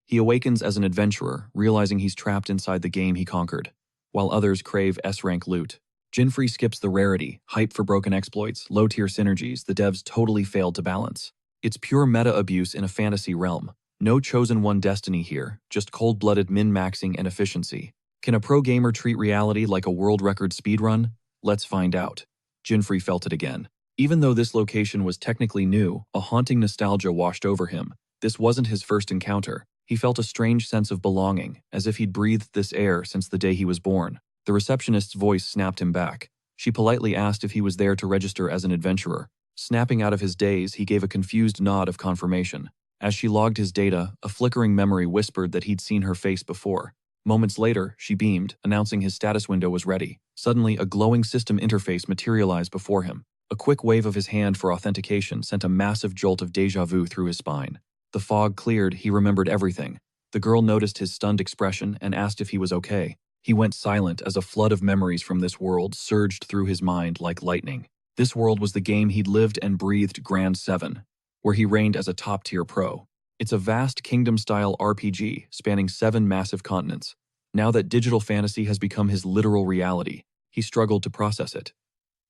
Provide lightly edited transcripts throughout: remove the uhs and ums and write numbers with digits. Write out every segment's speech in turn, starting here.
He awakens as an adventurer, realizing he's trapped inside the game he conquered, while others crave S-rank loot. Jinfree skips the rarity, hype for broken exploits, low-tier synergies the devs totally failed to balance. It's pure meta abuse in a fantasy realm. No chosen one destiny here, just cold-blooded min-maxing and efficiency. Can a pro gamer treat reality like a world record speedrun? Let's find out. Jinfree felt it again. Even though this location was technically new, a haunting nostalgia washed over him. This wasn't his first encounter. He felt a strange sense of belonging, as if he'd breathed this air since the day he was born. The receptionist's voice snapped him back. She politely asked if he was there to register as an adventurer. Snapping out of his daze, he gave a confused nod of confirmation. As she logged his data, a flickering memory whispered that he'd seen her face before. Moments later, she beamed, announcing his status window was ready. Suddenly, a glowing system interface materialized before him. A quick wave of his hand for authentication sent a massive jolt of déjà vu through his spine. The fog cleared, he remembered everything. The girl noticed his stunned expression and asked if he was okay. He went silent as a flood of memories from this world surged through his mind like lightning. This world was the game he'd lived and breathed Grand 7, where he reigned as a top-tier pro. It's a vast kingdom-style RPG spanning 7 massive continents. Now that digital fantasy has become his literal reality, he struggled to process it.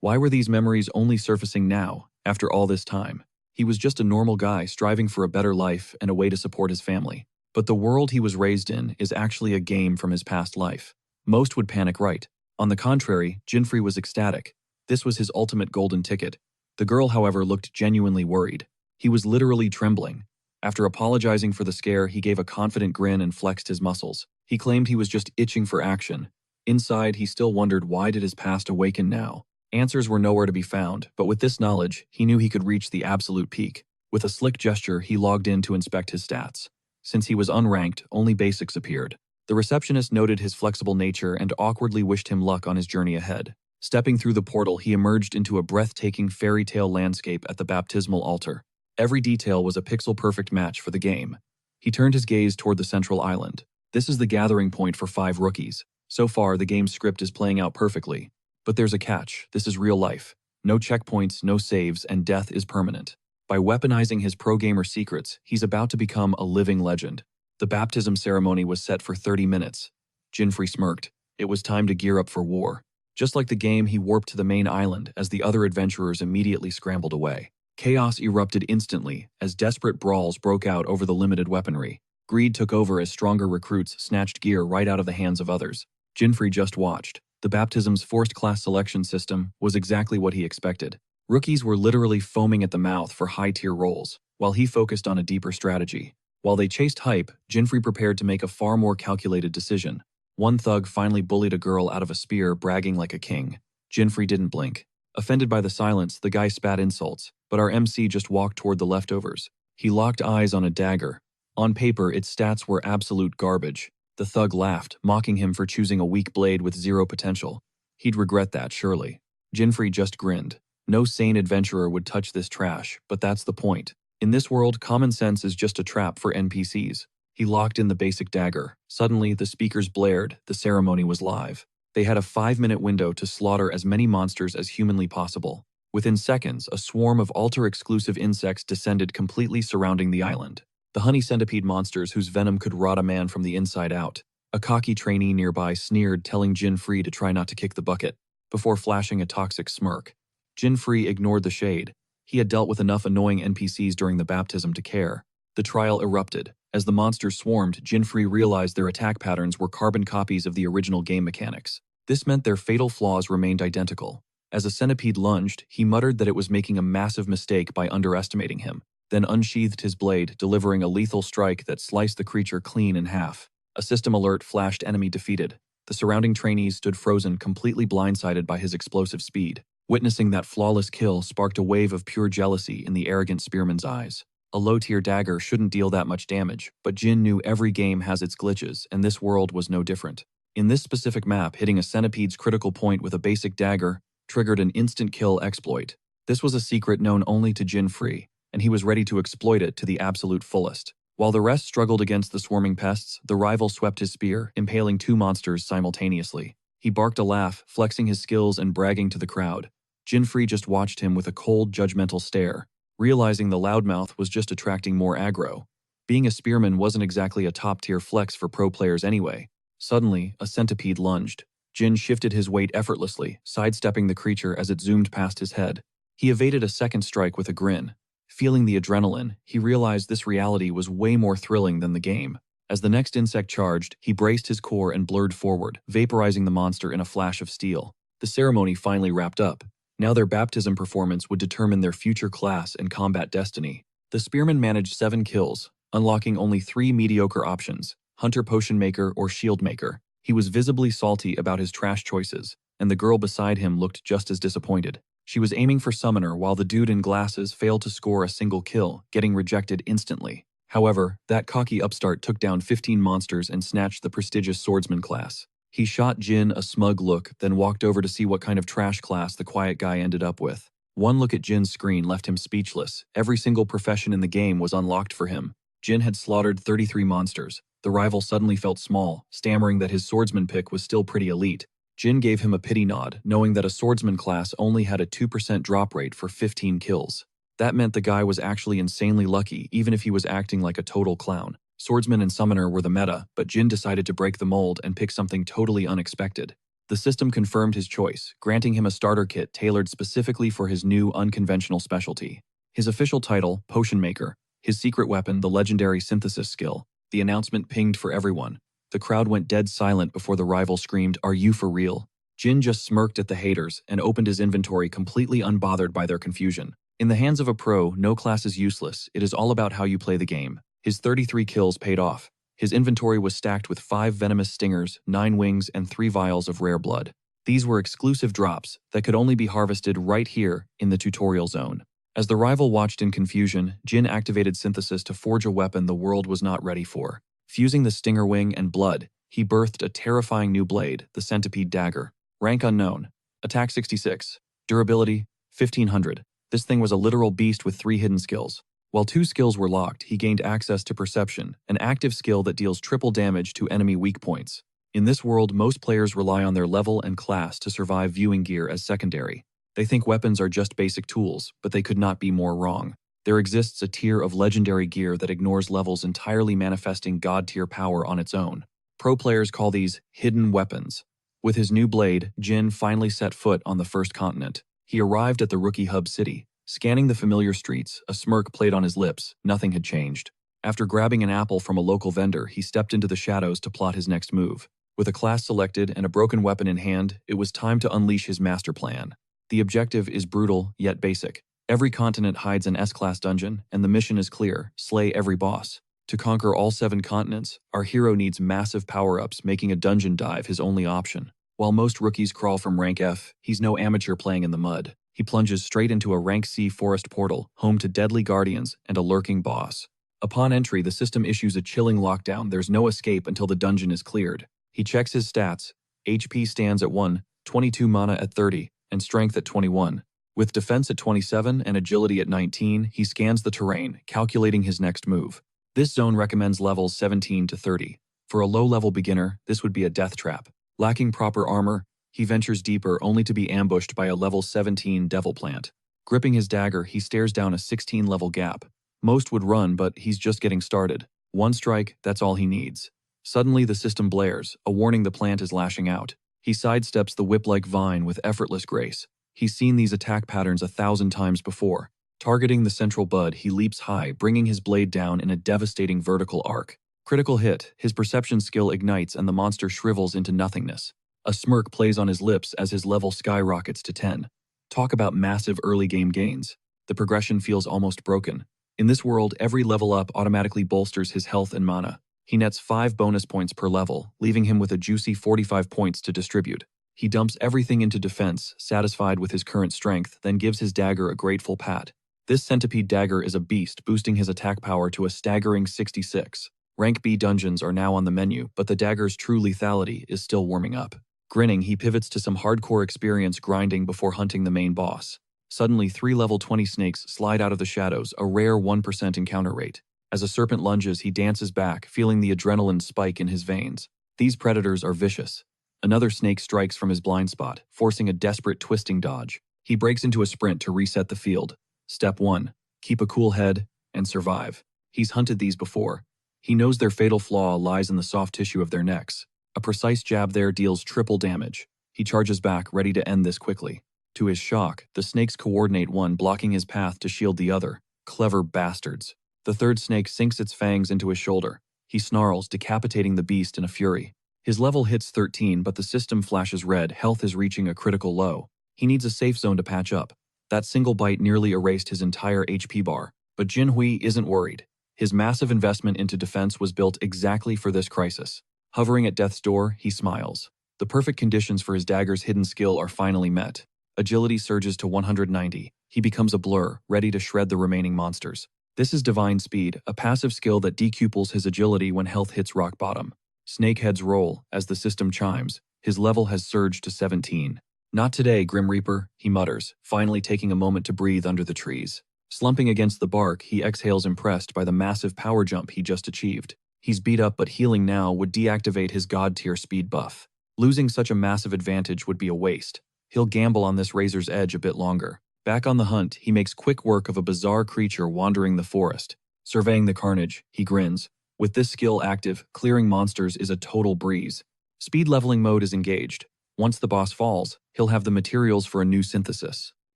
Why were these memories only surfacing now, after all this time? He was just a normal guy striving for a better life and a way to support his family. But the world he was raised in is actually a game from his past life. Most would panic, right? On the contrary, Jinfree was ecstatic. This was his ultimate golden ticket. The girl, however, looked genuinely worried. He was literally trembling. After apologizing for the scare, he gave a confident grin and flexed his muscles. He claimed he was just itching for action. Inside, he still wondered, why did his past awaken now? Answers were nowhere to be found, but with this knowledge, he knew he could reach the absolute peak. With a slick gesture, he logged in to inspect his stats. Since he was unranked, only basics appeared. The receptionist noted his flexible nature and awkwardly wished him luck on his journey ahead. Stepping through the portal, he emerged into a breathtaking fairy tale landscape at the baptismal altar. Every detail was a pixel-perfect match for the game. He turned his gaze toward the central island. This is the gathering point for 5 rookies. So far, the game's script is playing out perfectly. But there's a catch. This is real life. No checkpoints, no saves, and death is permanent. By weaponizing his pro-gamer secrets, he's about to become a living legend. The baptism ceremony was set for 30 minutes. Jinfree smirked. It was time to gear up for war. Just like the game, he warped to the main island as the other adventurers immediately scrambled away. Chaos erupted instantly as desperate brawls broke out over the limited weaponry. Greed took over as stronger recruits snatched gear right out of the hands of others. Jinfree just watched. The baptism's forced class selection system was exactly what he expected. Rookies were literally foaming at the mouth for high-tier roles, while he focused on a deeper strategy. While they chased hype, Jinfree prepared to make a far more calculated decision. One thug finally bullied a girl out of a spear, bragging like a king. Jinfree didn't blink. Offended by the silence, the guy spat insults, but our MC just walked toward the leftovers. He locked eyes on a dagger. On paper, its stats were absolute garbage. The thug laughed, mocking him for choosing a weak blade with 0 potential. He'd regret that, surely. Jinfree just grinned. No sane adventurer would touch this trash, but that's the point. In this world, common sense is just a trap for NPCs. He locked in the basic dagger. Suddenly, the speakers blared. The ceremony was live. They had a 5-minute window to slaughter as many monsters as humanly possible. Within seconds, a swarm of altar-exclusive insects descended, completely surrounding the island. The honey centipede monsters whose venom could rot a man from the inside out. A cocky trainee nearby sneered, telling Jinfree to try not to kick the bucket, before flashing a toxic smirk. Jinfree ignored the shade. He had dealt with enough annoying NPCs during the baptism to care. The trial erupted. As the monsters swarmed, Jinfree realized their attack patterns were carbon copies of the original game mechanics. This meant their fatal flaws remained identical. As a centipede lunged, he muttered that it was making a massive mistake by underestimating him, then unsheathed his blade, delivering a lethal strike that sliced the creature clean in half. A system alert flashed, enemy defeated. The surrounding trainees stood frozen, completely blindsided by his explosive speed. Witnessing that flawless kill sparked a wave of pure jealousy in the arrogant spearman's eyes. A low-tier dagger shouldn't deal that much damage, but Jin knew every game has its glitches, and this world was no different. In this specific map, hitting a centipede's critical point with a basic dagger triggered an instant kill exploit. This was a secret known only to Jinfree, and he was ready to exploit it to the absolute fullest. While the rest struggled against the swarming pests, the rival swept his spear, impaling 2 monsters simultaneously. He barked a laugh, flexing his skills and bragging to the crowd. Jinfree just watched him with a cold, judgmental stare, realizing the loudmouth was just attracting more aggro. Being a spearman wasn't exactly a top-tier flex for pro players anyway. Suddenly, a centipede lunged. Jin shifted his weight effortlessly, sidestepping the creature as it zoomed past his head. He evaded a second strike with a grin. Feeling the adrenaline, he realized this reality was way more thrilling than the game. As the next insect charged, he braced his core and blurred forward, vaporizing the monster in a flash of steel. The ceremony finally wrapped up. Now their baptism performance would determine their future class and combat destiny. The spearman managed 7 kills, unlocking only 3 mediocre options: Hunter Potion Maker or Shield Maker. He was visibly salty about his trash choices, and the girl beside him looked just as disappointed. She was aiming for Summoner while the dude in glasses failed to score a single kill, getting rejected instantly. However, that cocky upstart took down 15 monsters and snatched the prestigious Swordsman class. He shot Jin a smug look, then walked over to see what kind of trash class the quiet guy ended up with. One look at Jin's screen left him speechless. Every single profession in the game was unlocked for him. Jin had slaughtered 33 monsters. The rival suddenly felt small, stammering that his swordsman pick was still pretty elite. Jin gave him a pity nod, knowing that a swordsman class only had a 2% drop rate for 15 kills. That meant the guy was actually insanely lucky, even if he was acting like a total clown. Swordsman and Summoner were the meta, but Jin decided to break the mold and pick something totally unexpected. The system confirmed his choice, granting him a starter kit tailored specifically for his new unconventional specialty. His official title, Potion Maker. His secret weapon, the legendary synthesis skill. The announcement pinged for everyone. The crowd went dead silent before the rival screamed, "Are you for real?" Jin just smirked at the haters and opened his inventory completely unbothered by their confusion. In the hands of a pro, no class is useless. It is all about how you play the game. His 33 kills paid off. His inventory was stacked with 5 venomous stingers, 9 wings, and 3 vials of rare blood. These were exclusive drops that could only be harvested right here in the tutorial zone. As the rival watched in confusion, Jin activated synthesis to forge a weapon the world was not ready for. Fusing the stinger wing and blood, he birthed a terrifying new blade, the centipede dagger. Rank unknown. Attack 66. Durability 1500. This thing was a literal beast with 3 hidden skills. While 2 skills were locked, he gained access to Perception, an active skill that deals triple damage to enemy weak points. In this world, most players rely on their level and class to survive viewing gear as secondary. They think weapons are just basic tools, but they could not be more wrong. There exists a tier of legendary gear that ignores levels entirely manifesting god-tier power on its own. Pro players call these hidden weapons. With his new blade, Jin finally set foot on the first continent. He arrived at the rookie hub city. Scanning the familiar streets, a smirk played on his lips. Nothing had changed. After grabbing an apple from a local vendor, he stepped into the shadows to plot his next move. With a class selected and a broken weapon in hand, it was time to unleash his master plan. The objective is brutal, yet basic. Every continent hides an S-class dungeon, and the mission is clear: slay every boss. To conquer all 7 continents, our hero needs massive power-ups, making a dungeon dive his only option. While most rookies crawl from rank F, he's no amateur playing in the mud. He plunges straight into a rank C forest portal, home to deadly guardians and a lurking boss. Upon entry, the system issues a chilling lockdown. There's no escape until the dungeon is cleared. He checks his stats. HP stands at 1, 22 mana at 30, and strength at 21. With defense at 27 and agility at 19, he scans the terrain, calculating his next move. This zone recommends levels 17 to 30. For a low-level beginner, this would be a death trap. Lacking proper armor, he ventures deeper only to be ambushed by a level 17 devil plant. Gripping his dagger, he stares down a 16-level gap. Most would run, but he's just getting started. One strike, that's all he needs. Suddenly, the system blares, a warning the plant is lashing out. He sidesteps the whip-like vine with effortless grace. He's seen these attack patterns 1,000 times before. Targeting the central bud, he leaps high, bringing his blade down in a devastating vertical arc. Critical hit, his perception skill ignites and the monster shrivels into nothingness. A smirk plays on his lips as his level skyrockets to 10. Talk about massive early game gains. The progression feels almost broken. In this world, every level up automatically bolsters his health and mana. He nets 5 bonus points per level, leaving him with a juicy 45 points to distribute. He dumps everything into defense, satisfied with his current strength, then gives his dagger a grateful pat. This centipede dagger is a beast, boosting his attack power to a staggering 66. Rank B dungeons are now on the menu, but the dagger's true lethality is still warming up. Grinning, he pivots to some hardcore experience grinding before hunting the main boss. Suddenly, 3 level 20 snakes slide out of the shadows, a rare 1% encounter rate. As a serpent lunges, he dances back, feeling the adrenaline spike in his veins. These predators are vicious. Another snake strikes from his blind spot, forcing a desperate twisting dodge. He breaks into a sprint to reset the field. Step 1. Keep a cool head and survive. He's hunted these before. He knows their fatal flaw lies in the soft tissue of their necks. A precise jab there deals triple damage. He charges back, ready to end this quickly. To his shock, the snakes coordinate, one blocking his path to shield the other. Clever bastards. The third snake sinks its fangs into his shoulder. He snarls, decapitating the beast in a fury. His level hits 13, but the system flashes red. Health is reaching a critical low. He needs a safe zone to patch up. That single bite nearly erased his entire HP bar. But Jin Hui isn't worried. His massive investment into defense was built exactly for this crisis. Hovering at death's door, he smiles. The perfect conditions for his dagger's hidden skill are finally met. Agility surges to 190. He becomes a blur, ready to shred the remaining monsters. This is Divine Speed, a passive skill that decuples his agility when health hits rock bottom. Snakeheads roll as the system chimes. His level has surged to 17. Not today, Grim Reaper, he mutters, finally taking a moment to breathe under the trees. Slumping against the bark, he exhales, impressed by the massive power jump he just achieved. He's beat up, but healing now would deactivate his god-tier speed buff. Losing such a massive advantage would be a waste. He'll gamble on this razor's edge a bit longer. Back on the hunt, he makes quick work of a bizarre creature wandering the forest. Surveying the carnage, he grins. With this skill active, clearing monsters is a total breeze. Speed leveling mode is engaged. Once the boss falls, he'll have the materials for a new synthesis.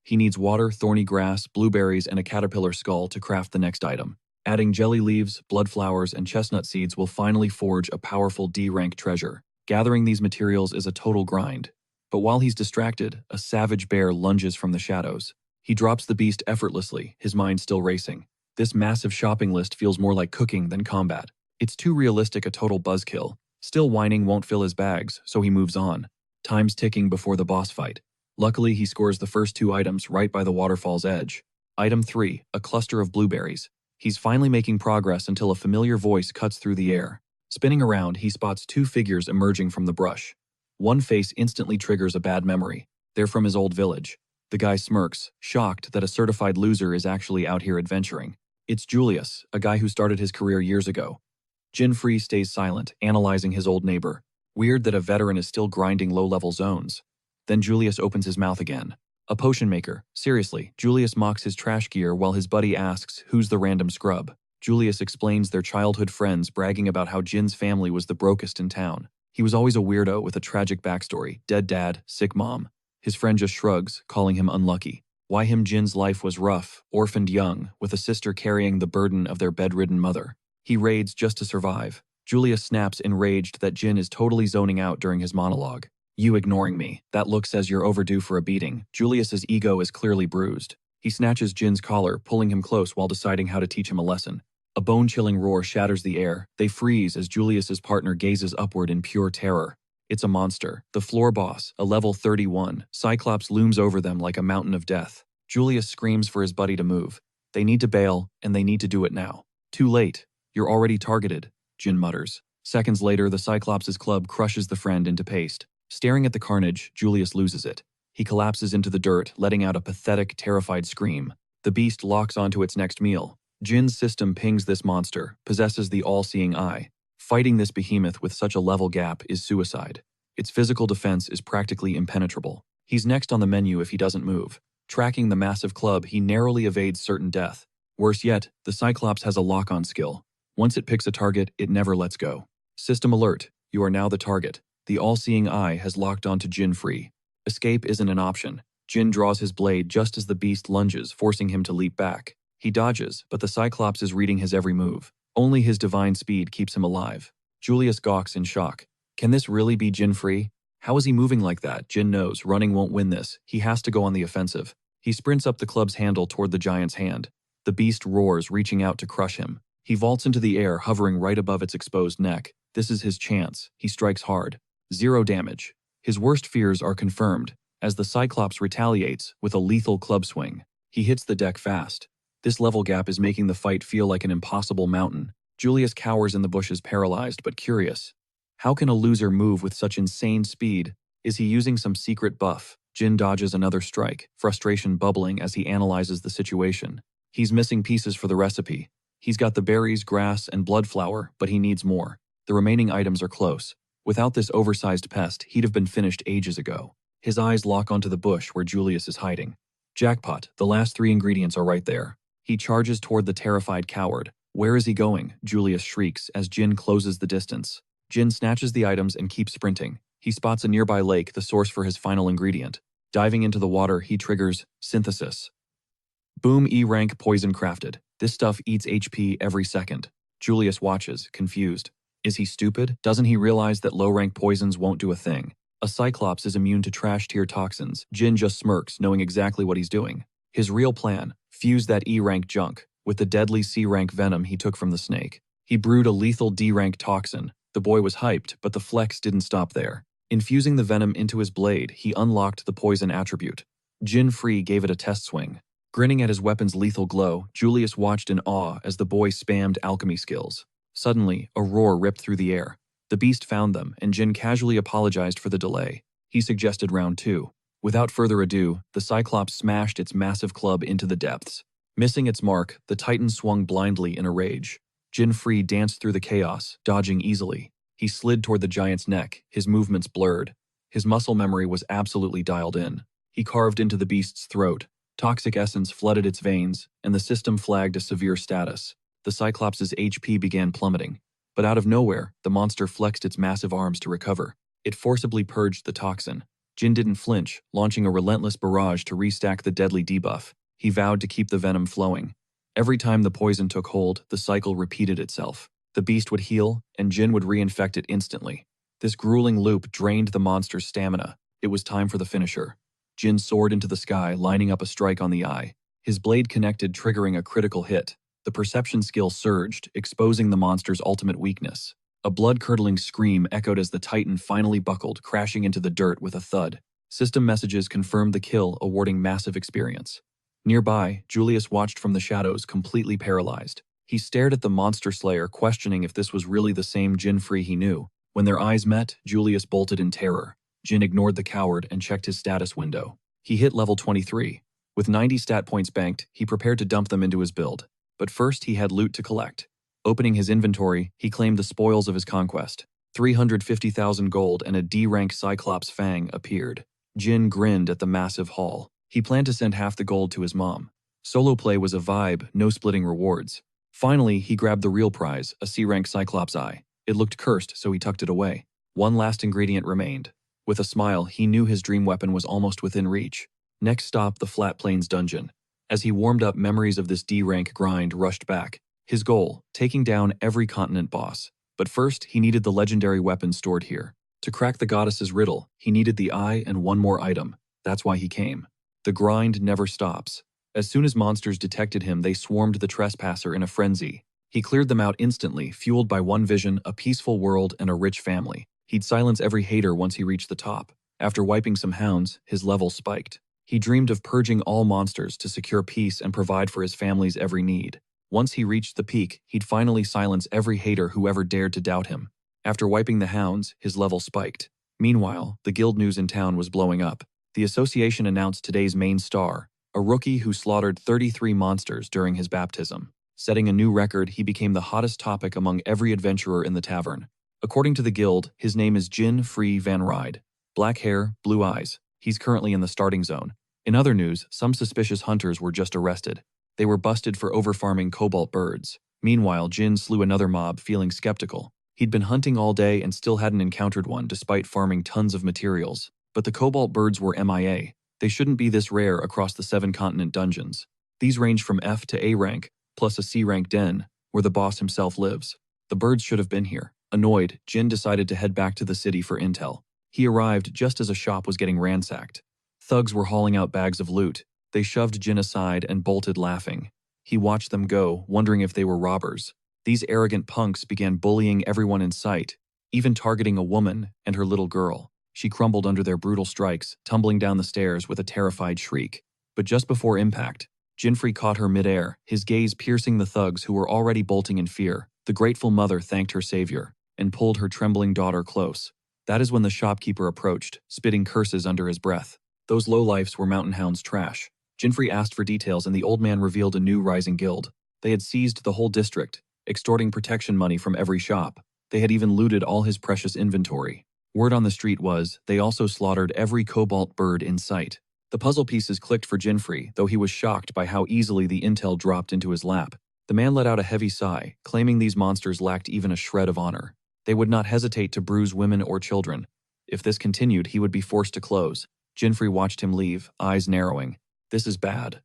He needs water, thorny grass, blueberries, and a caterpillar skull to craft the next item. Adding jelly leaves, blood flowers, and chestnut seeds will finally forge a powerful D-rank treasure. Gathering these materials is a total grind. But while he's distracted, a savage bear lunges from the shadows. He drops the beast effortlessly, his mind still racing. This massive shopping list feels more like cooking than combat. It's too realistic a total buzzkill. Still, whining won't fill his bags, so he moves on. Time's ticking before the boss fight. Luckily, he scores the first two items right by the waterfall's edge. Item 3, a cluster of blueberries. He's finally making progress until a familiar voice cuts through the air. Spinning around, he spots two figures emerging from the brush. One face instantly triggers a bad memory. They're from his old village. The guy smirks, shocked that a certified loser is actually out here adventuring. It's Julius, a guy who started his career years ago. Jinfree stays silent, analyzing his old neighbor. Weird that a veteran is still grinding low-level zones. Then Julius opens his mouth again. A potion maker. Seriously, Julius mocks his trash gear while his buddy asks, who's the random scrub? Julius explains they're childhood friends, bragging about how Jin's family was the brokest in town. He was always a weirdo with a tragic backstory, dead dad, sick mom. His friend just shrugs, calling him unlucky. Why him Jin's life was rough, orphaned young, with a sister carrying the burden of their bedridden mother. He raids just to survive. Julius snaps, enraged that Jin is totally zoning out during his monologue. You ignoring me. That look says you're overdue for a beating. Julius's ego is clearly bruised. He snatches Jin's collar, pulling him close while deciding how to teach him a lesson. A bone-chilling roar shatters the air. They freeze as Julius's partner gazes upward in pure terror. It's a monster. The floor boss, a level 31. Cyclops looms over them like a mountain of death. Julius screams for his buddy to move. They need to bail, and they need to do it now. Too late. You're already targeted, Jin mutters. Seconds later, the Cyclops' club crushes the friend into paste. Staring at the carnage, Julius loses it. He collapses into the dirt, letting out a pathetic, terrified scream. The beast locks onto its next meal. Jin's system pings this monster, possesses the all-seeing eye. Fighting this behemoth with such a level gap is suicide. Its physical defense is practically impenetrable. He's next on the menu if he doesn't move. Tracking the massive club, he narrowly evades certain death. Worse yet, the Cyclops has a lock-on skill. Once it picks a target, it never lets go. System alert, you are now the target. The all-seeing eye has locked onto Jinfree. Escape isn't an option. Jin draws his blade just as the beast lunges, forcing him to leap back. He dodges, but the Cyclops is reading his every move. Only his divine speed keeps him alive. Julius gawks in shock. Can this really be Jinfree? How is he moving like that? Jin knows running won't win this. He has to go on the offensive. He sprints up the club's handle toward the giant's hand. The beast roars, reaching out to crush him. He vaults into the air, hovering right above its exposed neck. This is his chance. He strikes hard. 0 damage. His worst fears are confirmed, as the Cyclops retaliates with a lethal club swing. He hits the deck fast. This level gap is making the fight feel like an impossible mountain. Julius cowers in the bushes, paralyzed but curious. How can a loser move with such insane speed? Is he using some secret buff? Jin dodges another strike, frustration bubbling as he analyzes the situation. He's missing pieces for the recipe. He's got the berries, grass, and blood flower, but he needs more. The remaining items are close. Without this oversized pest, he'd have been finished ages ago. His eyes lock onto the bush where Julius is hiding. Jackpot, the last 3 ingredients are right there. He charges toward the terrified coward. Where is he going? Julius shrieks as Jin closes the distance. Jin snatches the items and keeps sprinting. He spots a nearby lake, the source for his final ingredient. Diving into the water, he triggers synthesis. Boom, E-rank poison crafted. This stuff eats HP every second. Julius watches, confused. Is he stupid? Doesn't he realize that low-rank poisons won't do a thing? A Cyclops is immune to trash-tier toxins. Jin just smirks, knowing exactly what he's doing. His real plan, fuse that E-rank junk with the deadly C-rank venom he took from the snake. He brewed a lethal D-rank toxin. The boy was hyped, but the flex didn't stop there. Infusing the venom into his blade, he unlocked the poison attribute. Jin Free gave it a test swing. Grinning at his weapon's lethal glow, Julius watched in awe as the boy spammed alchemy skills. Suddenly, a roar ripped through the air. The beast found them, and Jin casually apologized for the delay. He suggested round 2. Without further ado, the Cyclops smashed its massive club into the depths. Missing its mark, the Titan swung blindly in a rage. Jin Free danced through the chaos, dodging easily. He slid toward the giant's neck, his movements blurred. His muscle memory was absolutely dialed in. He carved into the beast's throat. Toxic essence flooded its veins, and the system flagged a severe status. The Cyclops' HP began plummeting. But out of nowhere, the monster flexed its massive arms to recover. It forcibly purged the toxin. Jin didn't flinch, launching a relentless barrage to restack the deadly debuff. He vowed to keep the venom flowing. Every time the poison took hold, the cycle repeated itself. The beast would heal, and Jin would reinfect it instantly. This grueling loop drained the monster's stamina. It was time for the finisher. Jin soared into the sky, lining up a strike on the eye. His blade connected, triggering a critical hit. The perception skill surged, exposing the monster's ultimate weakness. A blood-curdling scream echoed as the Titan finally buckled, crashing into the dirt with a thud. System messages confirmed the kill, awarding massive experience. Nearby, Julius watched from the shadows, completely paralyzed. He stared at the monster slayer, questioning if this was really the same Jin Free he knew. When their eyes met, Julius bolted in terror. Jin ignored the coward and checked his status window. He hit level 23. With 90 stat points banked, he prepared to dump them into his build. But first, he had loot to collect. Opening his inventory, he claimed the spoils of his conquest. 350,000 gold and a D-rank Cyclops fang appeared. Jin grinned at the massive haul. He planned to send half the gold to his mom. Solo play was a vibe, no splitting rewards. Finally, he grabbed the real prize, a C-rank Cyclops eye. It looked cursed, so he tucked it away. One last ingredient remained. With a smile, he knew his dream weapon was almost within reach. Next stop, the Flat Plains dungeon. As he warmed up, memories of this D-rank grind rushed back. His goal, taking down every continent boss. But first, he needed the legendary weapon stored here. To crack the goddess's riddle, he needed the eye and one more item. That's why he came. The grind never stops. As soon as monsters detected him, they swarmed the trespasser in a frenzy. He cleared them out instantly, fueled by one vision, a peaceful world and a rich family. He'd silence every hater once he reached the top. After wiping some hounds, his level spiked. He dreamed of purging all monsters to secure peace and provide for his family's every need. Once he reached the peak, he'd finally silence every hater who ever dared to doubt him. After wiping the hounds, his level spiked. Meanwhile, the guild news in town was blowing up. The association announced today's main star, a rookie who slaughtered 33 monsters during his baptism. Setting a new record, he became the hottest topic among every adventurer in the tavern. According to the guild, his name is Jin Free Van Ride. Black hair, blue eyes. He's currently in the starting zone. In other news, some suspicious hunters were just arrested. They were busted for overfarming cobalt birds. Meanwhile, Jin slew another mob, feeling skeptical. He'd been hunting all day and still hadn't encountered one despite farming tons of materials. But the cobalt birds were MIA. They shouldn't be this rare across the 7-continent dungeons. These range from F to A rank, plus a C rank den, where the boss himself lives. The birds should have been here. Annoyed, Jin decided to head back to the city for intel. He arrived just as a shop was getting ransacked. Thugs were hauling out bags of loot. They shoved Jin aside and bolted laughing. He watched them go, wondering if they were robbers. These arrogant punks began bullying everyone in sight, even targeting a woman and her little girl. She crumbled under their brutal strikes, tumbling down the stairs with a terrified shriek. But just before impact, Jinfrey caught her midair, his gaze piercing the thugs who were already bolting in fear. The grateful mother thanked her savior and pulled her trembling daughter close. That is when the shopkeeper approached, spitting curses under his breath. Those lowlifes were Mountain Hound's trash. Jinfrey asked for details and the old man revealed a new rising guild. They had seized the whole district, extorting protection money from every shop. They had even looted all his precious inventory. Word on the street was, they also slaughtered every cobalt bird in sight. The puzzle pieces clicked for Jinfrey, though he was shocked by how easily the intel dropped into his lap. The man let out a heavy sigh, claiming these monsters lacked even a shred of honor. They would not hesitate to bruise women or children. If this continued, he would be forced to close. Jinfrey watched him leave, eyes narrowing. This is bad.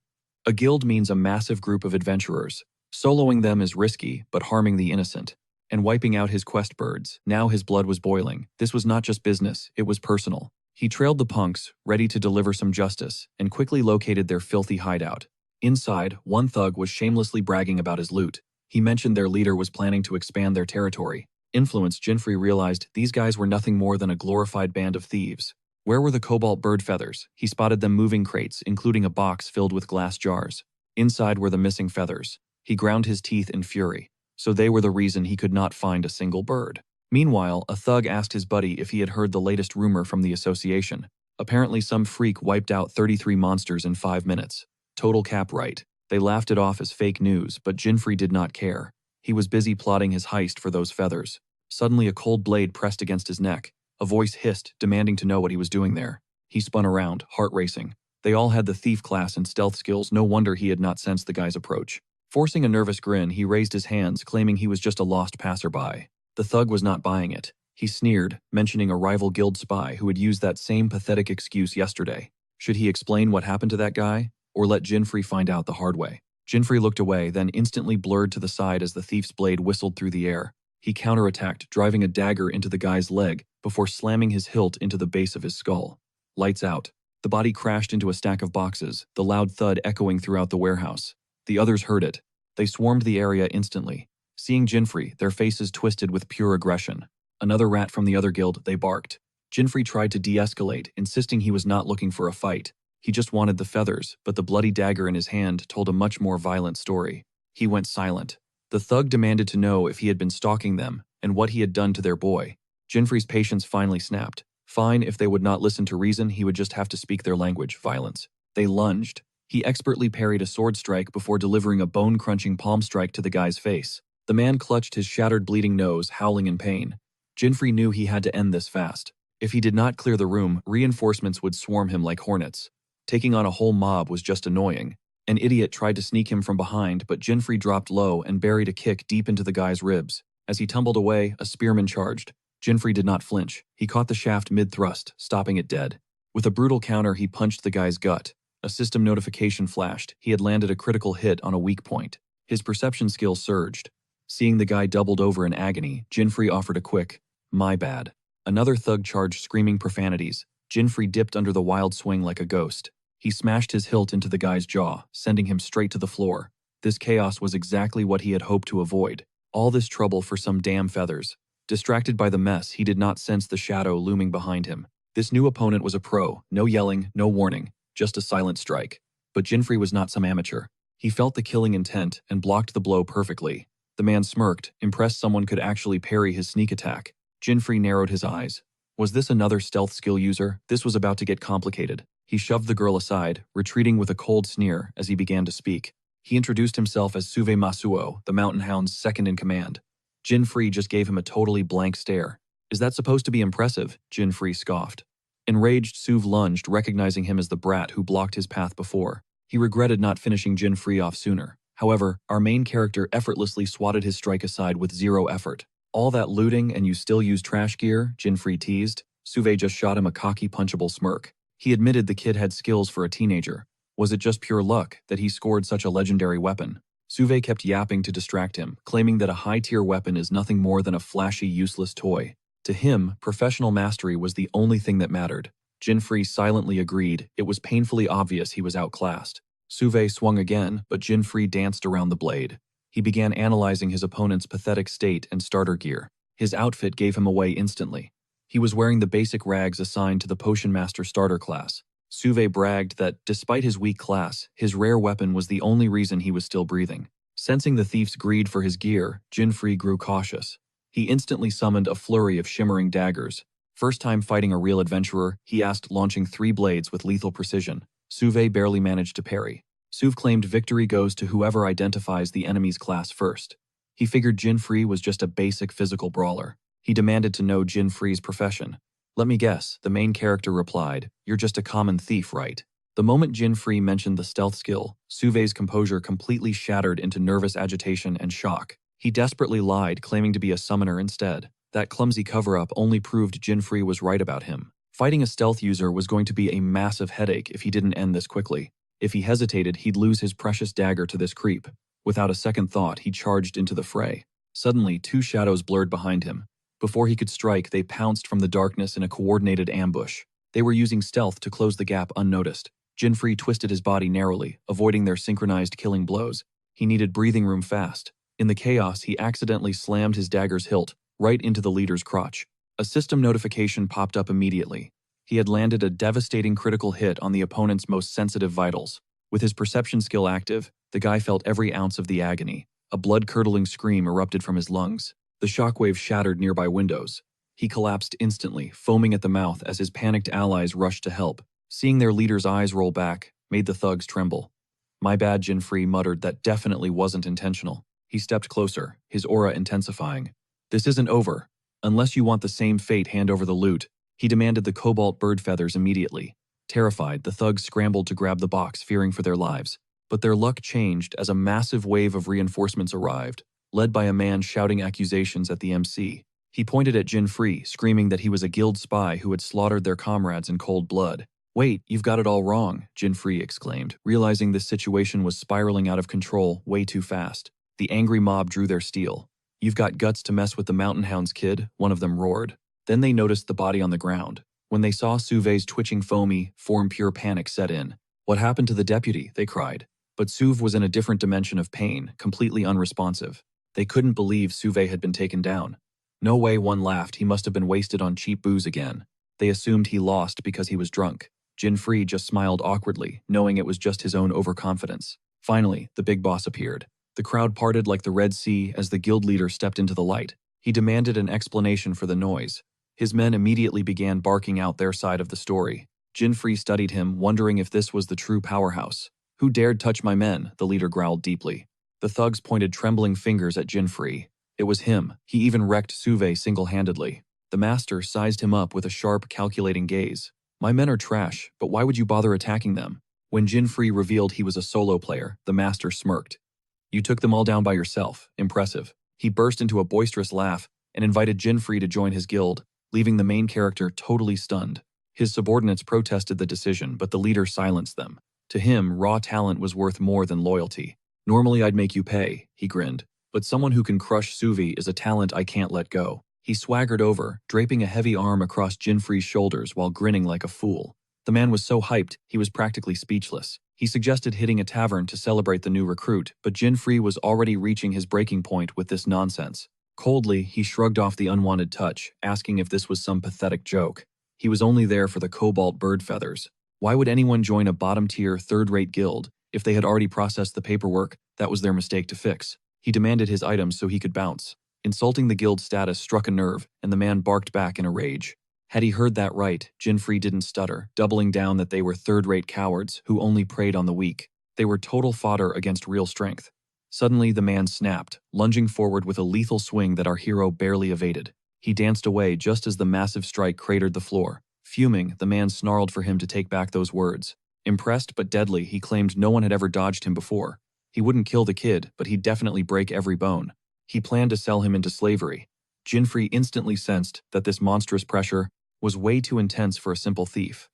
A guild means a massive group of adventurers. Soloing them is risky, but harming the innocent. And wiping out his quest birds, now his blood was boiling. This was not just business, it was personal. He trailed the punks, ready to deliver some justice, and quickly located their filthy hideout. Inside, one thug was shamelessly bragging about his loot. He mentioned their leader was planning to expand their territory. Influenced, Jinfrey realized these guys were nothing more than a glorified band of thieves. Where were the cobalt bird feathers? He spotted them moving crates, including a box filled with glass jars. Inside were the missing feathers. He ground his teeth in fury. So they were the reason he could not find a single bird. Meanwhile, a thug asked his buddy if he had heard the latest rumor from the association. Apparently some freak wiped out 33 monsters in 5 minutes. Total cap right. They laughed it off as fake news, but Jinfrey did not care. He was busy plotting his heist for those feathers. Suddenly a cold blade pressed against his neck. A voice hissed, demanding to know what he was doing there. He spun around, heart racing. They all had the thief class and stealth skills, no wonder he had not sensed the guy's approach. Forcing a nervous grin, he raised his hands, claiming he was just a lost passerby. The thug was not buying it. He sneered, mentioning a rival guild spy who had used that same pathetic excuse yesterday. Should he explain what happened to that guy, or let Jinfrey find out the hard way? Jinfrey looked away, then instantly blurred to the side as the thief's blade whistled through the air. He counterattacked, driving a dagger into the guy's leg before slamming his hilt into the base of his skull. Lights out. The body crashed into a stack of boxes, the loud thud echoing throughout the warehouse. The others heard it. They swarmed the area instantly. Seeing Jinfrey, their faces twisted with pure aggression. Another rat from the other guild, they barked. Jinfrey tried to de-escalate, insisting he was not looking for a fight. He just wanted the feathers, but the bloody dagger in his hand told a much more violent story. He went silent. The thug demanded to know if he had been stalking them and what he had done to their boy. Jinfrey's patience finally snapped. Fine, if they would not listen to reason, he would just have to speak their language, violence. They lunged. He expertly parried a sword strike before delivering a bone-crunching palm strike to the guy's face. The man clutched his shattered, bleeding nose, howling in pain. Jinfrey knew he had to end this fast. If he did not clear the room, reinforcements would swarm him like hornets. Taking on a whole mob was just annoying. An idiot tried to sneak him from behind, but Jinfrey dropped low and buried a kick deep into the guy's ribs. As he tumbled away, a spearman charged. Jinfrey did not flinch. He caught the shaft mid-thrust, stopping it dead. With a brutal counter, he punched the guy's gut. A system notification flashed. He had landed a critical hit on a weak point. His perception skill surged. Seeing the guy doubled over in agony, Jinfrey offered a quick, "My bad." Another thug charged, screaming profanities. Jinfrey dipped under the wild swing like a ghost. He smashed his hilt into the guy's jaw, sending him straight to the floor. This chaos was exactly what he had hoped to avoid. All this trouble for some damn feathers. Distracted by the mess, he did not sense the shadow looming behind him. This new opponent was a pro. No yelling, no warning, just a silent strike. But Jinfrey was not some amateur. He felt the killing intent and blocked the blow perfectly. The man smirked, impressed someone could actually parry his sneak attack. Jinfrey narrowed his eyes. Was this another stealth skill user? This was about to get complicated. He shoved the girl aside, retreating with a cold sneer as he began to speak. He introduced himself as Soubi Muso, the Mountain Hound's second in command. Jinfrey just gave him a totally blank stare. Is that supposed to be impressive? Jinfrey scoffed. Enraged, Souv lunged, recognizing him as the brat who blocked his path before. He regretted not finishing Jinfrey off sooner. However, our main character effortlessly swatted his strike aside with zero effort. All that looting and you still use trash gear? Jinfrey teased. Souve just shot him a cocky, punchable smirk. He admitted the kid had skills for a teenager. Was it just pure luck that he scored such a legendary weapon? Souve kept yapping to distract him, claiming that a high-tier weapon is nothing more than a flashy, useless toy. To him, professional mastery was the only thing that mattered. Jinfrey silently agreed. It was painfully obvious he was outclassed. Souve swung again, but Jinfrey danced around the blade. He began analyzing his opponent's pathetic state and starter gear. His outfit gave him away instantly. He was wearing the basic rags assigned to the Potion Master starter class. Souve bragged that, despite his weak class, his rare weapon was the only reason he was still breathing. Sensing the thief's greed for his gear, Jinfrey grew cautious. He instantly summoned a flurry of shimmering daggers. First time fighting a real adventurer, he asked, launching 3 blades with lethal precision. Souve barely managed to parry. Souv claimed victory goes to whoever identifies the enemy's class first. He figured Jinfrey was just a basic physical brawler. He demanded to know Jinfrey's profession. "Let me guess," the main character replied. "You're just a common thief, right?" The moment Jinfree mentioned the stealth skill, Suve's composure completely shattered into nervous agitation and shock. He desperately lied, claiming to be a summoner instead. That clumsy cover-up only proved Jinfree was right about him. Fighting a stealth user was going to be a massive headache if he didn't end this quickly. If he hesitated, he'd lose his precious dagger to this creep. Without a second thought, he charged into the fray. Suddenly, two shadows blurred behind him. Before he could strike, they pounced from the darkness in a coordinated ambush. They were using stealth to close the gap unnoticed. Jinfree twisted his body narrowly, avoiding their synchronized killing blows. He needed breathing room fast. In the chaos, he accidentally slammed his dagger's hilt right into the leader's crotch. A system notification popped up immediately. He had landed a devastating critical hit on the opponent's most sensitive vitals. With his perception skill active, the guy felt every ounce of the agony. A blood-curdling scream erupted from his lungs. The shockwave shattered nearby windows. He collapsed instantly, foaming at the mouth as his panicked allies rushed to help. Seeing their leader's eyes roll back made the thugs tremble. "My bad," Jinfree muttered. "That definitely wasn't intentional." He stepped closer, his aura intensifying. "This isn't over. Unless you want the same fate, hand over the loot." He demanded the cobalt bird feathers immediately. Terrified, the thugs scrambled to grab the box, fearing for their lives. But their luck changed as a massive wave of reinforcements arrived, led by a man shouting accusations at the MC. He pointed at Jinfree, screaming that he was a guild spy who had slaughtered their comrades in cold blood. "Wait, you've got it all wrong," Jinfree exclaimed, realizing this situation was spiraling out of control way too fast. The angry mob drew their steel. "You've got guts to mess with the Mountain Hounds, kid," one of them roared. Then they noticed the body on the ground. When they saw Suve's twitching foamy form, pure panic set in. "What happened to the deputy?" they cried. But Suve was in a different dimension of pain, completely unresponsive. They couldn't believe Suve had been taken down. "No way," one laughed. "He must have been wasted on cheap booze again." They assumed he lost because he was drunk. Jinfree just smiled awkwardly, knowing it was just his own overconfidence. Finally, the big boss appeared. The crowd parted like the Red Sea as the guild leader stepped into the light. He demanded an explanation for the noise. His men immediately began barking out their side of the story. Jinfree studied him, wondering if this was the true powerhouse. "Who dared touch my men?" the leader growled deeply. The thugs pointed trembling fingers at Jinfree. It was him. He even wrecked Suve single-handedly. The master sized him up with a sharp, calculating gaze. "My men are trash, but why would you bother attacking them?" When Jinfree revealed he was a solo player, the master smirked. "You took them all down by yourself. Impressive." He burst into a boisterous laugh and invited Jinfree to join his guild, leaving the main character totally stunned. His subordinates protested the decision, but the leader silenced them. To him, raw talent was worth more than loyalty. "Normally I'd make you pay," he grinned, "but someone who can crush Soubi is a talent I can't let go." He swaggered over, draping a heavy arm across Jinfree's shoulders while grinning like a fool. The man was so hyped, he was practically speechless. He suggested hitting a tavern to celebrate the new recruit, but Jinfree was already reaching his breaking point with this nonsense. Coldly, he shrugged off the unwanted touch, asking if this was some pathetic joke. He was only there for the cobalt bird feathers. Why would anyone join a bottom-tier, third-rate guild if they had already processed the paperwork? That was their mistake to fix. He demanded his items so he could bounce. Insulting the guild status struck a nerve, and the man barked back in a rage. Had he heard that right, Jinfree didn't stutter, doubling down that they were third-rate cowards who only preyed on the weak. They were total fodder against real strength. Suddenly, the man snapped, lunging forward with a lethal swing that our hero barely evaded. He danced away just as the massive strike cratered the floor. Fuming, the man snarled for him to take back those words. Impressed but deadly, he claimed no one had ever dodged him before. He wouldn't kill the kid, but he'd definitely break every bone. He planned to sell him into slavery. Jinfree instantly sensed that this monstrous pressure was way too intense for a simple thief.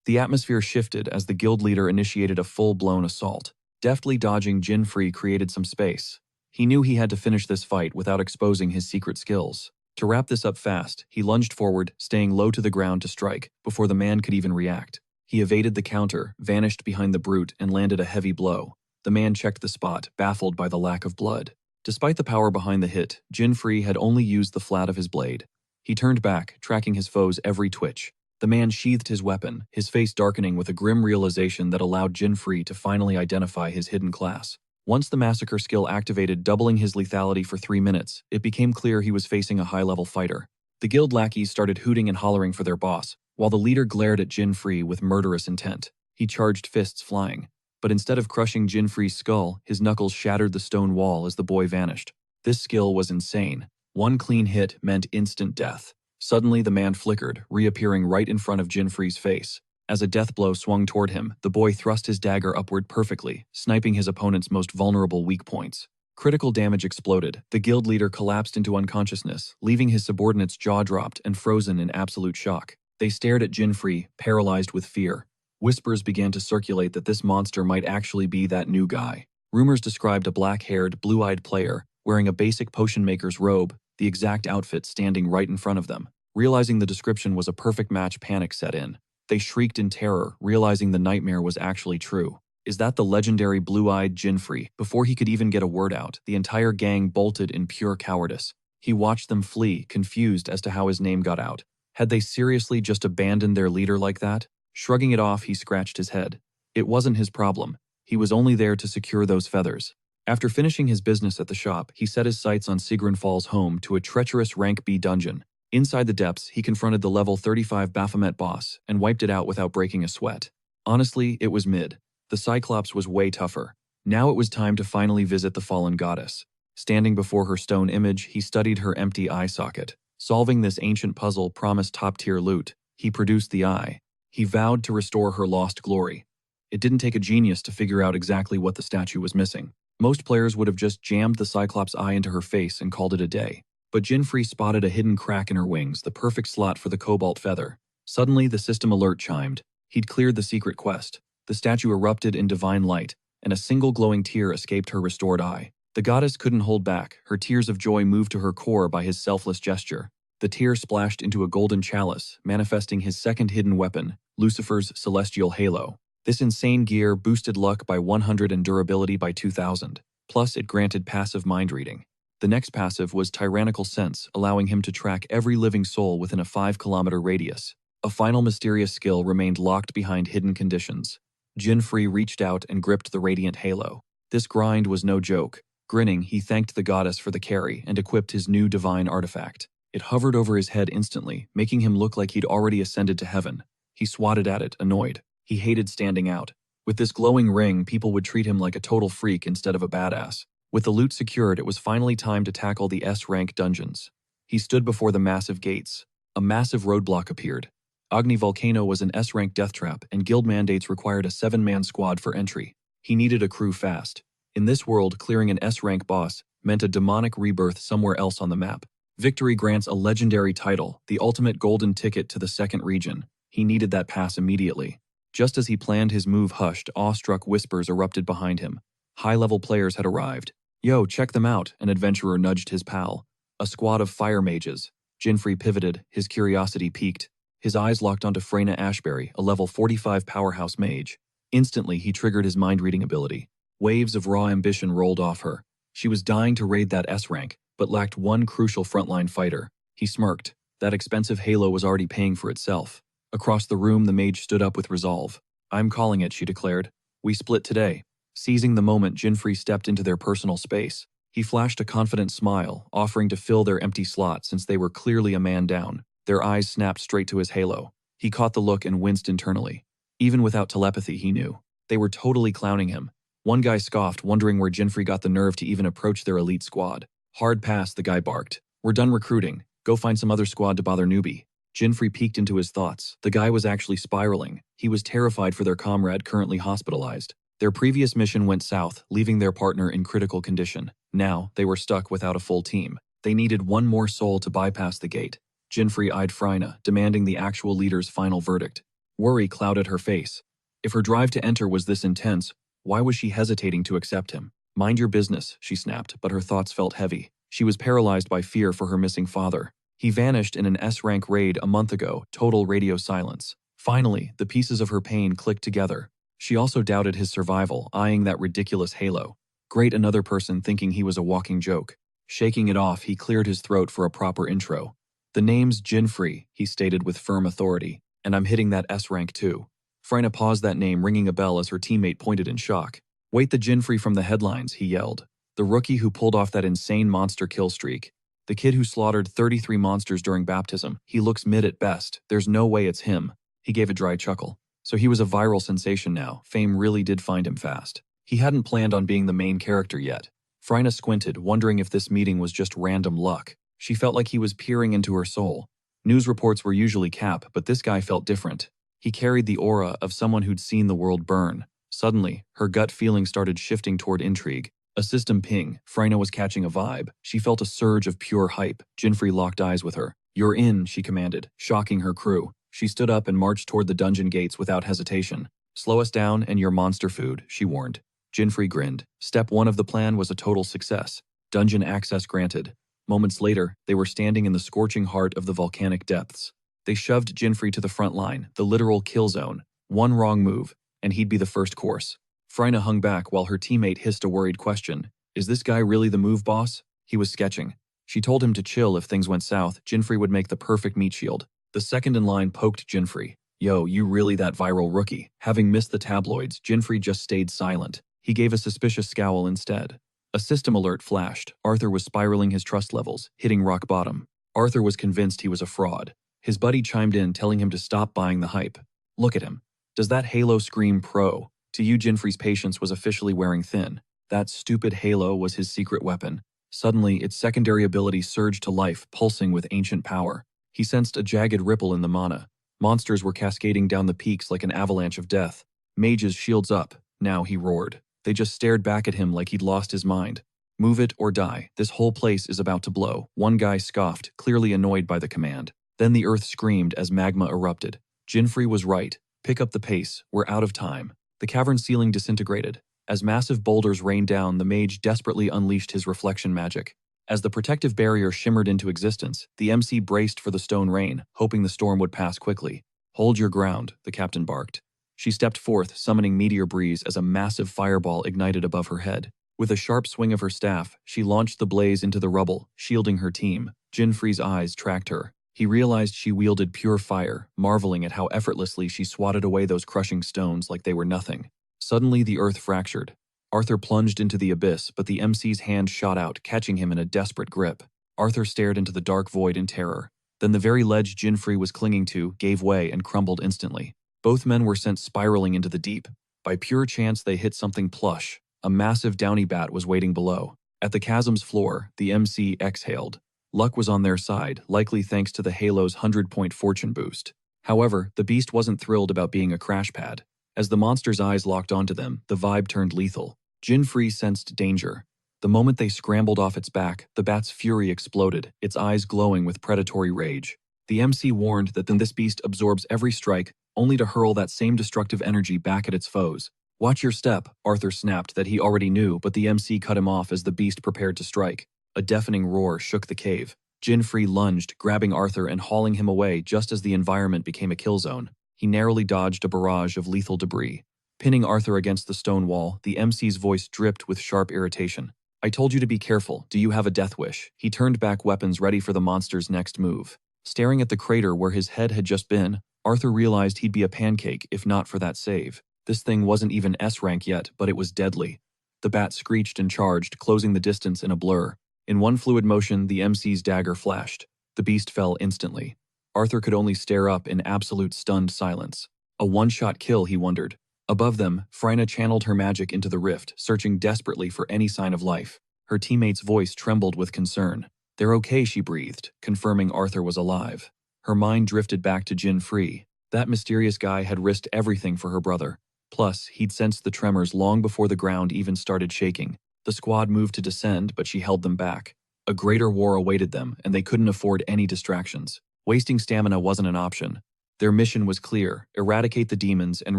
The atmosphere shifted as the guild leader initiated a full-blown assault. Deftly dodging, Jinfree created some space. He knew he had to finish this fight without exposing his secret skills. To wrap this up fast, he lunged forward, staying low to the ground to strike, before the man could even react. He evaded the counter, vanished behind the brute, and landed a heavy blow. The man checked the spot, baffled by the lack of blood. Despite the power behind the hit, Jinfree had only used the flat of his blade. He turned back, tracking his foe's every twitch. The man sheathed his weapon, his face darkening with a grim realization that allowed Jinfree to finally identify his hidden class. Once the massacre skill activated, doubling his lethality for 3 minutes, it became clear he was facing a high-level fighter. The guild lackeys started hooting and hollering for their boss, while the leader glared at Jinfree with murderous intent. He charged, fists flying. But instead of crushing Jinfree's skull, his knuckles shattered the stone wall as the boy vanished. This skill was insane. One clean hit meant instant death. Suddenly, the man flickered, reappearing right in front of Jinfree's face. As a death blow swung toward him, the boy thrust his dagger upward perfectly, sniping his opponent's most vulnerable weak points. Critical damage exploded. The guild leader collapsed into unconsciousness, leaving his subordinates jaw-dropped and frozen in absolute shock. They stared at Jinfree, paralyzed with fear. Whispers began to circulate that this monster might actually be that new guy. Rumors described a black-haired, blue-eyed player, wearing a basic potion maker's robe, the exact outfit standing right in front of them. Realizing the description was a perfect match, panic set in. They shrieked in terror, realizing the nightmare was actually true. Is that the legendary blue-eyed Jinfree? Before he could even get a word out, the entire gang bolted in pure cowardice. He watched them flee, confused as to how his name got out. Had they seriously just abandoned their leader like that? Shrugging it off, he scratched his head. It wasn't his problem. He was only there to secure those feathers. After finishing his business at the shop, he set his sights on Sigrun Fall's home to a treacherous rank B dungeon. Inside the depths, he confronted the level 35 Baphomet boss and wiped it out without breaking a sweat. Honestly, it was mid. The Cyclops was way tougher. Now it was time to finally visit the fallen goddess. Standing before her stone image, he studied her empty eye socket. Solving this ancient puzzle promised top-tier loot. He produced the eye. He vowed to restore her lost glory. It didn't take a genius to figure out exactly what the statue was missing. Most players would have just jammed the Cyclops' eye into her face and called it a day. But Jinfree spotted a hidden crack in her wings, the perfect slot for the cobalt feather. Suddenly, the system alert chimed. He'd cleared the secret quest. The statue erupted in divine light, and a single glowing tear escaped her restored eye. The goddess couldn't hold back. Her tears of joy moved to her core by his selfless gesture. The tear splashed into a golden chalice, manifesting his second hidden weapon, Lucifer's celestial halo. This insane gear boosted luck by 100 and durability by 2000. Plus, it granted passive mind reading. The next passive was Tyrannical Sense, allowing him to track every living soul within a 5-kilometer radius. A final mysterious skill remained locked behind hidden conditions. Jinfree reached out and gripped the radiant halo. This grind was no joke. Grinning, he thanked the goddess for the carry and equipped his new divine artifact. It hovered over his head instantly, making him look like he'd already ascended to heaven. He swatted at it, annoyed. He hated standing out. With this glowing ring, people would treat him like a total freak instead of a badass. With the loot secured, it was finally time to tackle the S-rank dungeons. He stood before the massive gates. A massive roadblock appeared. Agni Volcano was an S-rank death trap, and guild mandates required a 7-man squad for entry. He needed a crew fast. In this world, clearing an S-rank boss meant a demonic rebirth somewhere else on the map. Victory grants a legendary title, the ultimate golden ticket to the second region. He needed that pass immediately. Just as he planned his move hushed, awestruck whispers erupted behind him. High-level players had arrived. "Yo, check them out," an adventurer nudged his pal. A squad of fire mages. Jinfree pivoted, his curiosity piqued. His eyes locked onto Freyna Ashbury, a level 45 powerhouse mage. Instantly, he triggered his mind-reading ability. Waves of raw ambition rolled off her. She was dying to raid that S-rank, but lacked one crucial frontline fighter. He smirked. That expensive halo was already paying for itself. Across the room, the mage stood up with resolve. "I'm calling it," she declared. "We split today." Seizing the moment, Jinfree stepped into their personal space. He flashed a confident smile, offering to fill their empty slot since they were clearly a man down. Their eyes snapped straight to his halo. He caught the look and winced internally. Even without telepathy, he knew. They were totally clowning him. One guy scoffed, wondering where Jinfree got the nerve to even approach their elite squad. "Hard pass," the guy barked. "We're done recruiting. Go find some other squad to bother newbie." Jinfree peeked into his thoughts. The guy was actually spiraling. He was terrified for their comrade currently hospitalized. Their previous mission went south, leaving their partner in critical condition. Now, they were stuck without a full team. They needed one more soul to bypass the gate. Jinfree eyed Freyna, demanding the actual leader's final verdict. Worry clouded her face. If her drive to enter was this intense, why was she hesitating to accept him? "Mind your business," she snapped, but her thoughts felt heavy. She was paralyzed by fear for her missing father. He vanished in an S-rank raid a month ago, total radio silence. Finally, the pieces of her pain clicked together. She also doubted his survival, eyeing that ridiculous halo. Great, another person thinking he was a walking joke. Shaking it off, he cleared his throat for a proper intro. "The name's Jinfree," he stated with firm authority, "and I'm hitting that S-rank too." Freyna paused that name, ringing a bell as her teammate pointed in shock. "Wait, the Jinfree from the headlines," he yelled. "The rookie who pulled off that insane monster kill streak. The kid who slaughtered 33 monsters during baptism. He looks mid at best. There's no way it's him." He gave a dry chuckle. So he was a viral sensation now. Fame really did find him fast. He hadn't planned on being the main character yet. Freyna squinted, wondering if this meeting was just random luck. She felt like he was peering into her soul. News reports were usually cap, but this guy felt different. He carried the aura of someone who'd seen the world burn. Suddenly, her gut feeling started shifting toward intrigue. A system ping, Frina was catching a vibe. She felt a surge of pure hype. Jinfrey locked eyes with her. "You're in," she commanded, shocking her crew. She stood up and marched toward the dungeon gates without hesitation. "Slow us down and you're monster food," she warned. Jinfrey grinned. Step 1 of the plan was a total success. Dungeon access granted. Moments later, they were standing in the scorching heart of the volcanic depths. They shoved Jinfrey to the front line, the literal kill zone. One wrong move, and he'd be the first course. Frina hung back while her teammate hissed a worried question. "Is this guy really the move boss?" He was sketching. She told him to chill. If things went south, Jinfrey would make the perfect meat shield. The second in line poked Jinfrey. "Yo, you really that viral rookie?" Having missed the tabloids, Jinfrey just stayed silent. He gave a suspicious scowl instead. A system alert flashed. Arthur was spiraling his trust levels, hitting rock bottom. Arthur was convinced he was a fraud. His buddy chimed in, telling him to stop buying the hype. "Look at him. Does that halo scream pro?" To you, Jinfrey's patience was officially wearing thin. That stupid halo was his secret weapon. Suddenly, its secondary ability surged to life, pulsing with ancient power. He sensed a jagged ripple in the mana. Monsters were cascading down the peaks like an avalanche of death. Mages, shields up. Now he roared. They just stared back at him like he'd lost his mind. "Move it or die. This whole place is about to blow." One guy scoffed, clearly annoyed by the command. Then the earth screamed as magma erupted. Jinfrey was right. Pick up the pace. We're out of time. The cavern ceiling disintegrated. As massive boulders rained down, the mage desperately unleashed his reflection magic. As the protective barrier shimmered into existence, the MC braced for the stone rain, hoping the storm would pass quickly. "Hold your ground," the captain barked. She stepped forth, summoning Meteor Breeze as a massive fireball ignited above her head. With a sharp swing of her staff, she launched the blaze into the rubble, shielding her team. Jinfrey's eyes tracked her. He realized she wielded pure fire, marveling at how effortlessly she swatted away those crushing stones like they were nothing. Suddenly, the earth fractured. Arthur plunged into the abyss, but the MC's hand shot out, catching him in a desperate grip. Arthur stared into the dark void in terror. Then the very ledge Jinfrey was clinging to gave way and crumbled instantly. Both men were sent spiraling into the deep. By pure chance, they hit something plush. A massive downy bat was waiting below. At the chasm's floor, the MC exhaled. Luck was on their side, likely thanks to the Halo's 100-point fortune boost. However, the beast wasn't thrilled about being a crash pad. As the monster's eyes locked onto them, the vibe turned lethal. Jinfrey sensed danger. The moment they scrambled off its back, the bat's fury exploded, its eyes glowing with predatory rage. The MC warned that then this beast absorbs every strike, only to hurl that same destructive energy back at its foes. "Watch your step," Arthur snapped that he already knew, but the MC cut him off as the beast prepared to strike. A deafening roar shook the cave. Jinfrey lunged, grabbing Arthur and hauling him away just as the environment became a kill zone. He narrowly dodged a barrage of lethal debris. Pinning Arthur against the stone wall, the MC's voice dripped with sharp irritation. "I told you to be careful. Do you have a death wish?" He turned back, weapons ready for the monster's next move. Staring at the crater where his head had just been, Arthur realized he'd be a pancake if not for that save. This thing wasn't even S rank yet, but it was deadly. The bat screeched and charged, closing the distance in a blur. In one fluid motion, the MC's dagger flashed. The beast fell instantly. Arthur could only stare up in absolute stunned silence. A one-shot kill, he wondered. Above them, Frina channeled her magic into the rift, searching desperately for any sign of life. Her teammate's voice trembled with concern. "They're okay," she breathed, confirming Arthur was alive. Her mind drifted back to Jinfrey. That mysterious guy had risked everything for her brother. Plus, he'd sensed the tremors long before the ground even started shaking. The squad moved to descend, but she held them back. A greater war awaited them, and they couldn't afford any distractions. Wasting stamina wasn't an option. Their mission was clear: eradicate the demons and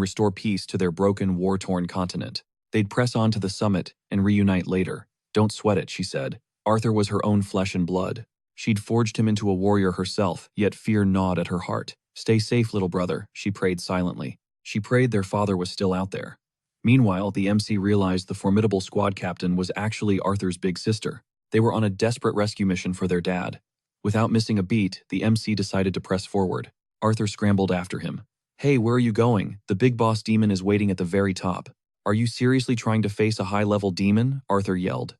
restore peace to their broken, war-torn continent. They'd press on to the summit and reunite later. "Don't sweat it," she said. Arthur was her own flesh and blood. She'd forged him into a warrior herself, yet fear gnawed at her heart. "Stay safe, little brother," she prayed silently. She prayed their father was still out there. Meanwhile, the MC realized the formidable squad captain was actually Arthur's big sister. They were on a desperate rescue mission for their dad. Without missing a beat, the MC decided to press forward. Arthur scrambled after him. "Hey, where are you going? The big boss demon is waiting at the very top." "Are you seriously trying to face a high-level demon?" Arthur yelled.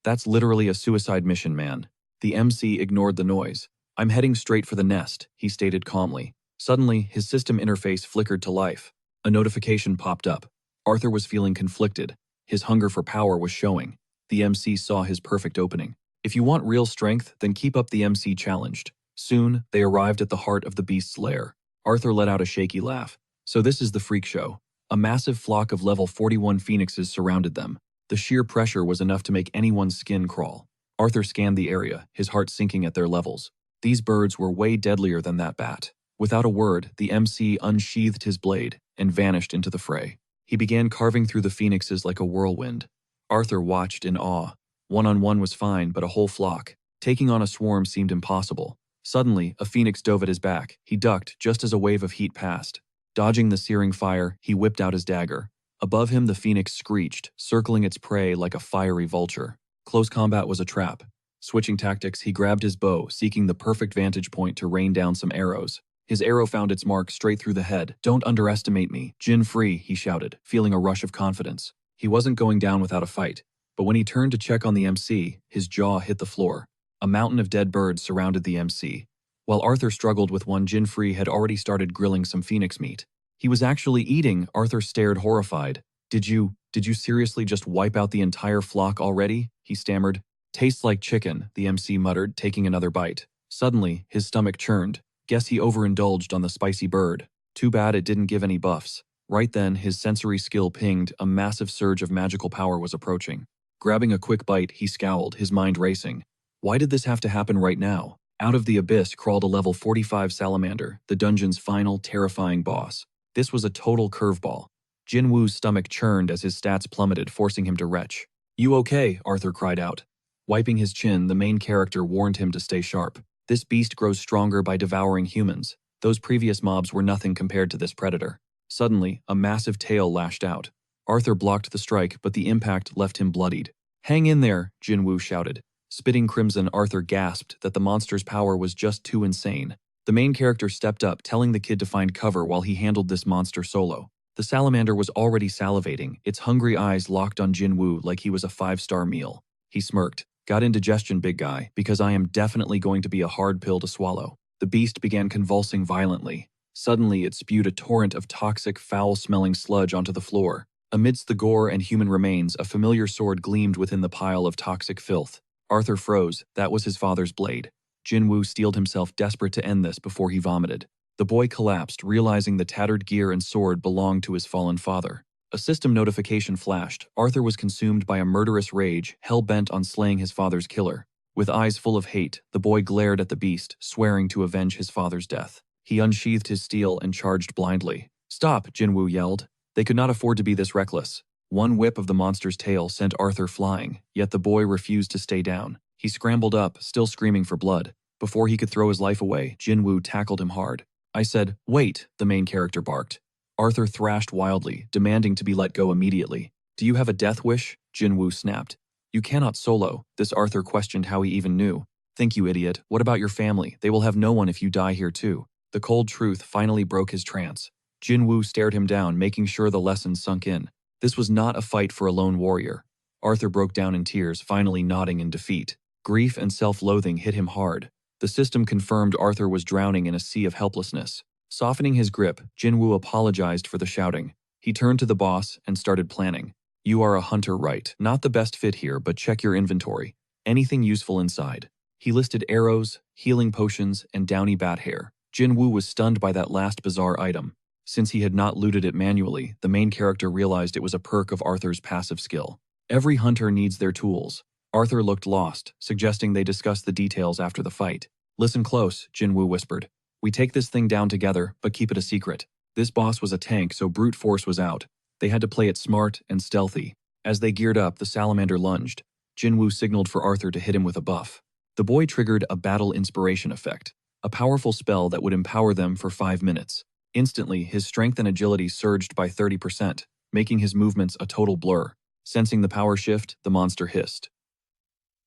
"That's literally a suicide mission, man." The MC ignored the noise. "I'm heading straight for the nest," he stated calmly. Suddenly, his system interface flickered to life. A notification popped up. Arthur was feeling conflicted. His hunger for power was showing. The MC saw his perfect opening. "If you want real strength, then keep up," the MC challenged. Soon, they arrived at the heart of the beast's lair. Arthur let out a shaky laugh. So this is the freak show. A massive flock of level 41 phoenixes surrounded them. The sheer pressure was enough to make anyone's skin crawl. Arthur scanned the area, his heart sinking at their levels. These birds were way deadlier than that bat. Without a word, the MC unsheathed his blade and vanished into the fray. He began carving through the phoenixes like a whirlwind. Arthur watched in awe. One-on-one was fine, but a whole flock. Taking on a swarm seemed impossible. Suddenly, a phoenix dove at his back. He ducked just as a wave of heat passed. Dodging the searing fire, he whipped out his dagger. Above him, the phoenix screeched, circling its prey like a fiery vulture. Close combat was a trap. Switching tactics, he grabbed his bow, seeking the perfect vantage point to rain down some arrows. His arrow found its mark straight through the head. "Don't underestimate me. Jin free," he shouted, feeling a rush of confidence. He wasn't going down without a fight. But when he turned to check on the MC, his jaw hit the floor. A mountain of dead birds surrounded the MC. While Arthur struggled with one, Jinfree had already started grilling some phoenix meat. He was actually eating. Arthur stared horrified. Did you seriously just wipe out the entire flock already?" he stammered. "Tastes like chicken," the MC muttered, taking another bite. Suddenly, his stomach churned. Guess he overindulged on the spicy bird. Too bad it didn't give any buffs. Right then, his sensory skill pinged. A massive surge of magical power was approaching. Grabbing a quick bite, he scowled, his mind racing. Why did this have to happen right now? Out of the abyss crawled a level 45 salamander, the dungeon's final, terrifying boss. This was a total curveball. Jin Woo's stomach churned as his stats plummeted, forcing him to retch. "You okay?" Arthur cried out. Wiping his chin, the main character warned him to stay sharp. This beast grows stronger by devouring humans. Those previous mobs were nothing compared to this predator. Suddenly, a massive tail lashed out. Arthur blocked the strike, but the impact left him bloodied. "Hang in there," Jin Woo shouted. Spitting crimson, Arthur gasped that the monster's power was just too insane. The main character stepped up, telling the kid to find cover while he handled this monster solo. The salamander was already salivating, its hungry eyes locked on Jin Woo like he was a 5-star meal. He smirked. "Got indigestion, big guy, because I am definitely going to be a hard pill to swallow." The beast began convulsing violently. Suddenly, it spewed a torrent of toxic, foul-smelling sludge onto the floor. Amidst the gore and human remains, a familiar sword gleamed within the pile of toxic filth. Arthur froze. That was his father's blade. Jin Woo steeled himself, desperate to end this before he vomited. The boy collapsed, realizing the tattered gear and sword belonged to his fallen father. A system notification flashed. Arthur was consumed by a murderous rage, hell-bent on slaying his father's killer. With eyes full of hate, the boy glared at the beast, swearing to avenge his father's death. He unsheathed his steel and charged blindly. "Stop!" Jin Woo yelled. They could not afford to be this reckless. One whip of the monster's tail sent Arthur flying, yet the boy refused to stay down. He scrambled up, still screaming for blood. Before he could throw his life away, Jin Woo tackled him hard. "I said, wait," the main character barked. Arthur thrashed wildly, demanding to be let go immediately. "Do you have a death wish?" Jin Woo snapped. "You cannot solo." This Arthur questioned how he even knew. "Think, you idiot. What about your family? They will have no one if you die here too." The cold truth finally broke his trance. Jin Woo stared him down, making sure the lesson sunk in. This was not a fight for a lone warrior. Arthur broke down in tears, finally nodding in defeat. Grief and self-loathing hit him hard. The system confirmed Arthur was drowning in a sea of helplessness. Softening his grip, Jin Woo apologized for the shouting. He turned to the boss and started planning. "You are a hunter, right? Not the best fit here, but check your inventory. Anything useful inside." He listed arrows, healing potions, and downy bat hair. Jin Woo was stunned by that last bizarre item. Since he had not looted it manually, the main character realized it was a perk of Arthur's passive skill. Every hunter needs their tools. Arthur looked lost, suggesting they discuss the details after the fight. "Listen close," Jin Woo whispered. "We take this thing down together, but keep it a secret." This boss was a tank, so brute force was out. They had to play it smart and stealthy. As they geared up, the salamander lunged. Jin Woo signaled for Arthur to hit him with a buff. The boy triggered a battle inspiration effect, a powerful spell that would empower them for 5 minutes. Instantly, his strength and agility surged by 30%, making his movements a total blur. Sensing the power shift, the monster hissed.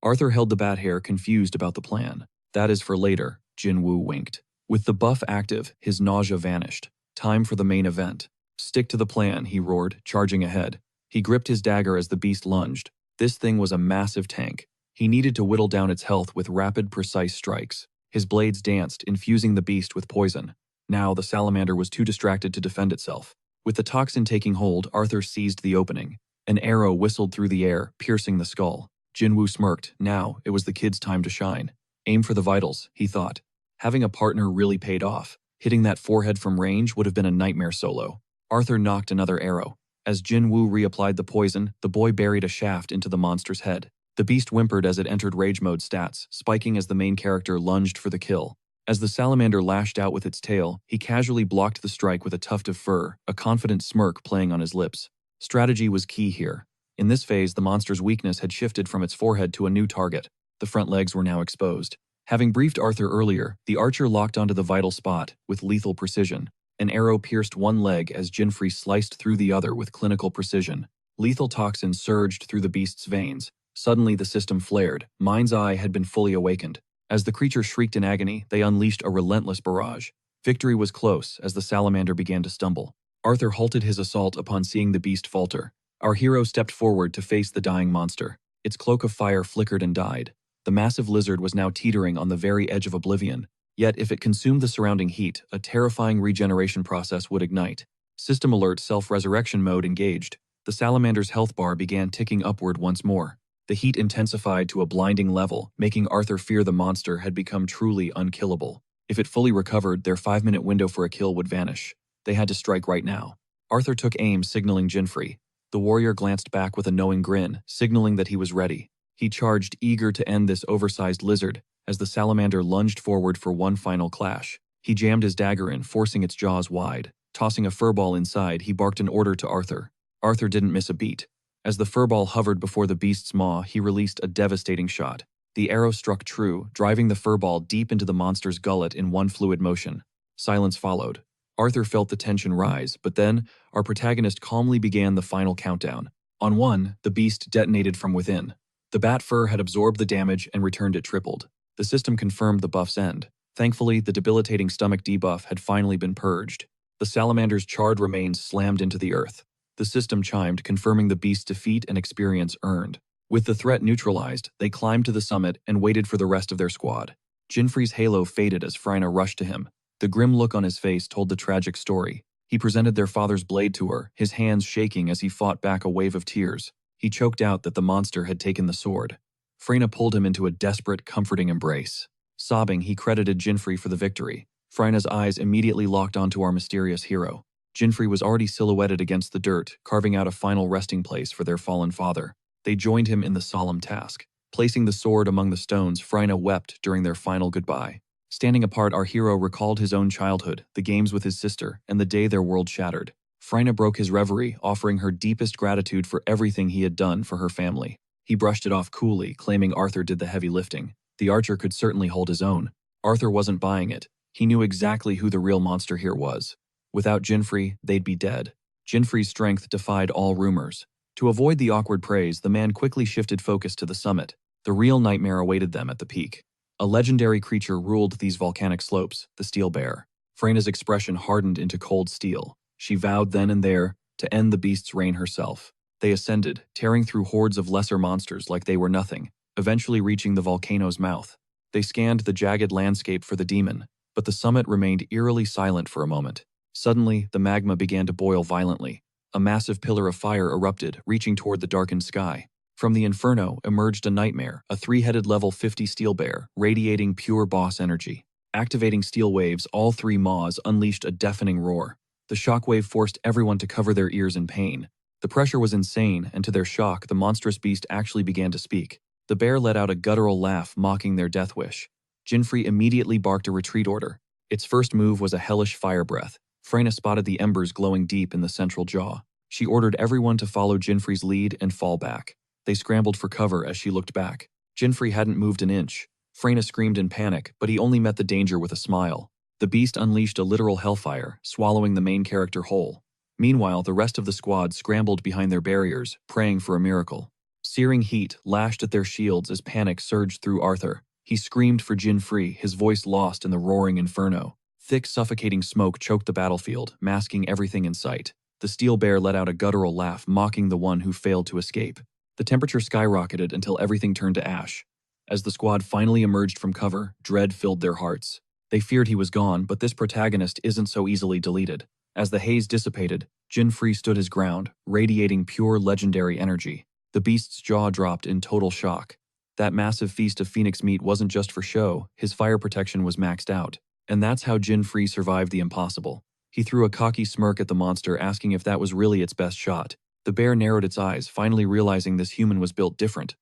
Arthur held the bat hair, confused about the plan. "That is for later," Jin Woo winked. With the buff active, his nausea vanished. Time for the main event. "Stick to the plan," he roared, charging ahead. He gripped his dagger as the beast lunged. This thing was a massive tank. He needed to whittle down its health with rapid, precise strikes. His blades danced, infusing the beast with poison. Now, the salamander was too distracted to defend itself. With the toxin taking hold, Arthur seized the opening. An arrow whistled through the air, piercing the skull. Jin Woo smirked. Now, it was the kid's time to shine. Aim for the vitals, he thought. Having a partner really paid off. Hitting that forehead from range would have been a nightmare solo. Arthur nocked another arrow. As Jin Woo reapplied the poison, the boy buried a shaft into the monster's head. The beast whimpered as it entered rage mode stats, spiking as the main character lunged for the kill. As the salamander lashed out with its tail, he casually blocked the strike with a tuft of fur, a confident smirk playing on his lips. Strategy was key here. In this phase, the monster's weakness had shifted from its forehead to a new target. The front legs were now exposed. Having briefed Arthur earlier, the archer locked onto the vital spot with lethal precision. An arrow pierced one leg as Jinfrey sliced through the other with clinical precision. Lethal toxin surged through the beast's veins. Suddenly the system flared. Mind's eye had been fully awakened. As the creature shrieked in agony, they unleashed a relentless barrage. Victory was close as the salamander began to stumble. Arthur halted his assault upon seeing the beast falter. Our hero stepped forward to face the dying monster. Its cloak of fire flickered and died. The massive lizard was now teetering on the very edge of oblivion. Yet if it consumed the surrounding heat, a terrifying regeneration process would ignite. System alert self-resurrection mode engaged. The salamander's health bar began ticking upward once more. The heat intensified to a blinding level, making Arthur fear the monster had become truly unkillable. If it fully recovered, their 5-minute window for a kill would vanish. They had to strike right now. Arthur took aim, signaling Jinfrey. The warrior glanced back with a knowing grin, signaling that he was ready. He charged, eager to end this oversized lizard, as the salamander lunged forward for one final clash. He jammed his dagger in, forcing its jaws wide. Tossing a furball inside, he barked an order to Arthur. Arthur didn't miss a beat. As the furball hovered before the beast's maw, he released a devastating shot. The arrow struck true, driving the furball deep into the monster's gullet in one fluid motion. Silence followed. Arthur felt the tension rise, but then, our protagonist calmly began the final countdown. On 1, the beast detonated from within. The bat fur had absorbed the damage and returned it tripled. The system confirmed the buff's end. Thankfully, the debilitating stomach debuff had finally been purged. The salamander's charred remains slammed into the earth. The system chimed, confirming the beast's defeat and experience earned. With the threat neutralized, they climbed to the summit and waited for the rest of their squad. Jinfrey's halo faded as Freina rushed to him. The grim look on his face told the tragic story. He presented their father's blade to her, his hands shaking as he fought back a wave of tears. He choked out that the monster had taken the sword. Freina pulled him into a desperate, comforting embrace. Sobbing, he credited Jinfrey for the victory. Freina's eyes immediately locked onto our mysterious hero. Jinfrey was already silhouetted against the dirt, carving out a final resting place for their fallen father. They joined him in the solemn task. Placing the sword among the stones, Freina wept during their final goodbye. Standing apart, our hero recalled his own childhood, the games with his sister, and the day their world shattered. Freina broke his reverie, offering her deepest gratitude for everything he had done for her family. He brushed it off coolly, claiming Arthur did the heavy lifting. The archer could certainly hold his own. Arthur wasn't buying it. He knew exactly who the real monster here was. Without Jinfrey, they'd be dead. Jinfrey's strength defied all rumors. To avoid the awkward praise, the man quickly shifted focus to the summit. The real nightmare awaited them at the peak. A legendary creature ruled these volcanic slopes, the steel bear. Freina's expression hardened into cold steel. She vowed then and there to end the beast's reign herself. They ascended, tearing through hordes of lesser monsters like they were nothing, eventually reaching the volcano's mouth. They scanned the jagged landscape for the demon, but the summit remained eerily silent for a moment. Suddenly, the magma began to boil violently. A massive pillar of fire erupted, reaching toward the darkened sky. From the inferno emerged a nightmare, a 3-headed level 50 steel bear, radiating pure boss energy. Activating steel waves, all 3 maws unleashed a deafening roar. The shockwave forced everyone to cover their ears in pain. The pressure was insane, and to their shock, the monstrous beast actually began to speak. The bear let out a guttural laugh, mocking their death wish. Jinfrey immediately barked a retreat order. Its first move was a hellish fire breath. Freina spotted the embers glowing deep in the central jaw. She ordered everyone to follow Jinfrey's lead and fall back. They scrambled for cover as she looked back. Jinfrey hadn't moved an inch. Freina screamed in panic, but he only met the danger with a smile. The beast unleashed a literal hellfire, swallowing the main character whole. Meanwhile, the rest of the squad scrambled behind their barriers, praying for a miracle. Searing heat lashed at their shields as panic surged through Arthur. He screamed for Jinfrey, his voice lost in the roaring inferno. Thick, suffocating smoke choked the battlefield, masking everything in sight. The steel bear let out a guttural laugh, mocking the one who failed to escape. The temperature skyrocketed until everything turned to ash. As the squad finally emerged from cover, dread filled their hearts. They feared he was gone, but this protagonist isn't so easily deleted. As the haze dissipated, Jinfrey stood his ground, radiating pure legendary energy. The beast's jaw dropped in total shock. That massive feast of phoenix meat wasn't just for show, his fire protection was maxed out. And that's how Jinfree survived the impossible. He threw a cocky smirk at the monster, asking if that was really its best shot. The bear narrowed its eyes, finally realizing this human was built different.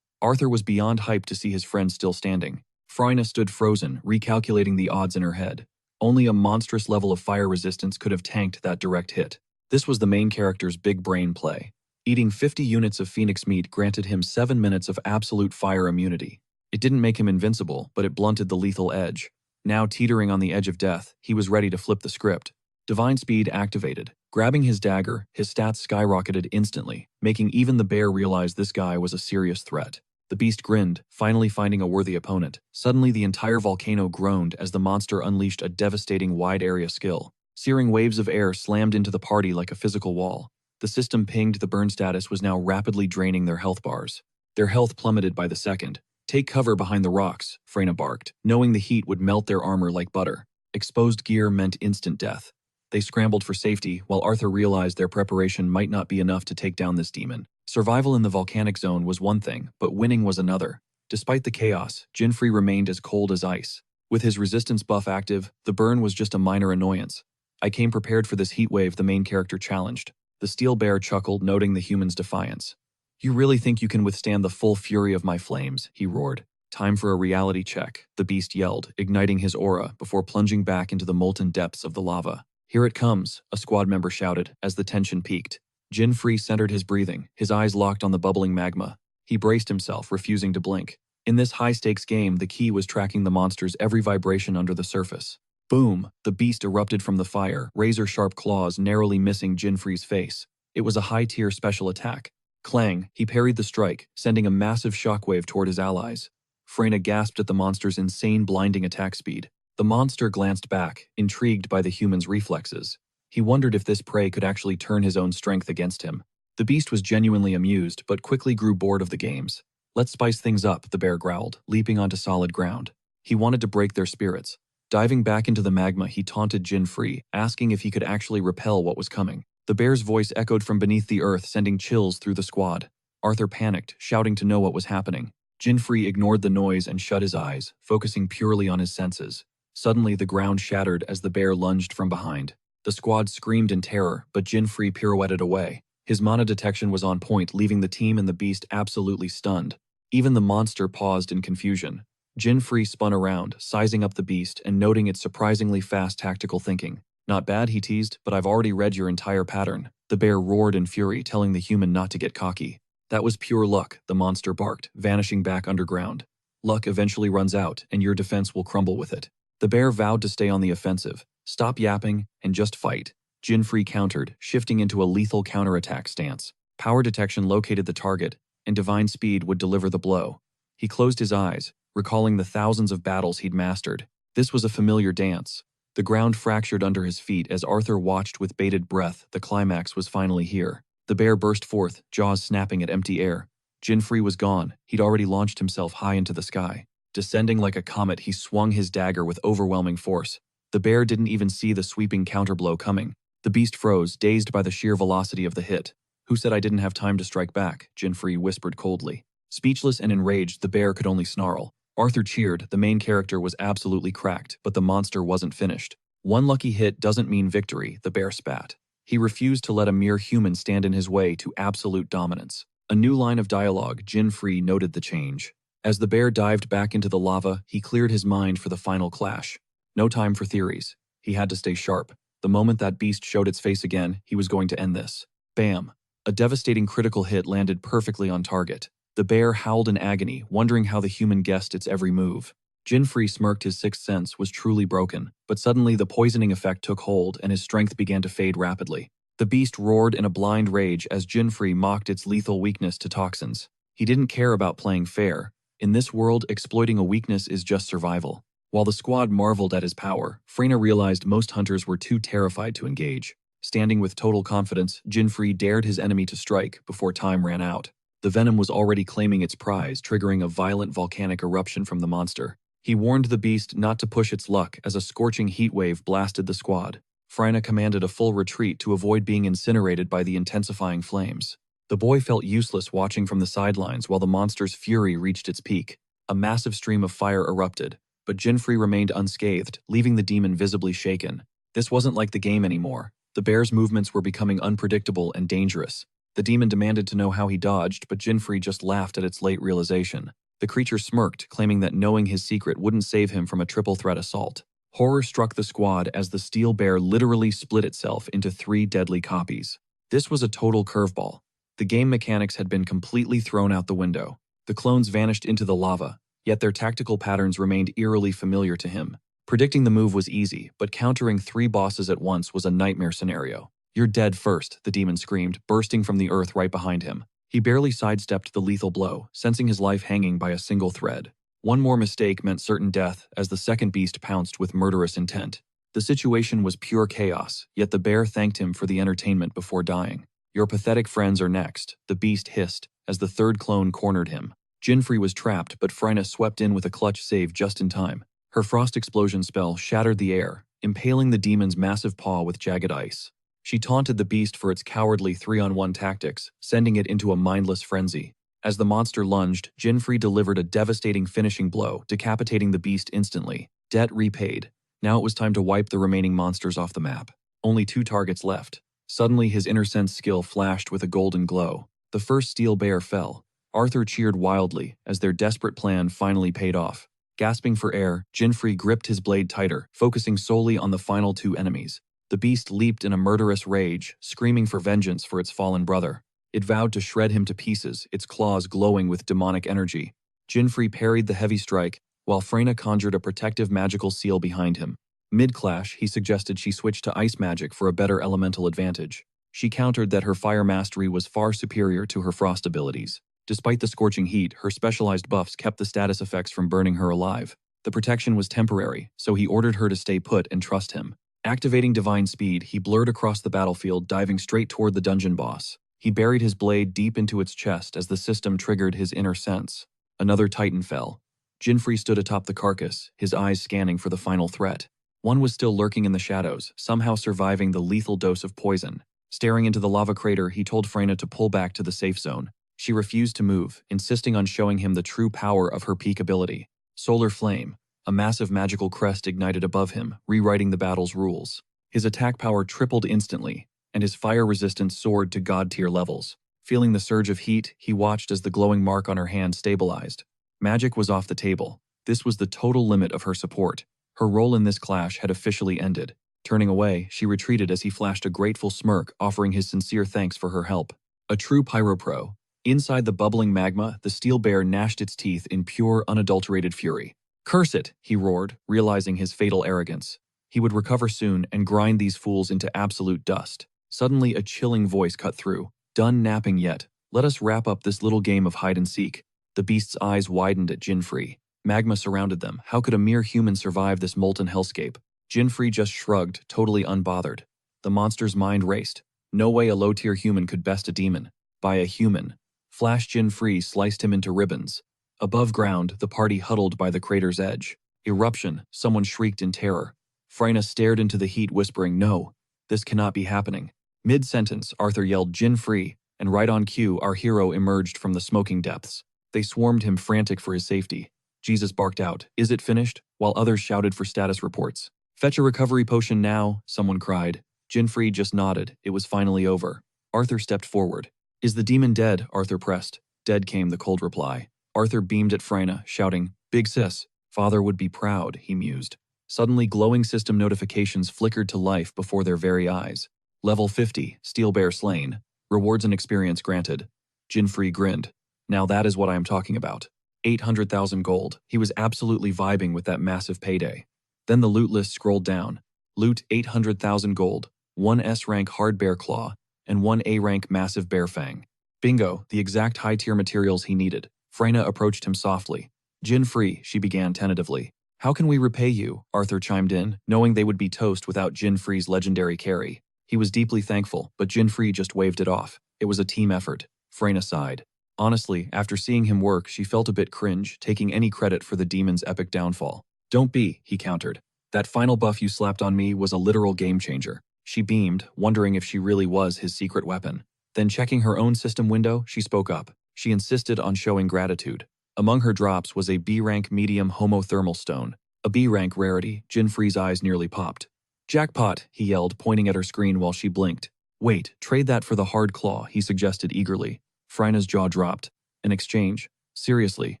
Arthur was beyond hyped to see his friend still standing. Freyna stood frozen, recalculating the odds in her head. Only a monstrous level of fire resistance could have tanked that direct hit. This was the main character's big brain play. Eating 50 units of phoenix meat granted him 7 minutes of absolute fire immunity. It didn't make him invincible, but it blunted the lethal edge. Now teetering on the edge of death, he was ready to flip the script. Divine Speed activated. Grabbing his dagger, his stats skyrocketed instantly, making even the bear realize this guy was a serious threat. The beast grinned, finally finding a worthy opponent. Suddenly the entire volcano groaned as the monster unleashed a devastating wide-area skill. Searing waves of air slammed into the party like a physical wall. The system pinged the burn status was now rapidly draining their health bars. Their health plummeted by the second. Take cover behind the rocks, Freyna barked, knowing the heat would melt their armor like butter. Exposed gear meant instant death. They scrambled for safety, while Arthur realized their preparation might not be enough to take down this demon. Survival in the volcanic zone was one thing, but winning was another. Despite the chaos, Jinfree remained as cold as ice. With his resistance buff active, the burn was just a minor annoyance. I came prepared for this heat wave, the main character challenged. The steel bear chuckled, noting the human's defiance. You really think you can withstand the full fury of my flames? He roared. Time for a reality check, the beast yelled, igniting his aura before plunging back into the molten depths of the lava. Here it comes, a squad member shouted as the tension peaked. Jinfree centered his breathing, his eyes locked on the bubbling magma. He braced himself, refusing to blink. In this high-stakes game, the key was tracking the monster's every vibration under the surface. Boom! The beast erupted from the fire, razor-sharp claws narrowly missing Jinfree's face. It was a high-tier special attack. Clang! He parried the strike, sending a massive shockwave toward his allies. Freyna gasped at the monster's insane blinding attack speed. The monster glanced back, intrigued by the human's reflexes. He wondered if this prey could actually turn his own strength against him. The beast was genuinely amused, but quickly grew bored of the games. Let's spice things up, the bear growled, leaping onto solid ground. He wanted to break their spirits. Diving back into the magma, he taunted Jinfree, asking if he could actually repel what was coming. The bear's voice echoed from beneath the earth, sending chills through the squad. Arthur panicked, shouting to know what was happening. Jinfree ignored the noise and shut his eyes, focusing purely on his senses. Suddenly, the ground shattered as the bear lunged from behind. The squad screamed in terror, but Jinfree pirouetted away. His mana detection was on point, leaving the team and the beast absolutely stunned. Even the monster paused in confusion. Jinfree spun around, sizing up the beast and noting its surprisingly fast tactical thinking. Not bad, he teased, but I've already read your entire pattern. The bear roared in fury, telling the human not to get cocky. That was pure luck, the monster barked, vanishing back underground. Luck eventually runs out, and your defense will crumble with it. The bear vowed to stay on the offensive. Stop yapping and just fight. Jinfree countered, shifting into a lethal counterattack stance. Power detection located the target, and divine speed would deliver the blow. He closed his eyes, recalling the thousands of battles he'd mastered. This was a familiar dance. The ground fractured under his feet as Arthur watched with bated breath. The climax was finally here. The bear burst forth, jaws snapping at empty air. Jinfree was gone. He'd already launched himself high into the sky. Descending like a comet, he swung his dagger with overwhelming force. The bear didn't even see the sweeping counterblow coming. The beast froze, dazed by the sheer velocity of the hit. Who said I didn't have time to strike back? Jinfree whispered coldly. Speechless and enraged, the bear could only snarl. Arthur cheered. The main character was absolutely cracked, but the monster wasn't finished. One lucky hit doesn't mean victory, the bear spat. He refused to let a mere human stand in his way to absolute dominance. A new line of dialogue, Jinfree noted the change. As the bear dived back into the lava, he cleared his mind for the final clash. No time for theories. He had to stay sharp. The moment that beast showed its face again, he was going to end this. Bam! A devastating critical hit landed perfectly on target. The bear howled in agony, wondering how the human guessed its every move. Jinfree smirked. His sixth sense was truly broken, but suddenly the poisoning effect took hold and his strength began to fade rapidly. The beast roared in a blind rage as Jinfree mocked its lethal weakness to toxins. He didn't care about playing fair. In this world, exploiting a weakness is just survival. While the squad marveled at his power, Freyna realized most hunters were too terrified to engage. Standing with total confidence, Jinfree dared his enemy to strike before time ran out. The venom was already claiming its prize, triggering a violent volcanic eruption from the monster. He warned the beast not to push its luck as a scorching heat wave blasted the squad. Freyna commanded a full retreat to avoid being incinerated by the intensifying flames. The boy felt useless watching from the sidelines while the monster's fury reached its peak. A massive stream of fire erupted, but Jinfree remained unscathed, leaving the demon visibly shaken. This wasn't like the game anymore. The bear's movements were becoming unpredictable and dangerous. The demon demanded to know how he dodged, but Jinfree just laughed at its late realization. The creature smirked, claiming that knowing his secret wouldn't save him from a triple-threat assault. Horror struck the squad as the steel bear literally split itself into 3 deadly copies. This was a total curveball. The game mechanics had been completely thrown out the window. The clones vanished into the lava, yet their tactical patterns remained eerily familiar to him. Predicting the move was easy, but countering 3 bosses at once was a nightmare scenario. "You're dead first," the demon screamed, bursting from the earth right behind him. He barely sidestepped the lethal blow, sensing his life hanging by a single thread. One more mistake meant certain death as the second beast pounced with murderous intent. The situation was pure chaos, yet the bear thanked him for the entertainment before dying. "Your pathetic friends are next," the beast hissed, as the third clone cornered him. Jinfree was trapped, but Freyna swept in with a clutch save just in time. Her frost explosion spell shattered the air, impaling the demon's massive paw with jagged ice. She taunted the beast for its cowardly 3-on-1 tactics, sending it into a mindless frenzy. As the monster lunged, Jinfree delivered a devastating finishing blow, decapitating the beast instantly. Debt repaid. Now it was time to wipe the remaining monsters off the map. Only 2 targets left. Suddenly his inner sense skill flashed with a golden glow. The first steel bear fell. Arthur cheered wildly as their desperate plan finally paid off. Gasping for air, Jinfree gripped his blade tighter, focusing solely on the final 2 enemies. The beast leaped in a murderous rage, screaming for vengeance for its fallen brother. It vowed to shred him to pieces, its claws glowing with demonic energy. Jinfree parried the heavy strike, while Freyna conjured a protective magical seal behind him. Mid-clash, he suggested she switch to ice magic for a better elemental advantage. She countered that her fire mastery was far superior to her frost abilities. Despite the scorching heat, her specialized buffs kept the status effects from burning her alive. The protection was temporary, so he ordered her to stay put and trust him. Activating divine speed, he blurred across the battlefield, diving straight toward the dungeon boss. He buried his blade deep into its chest as the system triggered his inner sense. Another titan fell. Jinfree stood atop the carcass, his eyes scanning for the final threat. One was still lurking in the shadows, somehow surviving the lethal dose of poison. Staring into the lava crater, he told Freyna to pull back to the safe zone. She refused to move, insisting on showing him the true power of her peak ability. Solar Flame. A massive magical crest ignited above him, rewriting the battle's rules. His attack power tripled instantly, and his fire resistance soared to god-tier levels. Feeling the surge of heat, he watched as the glowing mark on her hand stabilized. Magic was off the table. This was the total limit of her support. Her role in this clash had officially ended. Turning away, she retreated as he flashed a grateful smirk, offering his sincere thanks for her help. A true pyro-pro. Inside the bubbling magma, the steel bear gnashed its teeth in pure, unadulterated fury. "Curse it," he roared, realizing his fatal arrogance. He would recover soon and grind these fools into absolute dust. Suddenly, a chilling voice cut through. "Done napping yet? Let us wrap up this little game of hide-and-seek." The beast's eyes widened at Jinfree. Magma surrounded them. How could a mere human survive this molten hellscape? Jinfree just shrugged, totally unbothered. The monster's mind raced. No way a low-tier human could best a demon. By a human. Flash Jinfree sliced him into ribbons. Above ground, the party huddled by the crater's edge. Eruption, someone shrieked in terror. Freyna stared into the heat, whispering, "No, this cannot be happening." Mid-sentence, Arthur yelled, "Jinfree," and right on cue, our hero emerged from the smoking depths. They swarmed him, frantic for his safety. Jesus barked out, "Is it finished?" while others shouted for status reports. "Fetch a recovery potion now," someone cried. Jinfree just nodded. It was finally over. Arthur stepped forward. "Is the demon dead?" Arthur pressed. "Dead," came the cold reply. Arthur beamed at Freyna, shouting, "Big sis, father would be proud," he mused. Suddenly, glowing system notifications flickered to life before their very eyes. Level 50, Steel Bear slain. Rewards and experience granted. Jinfree grinned. "Now that is what I am talking about. 800,000 gold. He was absolutely vibing with that massive payday. Then the loot list scrolled down. Loot 800,000 gold, 1 S-rank hard bear claw, and 1 A-rank massive bear fang. Bingo, the exact high-tier materials he needed. Freyna approached him softly. "Jinfree," she began tentatively. "How can we repay you?" Arthur chimed in, knowing they would be toast without Jinfree's legendary carry. He was deeply thankful, but Jinfree just waved it off. It was a team effort. Freyna sighed. Honestly, after seeing him work, she felt a bit cringe, taking any credit for the demon's epic downfall. "Don't be," he countered. "That final buff you slapped on me was a literal game-changer." She beamed, wondering if she really was his secret weapon. Then checking her own system window, she spoke up. She insisted on showing gratitude. Among her drops was a B-rank medium homothermal stone. A B-rank rarity, Jinfree's eyes nearly popped. Jackpot, he yelled, pointing at her screen while she blinked. Wait, trade that for the hard claw, he suggested eagerly. Freina's jaw dropped. An exchange? Seriously,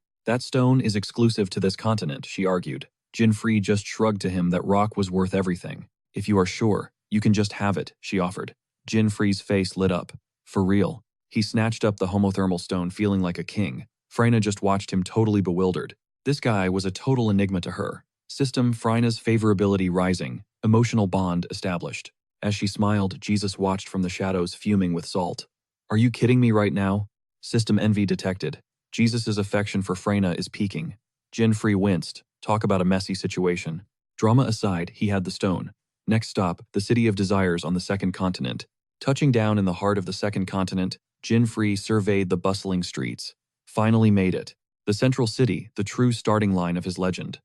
that stone is exclusive to this continent, she argued. Jinfree just shrugged to him that rock was worth everything. If you are sure, you can just have it, she offered. Jinfree's face lit up. For real. He snatched up the homothermal stone feeling like a king. Freina just watched him totally bewildered. This guy was a total enigma to her. System Freina's favorability rising, emotional bond established. As she smiled, Jesus watched from the shadows fuming with salt. Are you kidding me right now? System envy detected. Jesus's affection for Freina is peaking. Jinfree winced. Talk about a messy situation. Drama aside, he had the stone. Next stop, the City of Desires on the second continent. Touching down in the heart of the second continent, Jinfree surveyed the bustling streets. Finally made it. The central city, the true starting line of his legend.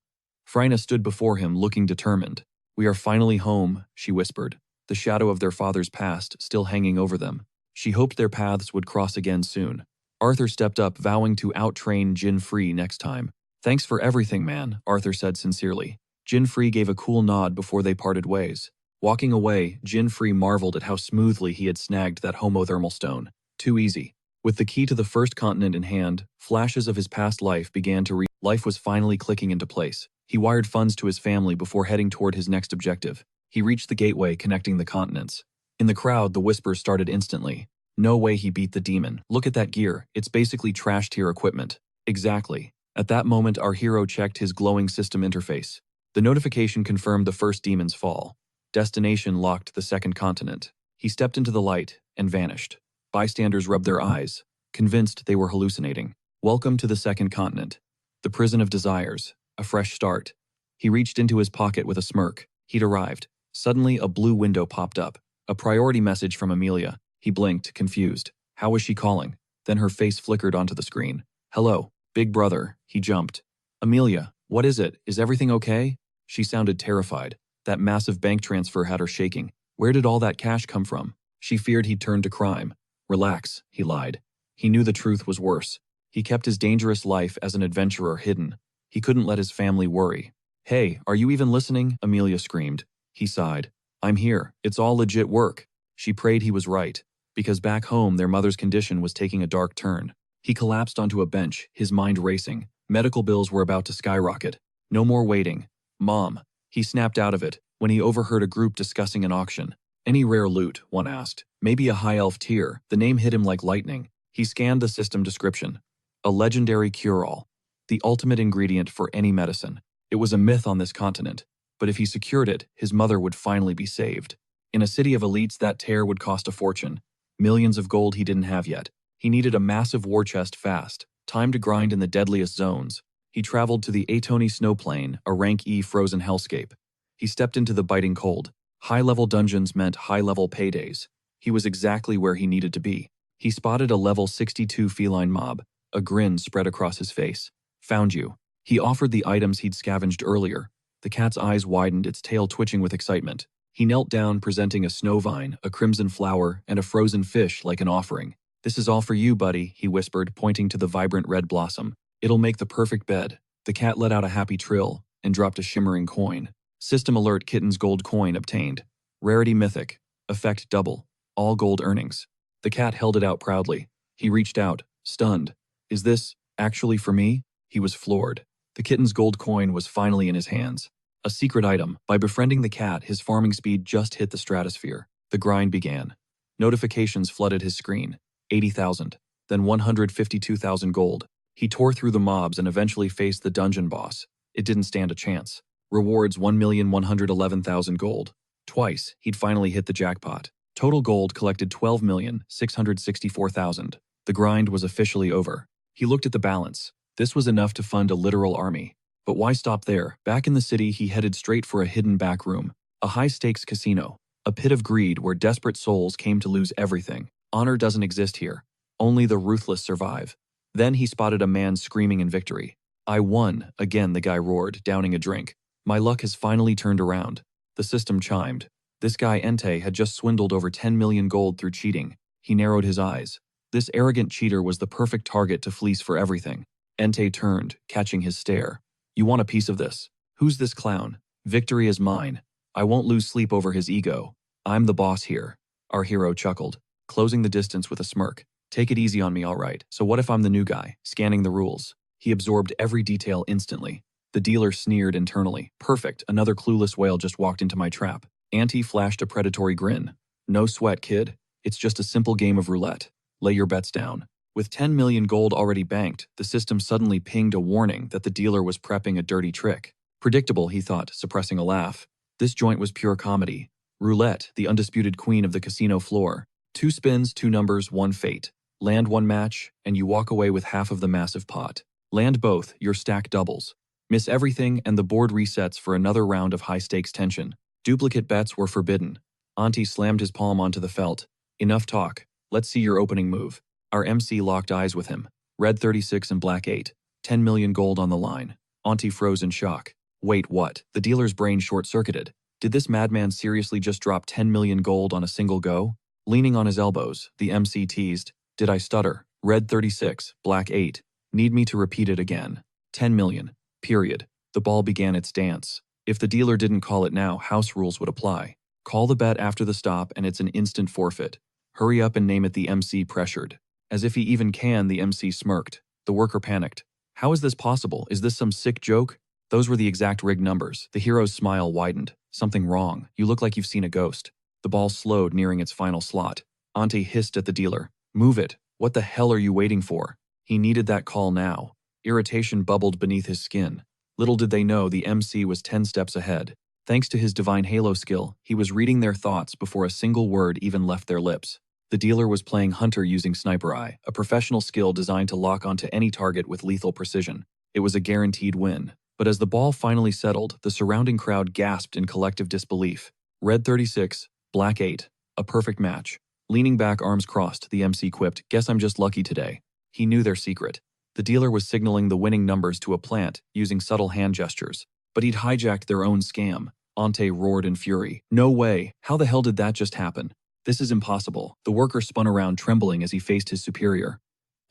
Freina stood before him, looking determined. We are finally home, she whispered, the shadow of their father's past still hanging over them. She hoped their paths would cross again soon. Arthur stepped up, vowing to out-train Jinfree next time. Thanks for everything, man, Arthur said sincerely. Jinfree gave a cool nod before they parted ways. Walking away, Jinfree marveled at how smoothly he had snagged that homothermal stone. Too easy. With the key to the first continent in hand, flashes of his past life began to Life was finally clicking into place. He wired funds to his family before heading toward his next objective. He reached the gateway connecting the continents. In the crowd, the whispers started instantly. No way he beat the demon. Look at that gear. It's basically trash tier equipment. Exactly. At that moment, our hero checked his glowing system interface. The notification confirmed the first demon's fall. Destination locked the second continent. He stepped into the light and vanished. Bystanders rubbed their eyes, convinced they were hallucinating. Welcome to the second continent. The prison of desires. A fresh start. He reached into his pocket with a smirk. He'd arrived. Suddenly, a blue window popped up. A priority message from Amelia. He blinked, confused. How was she calling? Then her face flickered onto the screen. Hello, big brother. He jumped. Amelia, what is it? Is everything okay? She sounded terrified. That massive bank transfer had her shaking. Where did all that cash come from? She feared he'd turned to crime. Relax, he lied. He knew the truth was worse. He kept his dangerous life as an adventurer hidden. He couldn't let his family worry. Hey, are you even listening? Amelia screamed. He sighed. I'm here. It's all legit work. She prayed he was right, because back home their mother's condition was taking a dark turn. He collapsed onto a bench, his mind racing. Medical bills were about to skyrocket. No more waiting. Mom. He snapped out of it when he overheard a group discussing an auction. Any rare loot, one asked. Maybe a high elf tier. The name hit him like lightning. He scanned the system description. A legendary cure-all. The ultimate ingredient for any medicine. It was a myth on this continent, but if he secured it, his mother would finally be saved. In a city of elites, that tear would cost a fortune. Millions of gold he didn't have yet. He needed a massive war chest fast. Time to grind in the deadliest zones. He traveled to the Atoni snow plain, a rank E frozen hellscape. He stepped into the biting cold. High-level dungeons meant high-level paydays. He was exactly where he needed to be. He spotted a level 62 feline mob. A grin spread across his face. Found you. He offered the items he'd scavenged earlier. The cat's eyes widened, its tail twitching with excitement. He knelt down, presenting a snow vine, a crimson flower, and a frozen fish like an offering. This is all for you, buddy, he whispered, pointing to the vibrant red blossom. It'll make the perfect bed. The cat let out a happy trill and dropped a shimmering coin. System alert, kitten's gold coin obtained. Rarity mythic. Effect double. All gold earnings. The cat held it out proudly. He reached out, stunned. Is this actually for me? He was floored. The kitten's gold coin was finally in his hands. A secret item. By befriending the cat, his farming speed just hit the stratosphere. The grind began. Notifications flooded his screen. 80,000. Then 152,000 gold. He tore through the mobs and eventually faced the dungeon boss. It didn't stand a chance. Rewards 1,111,000 gold. Twice, he'd finally hit the jackpot. Total gold collected 12,664,000. The grind was officially over. He looked at the balance. This was enough to fund a literal army. But why stop there? Back in the city, he headed straight for a hidden back room. A high-stakes casino. A pit of greed where desperate souls came to lose everything. Honor doesn't exist here. Only the ruthless survive. Then he spotted a man screaming in victory. I won, again the guy roared, downing a drink. My luck has finally turned around. The system chimed. This guy Entei had just swindled over 10 million gold through cheating. He narrowed his eyes. This arrogant cheater was the perfect target to fleece for everything. Entei turned, catching his stare. You want a piece of this? Who's this clown? Victory is mine. I won't lose sleep over his ego. I'm the boss here. Our hero chuckled, closing the distance with a smirk. Take it easy on me, all right. So what if I'm the new guy, scanning the rules? He absorbed every detail instantly. The dealer sneered internally. Perfect, another clueless whale just walked into my trap. Auntie flashed a predatory grin. No sweat, kid. It's just a simple game of roulette. Lay your bets down. With 10 million gold already banked, the system suddenly pinged a warning that the dealer was prepping a dirty trick. Predictable, he thought, suppressing a laugh. This joint was pure comedy. Roulette, the undisputed queen of the casino floor. 2 spins, 2 numbers, 1 fate. Land 1 match, and you walk away with half of the massive pot. Land both, your stack doubles. Miss everything, and the board resets for another round of high-stakes tension. Duplicate bets were forbidden. Auntie slammed his palm onto the felt. Enough talk. Let's see your opening move. Our MC locked eyes with him. Red 36 and black 8. 10 million gold on the line. Auntie froze in shock. Wait, what? The dealer's brain short-circuited. Did this madman seriously just drop 10 million gold on a single go? Leaning on his elbows, the MC teased. Did I stutter? Red 36, black 8. Need me to repeat it again. 10 million. Period. The ball began its dance. If the dealer didn't call it now, house rules would apply. Call the bet after the stop and it's an instant forfeit. Hurry up and name it, the MC pressured. As if he even can, the MC smirked. The worker panicked. How is this possible? Is this some sick joke? Those were the exact rigged numbers. The hero's smile widened. Something wrong. You look like you've seen a ghost. The ball slowed, nearing its final slot. Auntie hissed at the dealer. Move it. What the hell are you waiting for? He needed that call now. Irritation bubbled beneath his skin. Little did they know the MC was 10 steps ahead. Thanks to his divine halo skill, he was reading their thoughts before a single word even left their lips. The dealer was playing hunter using sniper eye, a professional skill designed to lock onto any target with lethal precision. It was a guaranteed win. But as the ball finally settled, the surrounding crowd gasped in collective disbelief. Red 36, black 8. A perfect match. Leaning back, arms crossed, the MC quipped, "Guess I'm just lucky today." He knew their secret. The dealer was signaling the winning numbers to a plant, using subtle hand gestures. But he'd hijacked their own scam. Auntie roared in fury. No way. How the hell did that just happen? This is impossible. The worker spun around, trembling as he faced his superior.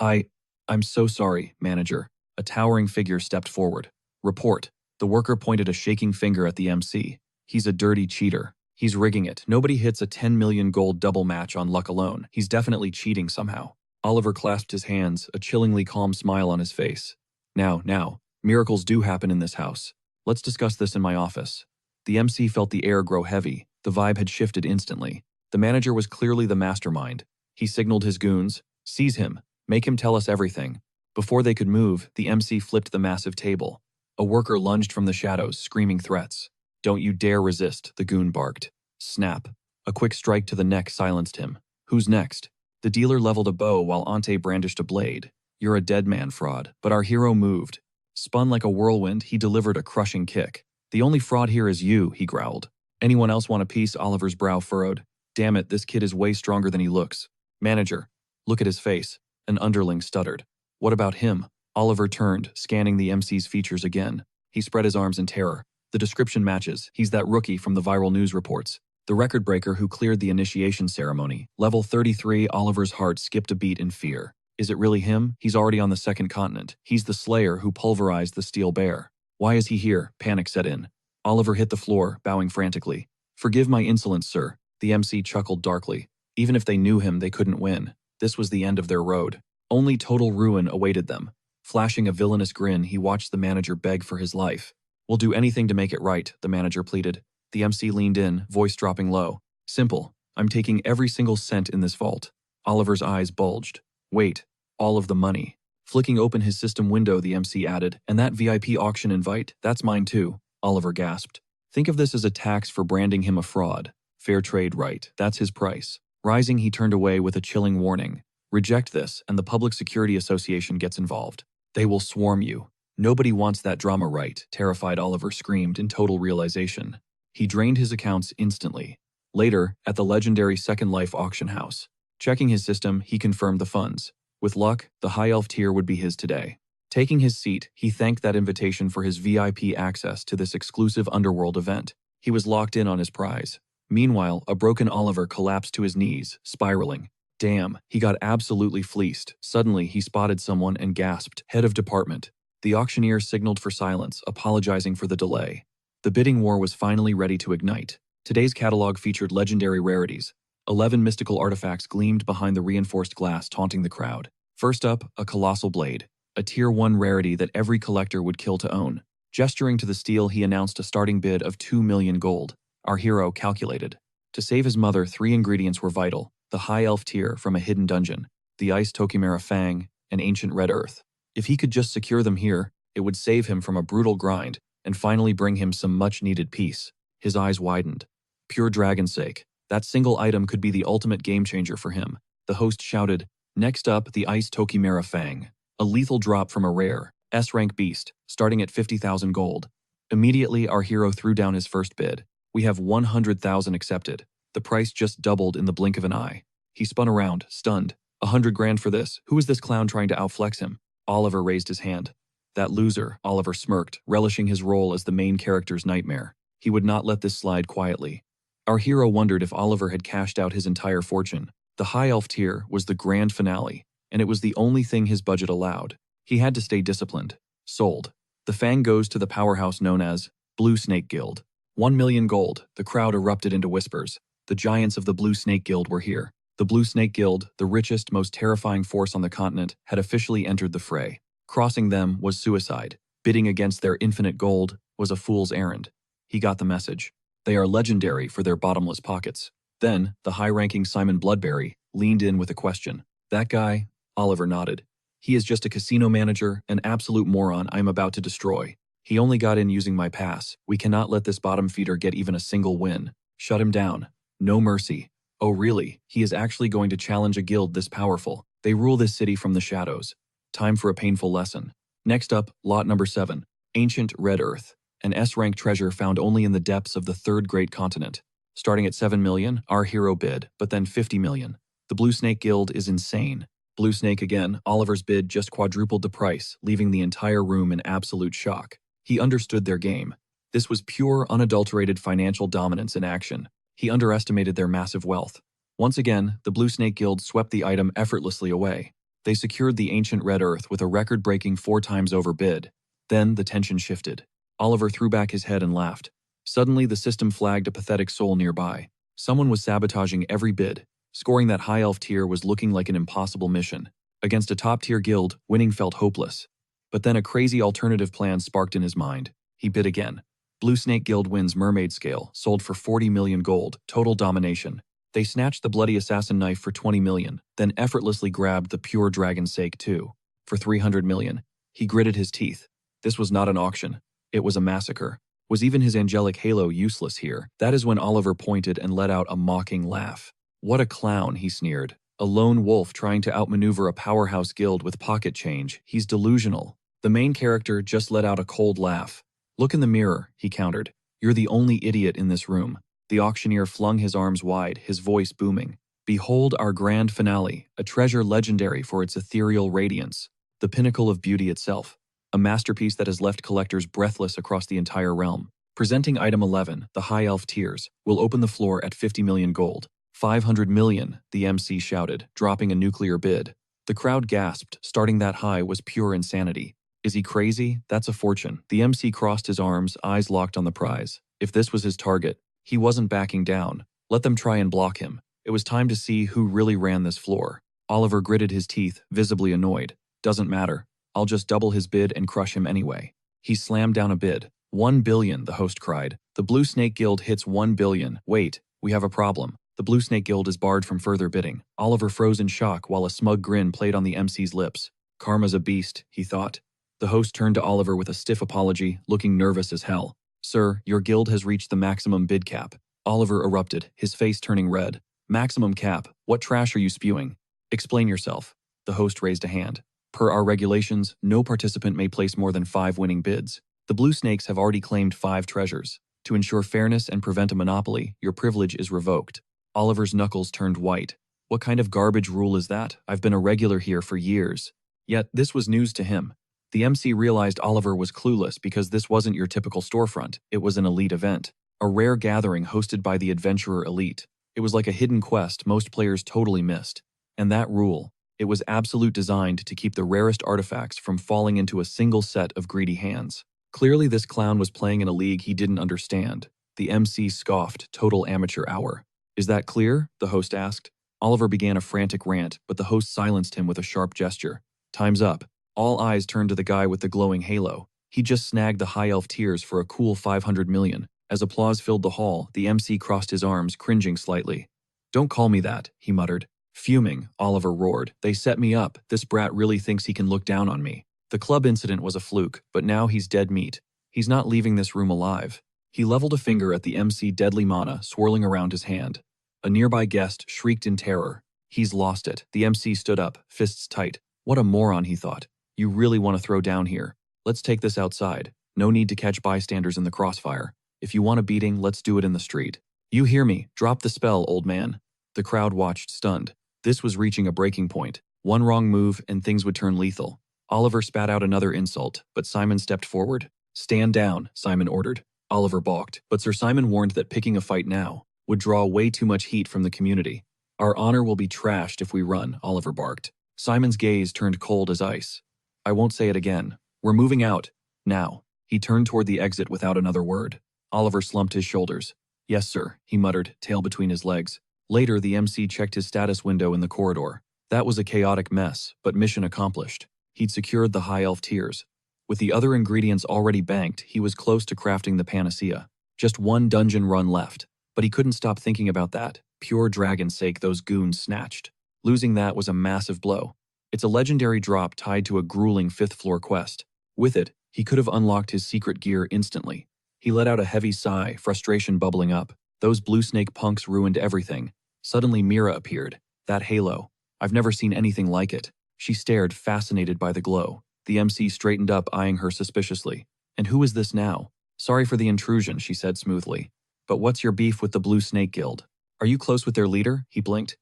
I'm so sorry, manager. A towering figure stepped forward. Report. The worker pointed a shaking finger at the MC. He's a dirty cheater. He's rigging it. Nobody hits a 10 million gold double match on luck alone. He's definitely cheating somehow. Oliver clasped his hands, a chillingly calm smile on his face. Now, miracles do happen in this house. Let's discuss this in my office. The MC felt the air grow heavy. The vibe had shifted instantly. The manager was clearly the mastermind. He signaled his goons, "Seize him. Make him tell us everything." Before they could move, the MC flipped the massive table. A worker lunged from the shadows, screaming threats. "Don't you dare resist," the goon barked. Snap. A quick strike to the neck silenced him. Who's next? The dealer leveled a bow while Auntie brandished a blade. You're a dead man, fraud. But our hero moved. Spun like a whirlwind, he delivered a crushing kick. The only fraud here is you, he growled. Anyone else want a piece? Oliver's brow furrowed. Damn it, this kid is way stronger than he looks. Manager. Look at his face. An underling stuttered. What about him? Oliver turned, scanning the MC's features again. He spread his arms in terror. The description matches. He's that rookie from the viral news reports. The record breaker who cleared the initiation ceremony. Level 33, Oliver's heart skipped a beat in fear. Is it really him? He's already on the second continent. He's the slayer who pulverized the steel bear. Why is he here? Panic set in. Oliver hit the floor, bowing frantically. Forgive my insolence, sir. The MC chuckled darkly. Even if they knew him, they couldn't win. This was the end of their road. Only total ruin awaited them. Flashing a villainous grin, he watched the manager beg for his life. We'll do anything to make it right, the manager pleaded. The MC leaned in, voice dropping low. Simple. I'm taking every single cent in this vault. Oliver's eyes bulged. Wait, all of the money. Flicking open his system window, the MC added, and that VIP auction invite, that's mine too, Oliver gasped. Think of this as a tax for branding him a fraud. Fair trade right, that's his price. Rising, he turned away with a chilling warning. Reject this, and the Public Security Association gets involved. They will swarm you. Nobody wants that drama, right? Terrified Oliver screamed in total realization. He drained his accounts instantly. Later, at the legendary Second Life auction house. Checking his system, he confirmed the funds. With luck, the High Elf tier would be his today. Taking his seat, he thanked that invitation for his VIP access to this exclusive underworld event. He was locked in on his prize. Meanwhile, a broken Oliver collapsed to his knees, spiraling. Damn, he got absolutely fleeced. Suddenly, he spotted someone and gasped, "Head of department." The auctioneer signaled for silence, apologizing for the delay. The bidding war was finally ready to ignite. Today's catalog featured legendary rarities. 11 mystical artifacts gleamed behind the reinforced glass, taunting the crowd. First up, a colossal blade, a Tier 1 rarity that every collector would kill to own. Gesturing to the steel, he announced a starting bid of 2 million gold. Our hero calculated. To save his mother, 3 ingredients were vital: the high elf tear from a hidden dungeon, the ice Tokimera fang, and ancient red earth. If he could just secure them here, it would save him from a brutal grind and finally bring him some much-needed peace. His eyes widened. Pure dragon's sake, that single item could be the ultimate game-changer for him. The host shouted, "Next up, the ice Tokimera fang, a lethal drop from a rare, S-rank beast, starting at 50,000 gold." Immediately, our hero threw down his first bid. "We have 100,000 accepted." The price just doubled in the blink of an eye. He spun around, stunned. 100 grand for this? Who is this clown trying to outflex him? Oliver raised his hand. That loser, Oliver smirked, relishing his role as the main character's nightmare. He would not let this slide quietly. Our hero wondered if Oliver had cashed out his entire fortune. The high elf tier was the grand finale, and it was the only thing his budget allowed. He had to stay disciplined. Sold. The fang goes to the powerhouse known as Blue Snake Guild. 1 million gold. The crowd erupted into whispers. The giants of the Blue Snake Guild were here. The Blue Snake Guild, the richest, most terrifying force on the continent, had officially entered the fray. Crossing them was suicide. Bidding against their infinite gold was a fool's errand. He got the message. They are legendary for their bottomless pockets. Then, the high-ranking Simon Bloodberry leaned in with a question. "That guy?" Oliver nodded. "He is just a casino manager, an absolute moron I am about to destroy. He only got in using my pass. We cannot let this bottom feeder get even a single win. Shut him down. No mercy." "Oh really? He is actually going to challenge a guild this powerful. They rule this city from the shadows. Time for a painful lesson." Next up, lot number 7. Ancient Red Earth. An S-rank treasure found only in the depths of the third great continent. Starting at 7 million, our hero bid, but then 50 million. The Blue Snake Guild is insane. Blue Snake again, Oliver's bid just quadrupled the price, leaving the entire room in absolute shock. He understood their game. This was pure, unadulterated financial dominance in action. He underestimated their massive wealth. Once again, the Blue Snake Guild swept the item effortlessly away. They secured the ancient red earth with a record-breaking 4 times over bid. Then the tension shifted. Oliver threw back his head and laughed. Suddenly, the system flagged a pathetic soul nearby. Someone was sabotaging every bid. Scoring that high elf tier was looking like an impossible mission. Against a top-tier guild, winning felt hopeless. But then a crazy alternative plan sparked in his mind. He bid again. Blue Snake Guild wins Mermaid Scale, sold for 40 million gold, total domination. They snatched the bloody assassin knife for 20 million, then effortlessly grabbed the pure dragon's sake too. For 300 million. He gritted his teeth. This was not an auction. It was a massacre. Was even his angelic halo useless here? That is when Oliver pointed and let out a mocking laugh. "What a clown," he sneered. "A lone wolf trying to outmaneuver a powerhouse guild with pocket change. He's delusional." The main character just let out a cold laugh. "Look in the mirror," he countered. "You're the only idiot in this room." The auctioneer flung his arms wide, his voice booming. "Behold our grand finale, a treasure legendary for its ethereal radiance. The pinnacle of beauty itself. A masterpiece that has left collectors breathless across the entire realm. Presenting item 11, the High Elf Tears, will open the floor at 50 million gold. 500 million, the MC shouted, dropping a nuclear bid. The crowd gasped. Starting that high was pure insanity. Is he crazy? That's a fortune. The MC crossed his arms, eyes locked on the prize. If this was his target, he wasn't backing down. Let them try and block him. It was time to see who really ran this floor. Oliver gritted his teeth, visibly annoyed. Doesn't matter. I'll just double his bid and crush him anyway. He slammed down a bid. 1 billion, the host cried. The Blue Snake Guild hits 1 billion. Wait, we have a problem. The Blue Snake Guild is barred from further bidding. Oliver froze in shock while a smug grin played on the MC's lips. Karma's a beast, he thought. The host turned to Oliver with a stiff apology, looking nervous as hell. Sir, your guild has reached the maximum bid cap. Oliver erupted, his face turning red. Maximum cap? What trash are you spewing? Explain yourself. The host raised a hand. Per our regulations, no participant may place more than 5 winning bids. The Blue Snakes have already claimed 5 treasures. To ensure fairness and prevent a monopoly, your privilege is revoked. Oliver's knuckles turned white. What kind of garbage rule is that? I've been a regular here for years. Yet, this was news to him. The MC realized Oliver was clueless because this wasn't your typical storefront. It was an elite event. A rare gathering hosted by the adventurer elite. It was like a hidden quest most players totally missed. And that rule, It was absolute designed to keep the rarest artifacts from falling into a single set of greedy hands. Clearly this clown was playing in a league he didn't understand. The MC scoffed, total amateur hour. Is that clear? The host asked. Oliver began a frantic rant, but the host silenced him with a sharp gesture. Time's up. All eyes turned to the guy with the glowing halo. He just snagged the high elf tiers for a cool 500 million. As applause filled the hall, the MC crossed his arms, cringing slightly. Don't call me that, he muttered. Fuming, Oliver roared. They set me up. This brat really thinks he can look down on me. The club incident was a fluke, but now he's dead meat. He's not leaving this room alive. He leveled a finger at the MC deadly mana swirling around his hand. A nearby guest shrieked in terror. He's lost it. The MC stood up, fists tight. What a moron, he thought. You really want to throw down here. Let's take this outside. No need to catch bystanders in the crossfire. If you want a beating, let's do it in the street. You hear me. Drop the spell, old man. The crowd watched, stunned. This was reaching a breaking point. One wrong move and things would turn lethal. Oliver spat out another insult, but Simon stepped forward. Stand down, Simon ordered. Oliver balked, but Sir Simon warned that picking a fight now would draw way too much heat from the community. Our honor will be trashed if we run, Oliver barked. Simon's gaze turned cold as ice. I won't say it again. We're moving out. Now. He turned toward the exit without another word. Oliver slumped his shoulders. Yes, sir, he muttered, tail between his legs. Later, the MC checked his status window in the corridor. That was a chaotic mess, but mission accomplished. He'd secured the high elf tiers. With the other ingredients already banked, he was close to crafting the panacea. Just one dungeon run left. But he couldn't stop thinking about that. Pure dragon's sake, those goons snatched. Losing that was a massive blow. It's a legendary drop tied to a grueling 5th floor quest. With it, he could have unlocked his secret gear instantly. He let out a heavy sigh, frustration bubbling up. Those blue snake punks ruined everything. Suddenly Mira appeared. That halo. I've never seen anything like it. She stared, fascinated by the glow. The MC straightened up, eyeing her suspiciously. And who is this now? Sorry for the intrusion, she said smoothly. But what's your beef with the Blue Snake Guild? Are you close with their leader? He blinked.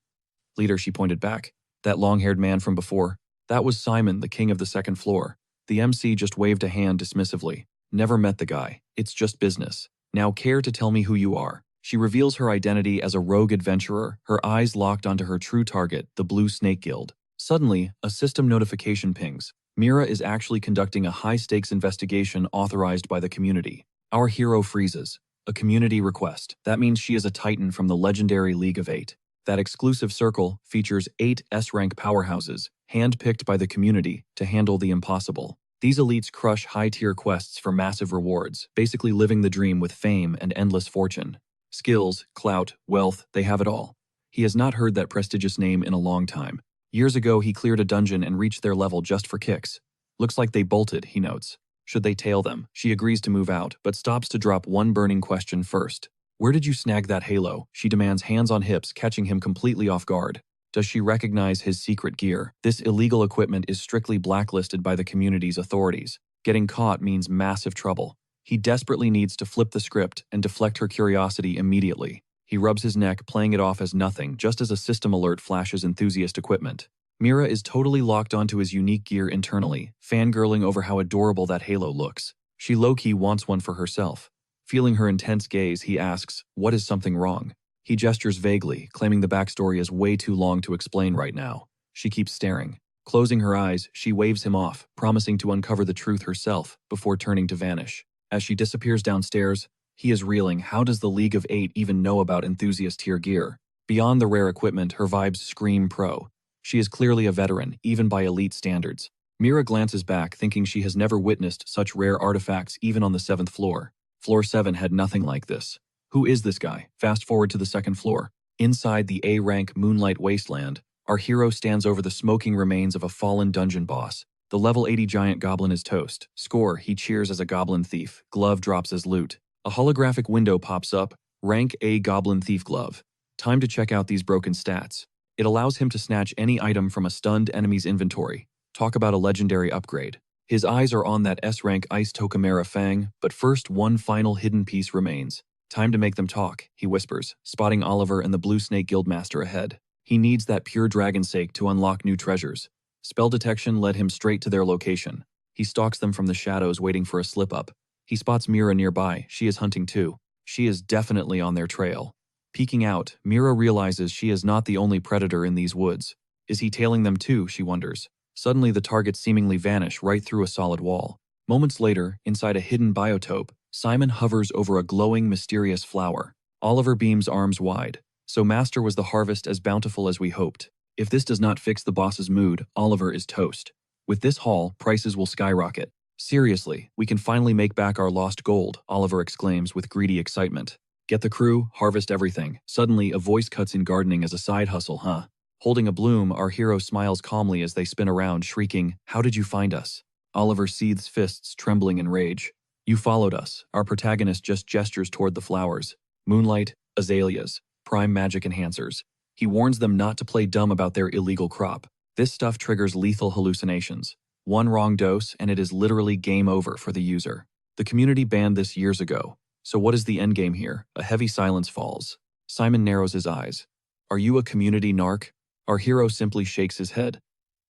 Leader, she pointed back. That long-haired man from before. That was Simon, the king of the 2nd floor. The MC just waved a hand dismissively. Never met the guy. It's just business. Now care to tell me who you are? She reveals her identity as a rogue adventurer, her eyes locked onto her true target, the Blue Snake Guild. Suddenly, a system notification pings. Mira is actually conducting a high-stakes investigation authorized by the community. Our hero freezes. A community request. That means she is a titan from the legendary League of 8. That exclusive circle features 8 S-rank powerhouses, handpicked by the community to handle the impossible. These elites crush high-tier quests for massive rewards, basically living the dream with fame and endless fortune. Skills, clout, wealth, they have it all. He has not heard that prestigious name in a long time. Years ago, he cleared a dungeon and reached their level just for kicks. Looks like they bolted, he notes. Should they tail them? She agrees to move out, but stops to drop one burning question first. Where did you snag that halo? She demands, hands on hips, catching him completely off guard. Does she recognize his secret gear? This illegal equipment is strictly blacklisted by the community's authorities. Getting caught means massive trouble. He desperately needs to flip the script and deflect her curiosity immediately. He rubs his neck, playing it off as nothing, just as a system alert flashes enthusiast equipment. Mira is totally locked onto his unique gear internally, fangirling over how adorable that halo looks. She low-key wants one for herself. Feeling her intense gaze, he asks, what is something wrong? He gestures vaguely, claiming the backstory is way too long to explain right now. She keeps staring. Closing her eyes, she waves him off, promising to uncover the truth herself, before turning to vanish. As she disappears downstairs, he is reeling. How does the League of 8 even know about enthusiast tier gear? Beyond the rare equipment, her vibes scream pro. She is clearly a veteran, even by elite standards. Mira glances back, thinking she has never witnessed such rare artifacts even on the 7th floor. Floor 7 had nothing like this. Who is this guy? Fast forward to the 2nd floor. Inside the A-rank Moonlight Wasteland, our hero stands over the smoking remains of a fallen dungeon boss. The level 80 giant goblin is toast. Score, he cheers as a goblin thief. Glove drops as loot. A holographic window pops up. Rank A goblin thief glove. Time to check out these broken stats. It allows him to snatch any item from a stunned enemy's inventory. Talk about a legendary upgrade. His eyes are on that S-rank Ice Tokamera Fang, but first one final hidden piece remains. Time to make them talk, he whispers, spotting Oliver and the Blue Snake Guildmaster ahead. He needs that pure dragon's sake to unlock new treasures. Spell detection led him straight to their location. He stalks them from the shadows, waiting for a slip-up. He spots Mira nearby. She is hunting too. She is definitely on their trail. Peeking out, Mira realizes she is not the only predator in these woods. Is he tailing them too, she wonders. Suddenly the targets seemingly vanish right through a solid wall. Moments later, inside a hidden biotope, Simon hovers over a glowing, mysterious flower. Oliver beams arms wide. So master, was the harvest as bountiful as we hoped? If this does not fix the boss's mood, Oliver is toast. With this haul, prices will skyrocket. Seriously, we can finally make back our lost gold, Oliver exclaims with greedy excitement. Get the crew, harvest everything. Suddenly, a voice cuts in. Gardening as a side hustle, huh? Holding a bloom, our hero smiles calmly as they spin around, shrieking, "How did you find us?" Oliver seethes, fists trembling in rage. You followed us. Our protagonist just gestures toward the flowers. Moonlight, azaleas, prime magic enhancers. He warns them not to play dumb about their illegal crop. This stuff triggers lethal hallucinations. One wrong dose and it is literally game over for the user. The community banned this years ago. So what is the endgame here? A heavy silence falls. Simon narrows his eyes. Are you a community narc? Our hero simply shakes his head.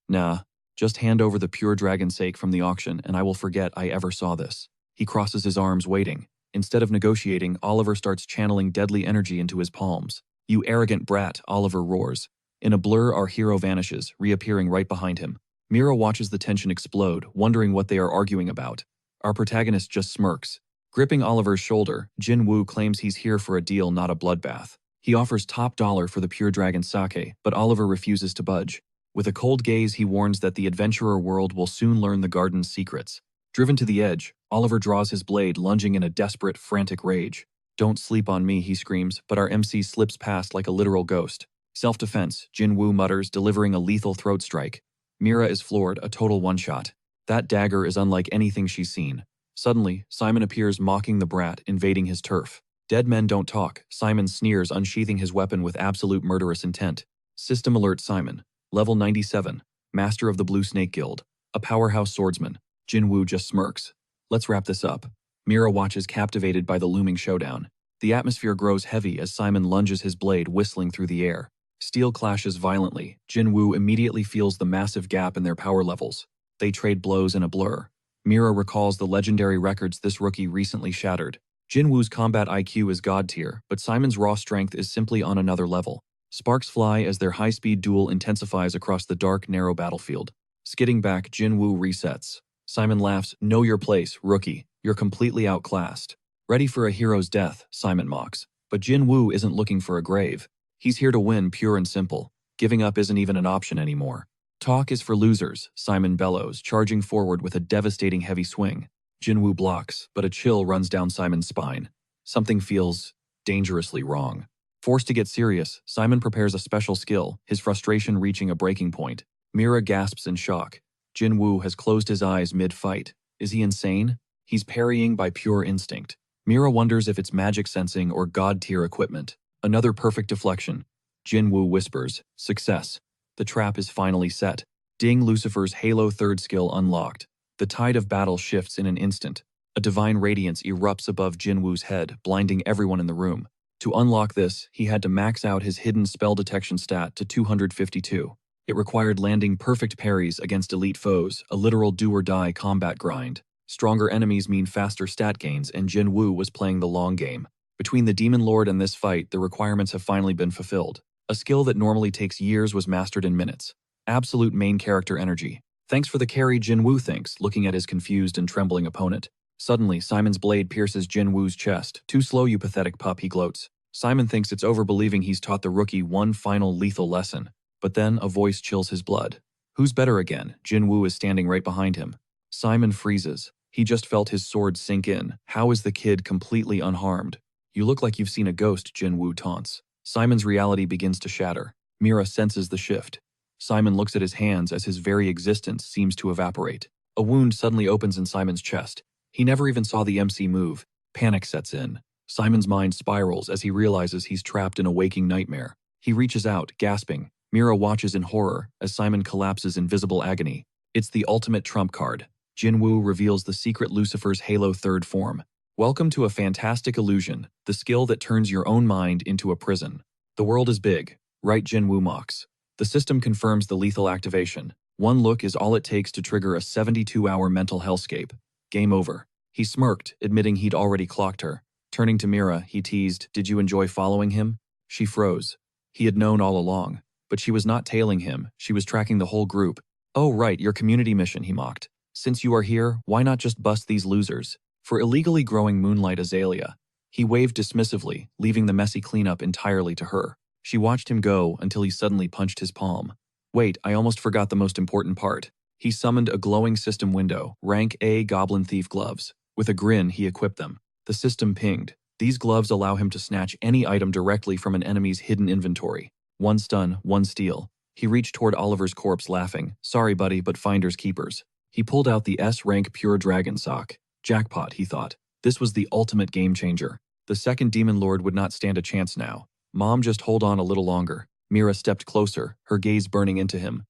Nah, just hand over the pure dragon sake from the auction and I will forget I ever saw this. He crosses his arms, waiting. Instead of negotiating, Oliver starts channeling deadly energy into his palms. You arrogant brat, Oliver roars. In a blur, our hero vanishes, reappearing right behind him. Mira watches the tension explode, wondering what they are arguing about. Our protagonist just smirks. Gripping Oliver's shoulder, Jin Woo claims he's here for a deal, not a bloodbath. He offers top dollar for the pure dragon sake, but Oliver refuses to budge. With a cold gaze, he warns that the adventurer world will soon learn the garden's secrets. Driven to the edge, Oliver draws his blade, lunging in a desperate, frantic rage. Don't sleep on me, he screams, but our MC slips past like a literal ghost. Self-defense, Jin Woo mutters, delivering a lethal throat strike. Mira is floored, a total one-shot. That dagger is unlike anything she's seen. Suddenly, Simon appears, mocking the brat, invading his turf. Dead men don't talk, Simon sneers, unsheathing his weapon with absolute murderous intent. System alert Simon. Level 97. Master of the Blue Snake Guild. A powerhouse swordsman. Jin Woo just smirks. Let's wrap this up. Mira watches, captivated by the looming showdown. The atmosphere grows heavy as Simon lunges his blade, whistling through the air. Steel clashes violently. Jin Woo immediately feels the massive gap in their power levels. They trade blows in a blur. Mira recalls the legendary records this rookie recently shattered. Jin Woo's combat IQ is god tier, but Simon's raw strength is simply on another level. Sparks fly as their high-speed duel intensifies across the dark, narrow battlefield. Skidding back, Jin Woo resets. Simon laughs, "Know your place, rookie. You're completely outclassed." Ready for a hero's death, Simon mocks. But Jin Woo isn't looking for a grave. He's here to win, pure and simple. Giving up isn't even an option anymore. Talk is for losers, Simon bellows, charging forward with a devastating heavy swing. Jin Woo blocks, but a chill runs down Simon's spine. Something feels dangerously wrong. Forced to get serious, Simon prepares a special skill, his frustration reaching a breaking point. Mira gasps in shock. Jin Woo has closed his eyes mid-fight. Is he insane? He's parrying by pure instinct. Mira wonders if it's magic sensing or god-tier equipment. Another perfect deflection. Jin Woo whispers, "Success." The trap is finally set. Ding, Lucifer's Halo third skill unlocked. The tide of battle shifts in an instant. A divine radiance erupts above Jin Woo's head, blinding everyone in the room. To unlock this, he had to max out his hidden spell detection stat to 252. It required landing perfect parries against elite foes, a literal do-or-die combat grind. Stronger enemies mean faster stat gains, and Jin Woo was playing the long game. Between the Demon Lord and this fight, the requirements have finally been fulfilled. A skill that normally takes years was mastered in minutes. Absolute main character energy. Thanks for the carry, Jin Woo thinks, looking at his confused and trembling opponent. Suddenly, Simon's blade pierces Jin Woo's chest. "Too slow, you pathetic pup," he gloats. Simon thinks it's over, believing he's taught the rookie one final lethal lesson. But then a voice chills his blood. Who's better again? Jin Woo is standing right behind him. Simon freezes. He just felt his sword sink in. How is the kid completely unharmed? "You look like you've seen a ghost," Jin Woo taunts. Simon's reality begins to shatter. Mira senses the shift. Simon looks at his hands as his very existence seems to evaporate. A wound suddenly opens in Simon's chest. He never even saw the MC move. Panic sets in. Simon's mind spirals as he realizes he's trapped in a waking nightmare. He reaches out, gasping. Mira watches in horror as Simon collapses in visible agony. It's the ultimate trump card. Jin Woo reveals the secret Lucifer's Halo third form. Welcome to a fantastic illusion, the skill that turns your own mind into a prison. The world is big, right? Jin Woo mocks. The system confirms the lethal activation. One look is all it takes to trigger a 72-hour mental hellscape. Game over. He smirked, admitting he'd already clocked her. Turning to Mira, he teased, "Did you enjoy following him?" She froze. He had known all along. But she was not tailing him, she was tracking the whole group. "Oh right, your community mission," he mocked. "Since you are here, why not just bust these losers?" For illegally growing moonlight azalea. He waved dismissively, leaving the messy cleanup entirely to her. She watched him go until he suddenly punched his palm. Wait, I almost forgot the most important part. He summoned a glowing system window, rank A Goblin Thief gloves. With a grin, he equipped them. The system pinged. These gloves allow him to snatch any item directly from an enemy's hidden inventory. One stun, one steal. He reached toward Oliver's corpse laughing. "Sorry buddy, but finders keepers." He pulled out the S-rank Pure Dragon sock. Jackpot, he thought. This was the ultimate game changer. The second Demon Lord would not stand a chance now. "Mom, just hold on a little longer." Mira stepped closer, her gaze burning into him.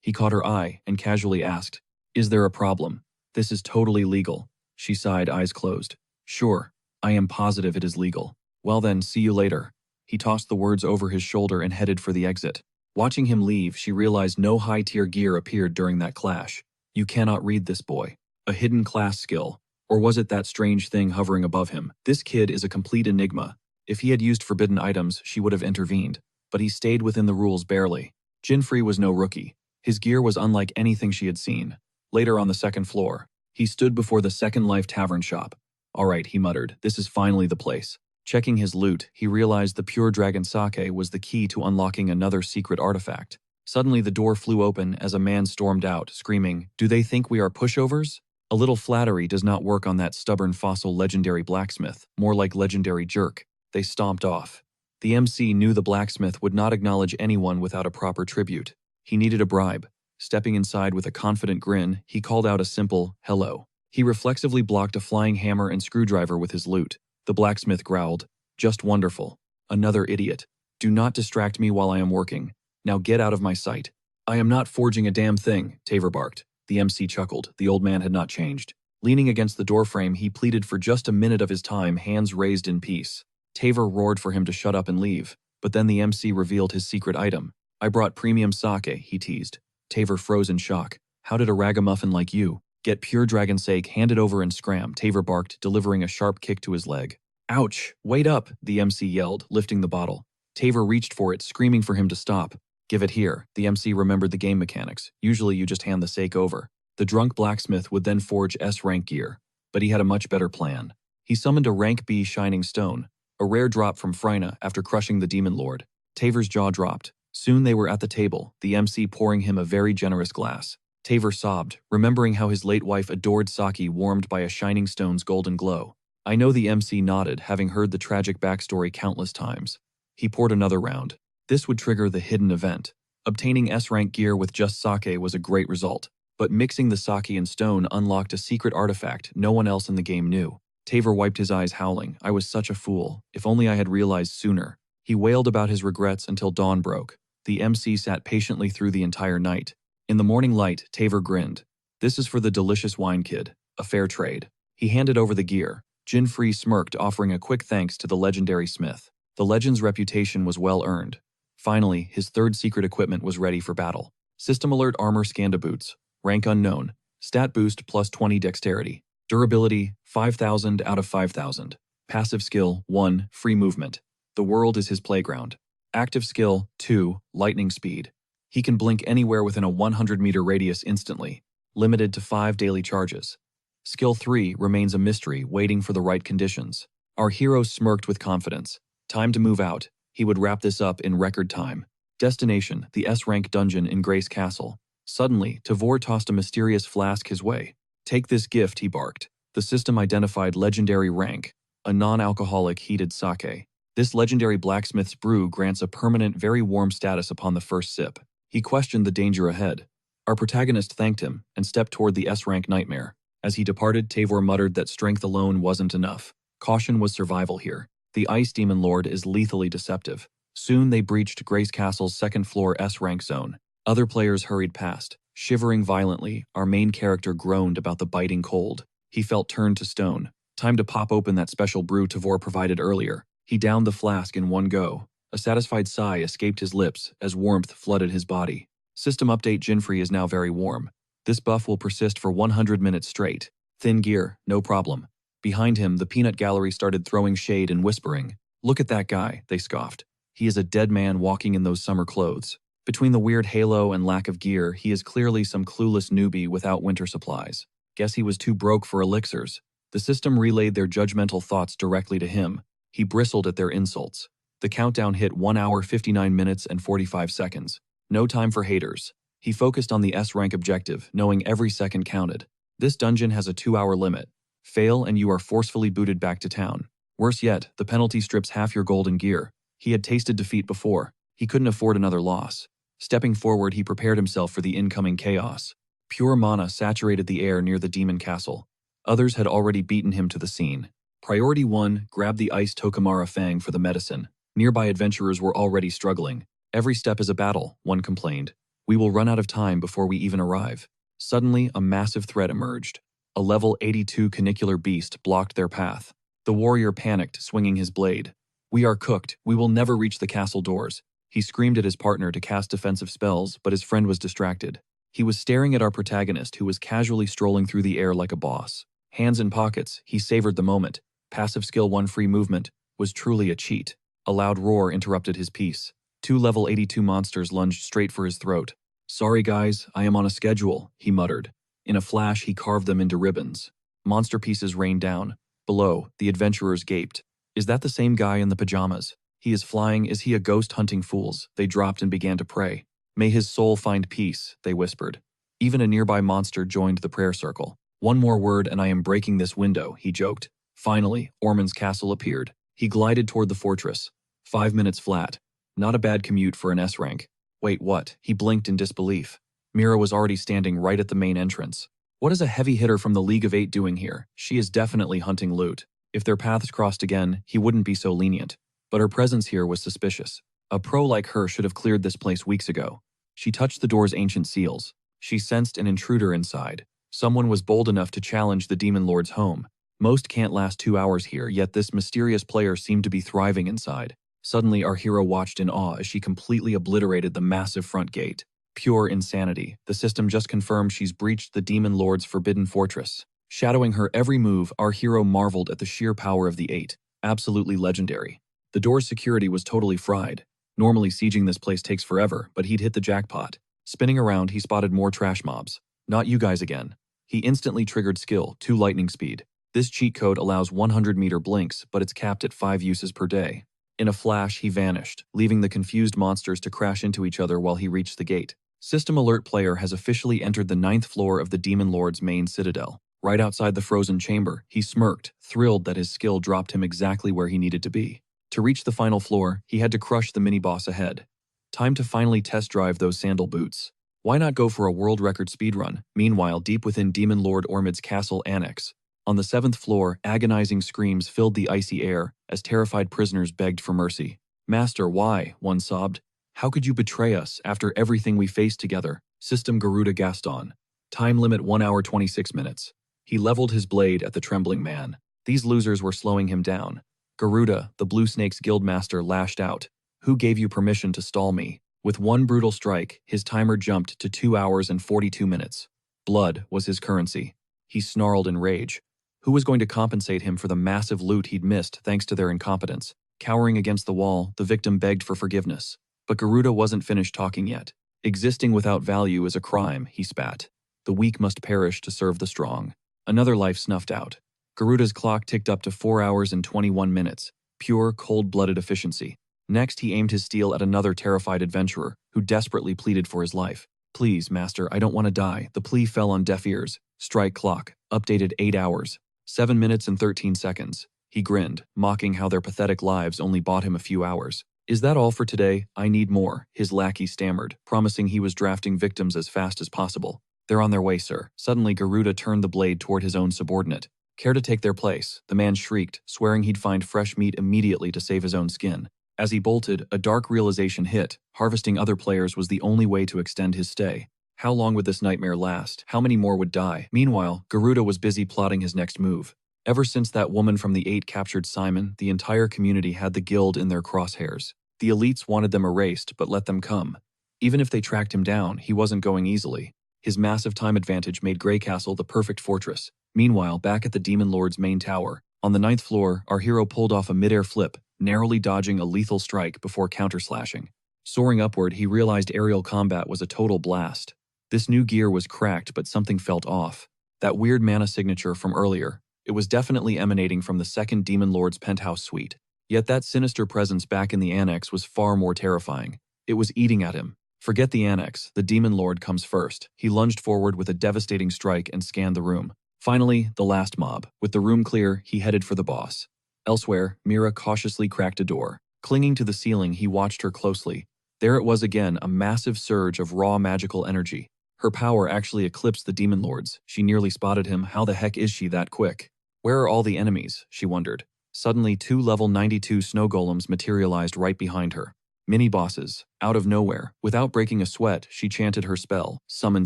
He caught her eye and casually asked, "Is there a problem?" "This is totally legal." She sighed, eyes closed. "Sure, I am positive it is legal." "Well then, see you later." He tossed the words over his shoulder and headed for the exit. Watching him leave, she realized no high-tier gear appeared during that clash. You cannot read this boy. A hidden class skill. Or was it that strange thing hovering above him? This kid is a complete enigma. If he had used forbidden items, she would have intervened. But he stayed within the rules barely. Jinfrey was no rookie. His gear was unlike anything she had seen. Later on the second floor, he stood before the Second Life tavern shop. "All right," he muttered, "this is finally the place." Checking his loot, he realized the Pure Dragon Sake was the key to unlocking another secret artifact. Suddenly the door flew open as a man stormed out, screaming, "Do they think we are pushovers?" A little flattery does not work on that stubborn fossil legendary blacksmith, more like legendary jerk. They stomped off. The MC knew the blacksmith would not acknowledge anyone without a proper tribute. He needed a bribe. Stepping inside with a confident grin, he called out a simple, "Hello." He reflexively blocked a flying hammer and screwdriver with his loot. The blacksmith growled, "Just wonderful. Another idiot. Do not distract me while I am working. Now get out of my sight." "I am not forging a damn thing," Taver barked. The MC chuckled. The old man had not changed. Leaning against the doorframe, he pleaded for just a minute of his time, hands raised in peace. Taver roared for him to shut up and leave, but then the MC revealed his secret item. "I brought premium sake," he teased. Taver froze in shock. "How did a ragamuffin like you get Pure Dragon Sake? Hand it over and scram," Taver barked, delivering a sharp kick to his leg. "Ouch! Wait up!" the MC yelled, lifting the bottle. Taver reached for it, screaming for him to stop. "Give it here." The MC remembered the game mechanics. Usually you just hand the sake over. The drunk blacksmith would then forge S-rank gear. But he had a much better plan. He summoned a rank B shining stone, a rare drop from Phryna after crushing the Demon Lord. Taver's jaw dropped. Soon they were at the table, the MC pouring him a very generous glass. Taver sobbed, remembering how his late wife adored sake warmed by a shining stone's golden glow. "I know," the MC nodded, having heard the tragic backstory countless times. He poured another round. This would trigger the hidden event. Obtaining S-rank gear with just sake was a great result, but mixing the sake and stone unlocked a secret artifact no one else in the game knew. Taver wiped his eyes, howling, "I was such a fool. If only I had realized sooner." He wailed about his regrets until dawn broke. The MC sat patiently through the entire night. In the morning light, Taver grinned. "This is for the delicious wine, kid. A fair trade." He handed over the gear. Jinfrey smirked, offering a quick thanks to the legendary smith. The legend's reputation was well earned. Finally, his third secret equipment was ready for battle. System alert armor Scanda boots. Rank unknown. Stat boost plus 20 dexterity. Durability 5,000 out of 5,000. Passive skill 1, free movement. The world is his playground. Active skill 2, lightning speed. He can blink anywhere within a 100-meter radius instantly. Limited to 5 daily charges. Skill 3 remains a mystery, waiting for the right conditions. Our hero smirked with confidence. Time to move out. He would wrap this up in record time. Destination, the S-rank dungeon in Grace Castle. Suddenly, Tavor tossed a mysterious flask his way. "Take this gift," he barked. The system identified legendary rank, a non-alcoholic heated sake. This legendary blacksmith's brew grants a permanent, very warm status upon the first sip. He questioned the danger ahead. Our protagonist thanked him and stepped toward the S-rank nightmare. As he departed, Tavor muttered that strength alone wasn't enough. Caution was survival here. The Ice Demon Lord is lethally deceptive. Soon they breached Grace Castle's second-floor S-rank zone. Other players hurried past. Shivering violently, our main character groaned about the biting cold. He felt turned to stone. Time to pop open that special brew Tavor provided earlier. He downed the flask in one go. A satisfied sigh escaped his lips as warmth flooded his body. System update: Jinfrey is now very warm. This buff will persist for 100 minutes straight. Thin gear, no problem. Behind him, the peanut gallery started throwing shade and whispering. "Look at that guy," they scoffed. "He is a dead man walking in those summer clothes." Between the weird halo and lack of gear, he is clearly some clueless newbie without winter supplies. Guess he was too broke for elixirs. The system relayed their judgmental thoughts directly to him. He bristled at their insults. The countdown hit 1 hour 59 minutes and 45 seconds. No time for haters. He focused on the S-rank objective, knowing every second counted. This dungeon has a 2-hour limit. Fail and you are forcefully booted back to town. Worse yet, the penalty strips half your gold and gear. He had tasted defeat before. He couldn't afford another loss. Stepping forward, he prepared himself for the incoming chaos. Pure mana saturated the air near the demon castle. Others had already beaten him to the scene. Priority 1, grab the ice Tokamara Fang for the medicine. Nearby adventurers were already struggling. Every step is a battle, one complained. We will run out of time before we even arrive. Suddenly, a massive threat emerged. A level 82 canicular beast blocked their path. The warrior panicked, swinging his blade. We are cooked. We will never reach the castle doors. He screamed at his partner to cast defensive spells, but his friend was distracted. He was staring at our protagonist, who was casually strolling through the air like a boss. Hands in pockets, he savored the moment. Passive skill 1 free movement was truly a cheat. A loud roar interrupted his peace. 2 level 82 monsters lunged straight for his throat. Sorry guys, I am on a schedule, he muttered. In a flash, he carved them into ribbons. Monster pieces rained down. Below, the adventurers gaped. Is that the same guy in the pajamas? He is flying, is he a ghost hunting fools? They dropped and began to pray. May his soul find peace, they whispered. Even a nearby monster joined the prayer circle. One more word and I am breaking this window, he joked. Finally, Ormond's castle appeared. He glided toward the fortress. 5 minutes flat. Not a bad commute for an S-rank. Wait, what? He blinked in disbelief. Mira was already standing right at the main entrance. What is a heavy hitter from the League of Eight doing here? She is definitely hunting loot. If their paths crossed again, he wouldn't be so lenient. But her presence here was suspicious. A pro like her should have cleared this place weeks ago. She touched the door's ancient seals. She sensed an intruder inside. Someone was bold enough to challenge the Demon Lord's home. Most can't last 2 hours here, yet this mysterious player seemed to be thriving inside. Suddenly, our hero watched in awe as she completely obliterated the massive front gate. Pure insanity. The system just confirmed she's breached the Demon Lord's forbidden fortress. Shadowing her every move, our hero marveled at the sheer power of the Eight. Absolutely legendary. The door's security was totally fried. Normally, sieging this place takes forever, but he'd hit the jackpot. Spinning around, he spotted more trash mobs. Not you guys again. He instantly triggered skill, 2 lightning speed. This cheat code allows 100-meter blinks, but it's capped at 5 uses per day. In a flash, he vanished, leaving the confused monsters to crash into each other while he reached the gate. System alert player has officially entered the 9th floor of the Demon Lord's main citadel. Right outside the frozen chamber, he smirked, thrilled that his skill dropped him exactly where he needed to be. To reach the final floor, he had to crush the mini-boss ahead. Time to finally test drive those sandal boots. Why not go for a world record speedrun? Meanwhile, deep within Demon Lord Ormid's castle annex. On the 7th floor, agonizing screams filled the icy air as terrified prisoners begged for mercy. Master, why? One sobbed. How could you betray us after everything we faced together? System Garuda Gaston. Time limit 1 hour 26 minutes. He leveled his blade at the trembling man. These losers were slowing him down. Garuda, the Blue Snake's guildmaster, lashed out. Who gave you permission to stall me? With one brutal strike, his timer jumped to 2 hours and 42 minutes. Blood was his currency. He snarled in rage. Who was going to compensate him for the massive loot he'd missed thanks to their incompetence? Cowering against the wall, the victim begged for forgiveness. But Garuda wasn't finished talking yet. Existing without value is a crime, he spat. The weak must perish to serve the strong. Another life snuffed out. Garuda's clock ticked up to 4 hours and 21 minutes. Pure, cold-blooded efficiency. Next, he aimed his steel at another terrified adventurer, who desperately pleaded for his life. Please, master, I don't want to die. The plea fell on deaf ears. Strike clock. Updated 8 hours. 7 minutes and 13 seconds. He grinned, mocking how their pathetic lives only bought him a few hours. Is that all for today? I need more, his lackey stammered, promising he was drafting victims as fast as possible. They're on their way, sir. Suddenly, Garuda turned the blade toward his own subordinate. Care to take their place? The man shrieked, swearing he'd find fresh meat immediately to save his own skin. As he bolted, a dark realization hit. Harvesting other players was the only way to extend his stay. How long would this nightmare last? How many more would die? Meanwhile, Garuda was busy plotting his next move. Ever since that woman from the Eight captured Simon, the entire community had the guild in their crosshairs. The elites wanted them erased, but let them come. Even if they tracked him down, he wasn't going easily. His massive time advantage made Grey Castle the perfect fortress. Meanwhile, back at the Demon Lord's main tower, on the 9th floor, our hero pulled off a mid-air flip, narrowly dodging a lethal strike before counter-slashing. Soaring upward, he realized aerial combat was a total blast. This new gear was cracked, but something felt off. That weird mana signature from earlier, it was definitely emanating from the second Demon Lord's penthouse suite. Yet that sinister presence back in the annex was far more terrifying. It was eating at him. Forget the annex, the Demon Lord comes first. He lunged forward with a devastating strike and scanned the room. Finally, the last mob. With the room clear, he headed for the boss. Elsewhere, Mira cautiously cracked a door. Clinging to the ceiling, he watched her closely. There it was again, a massive surge of raw magical energy. Her power actually eclipsed the Demon Lord's. She nearly spotted him. How the heck is she that quick? Where are all the enemies? She wondered. Suddenly, 2 level 92 snow golems materialized right behind her. Mini-bosses. Out of nowhere, without breaking a sweat, she chanted her spell, Summon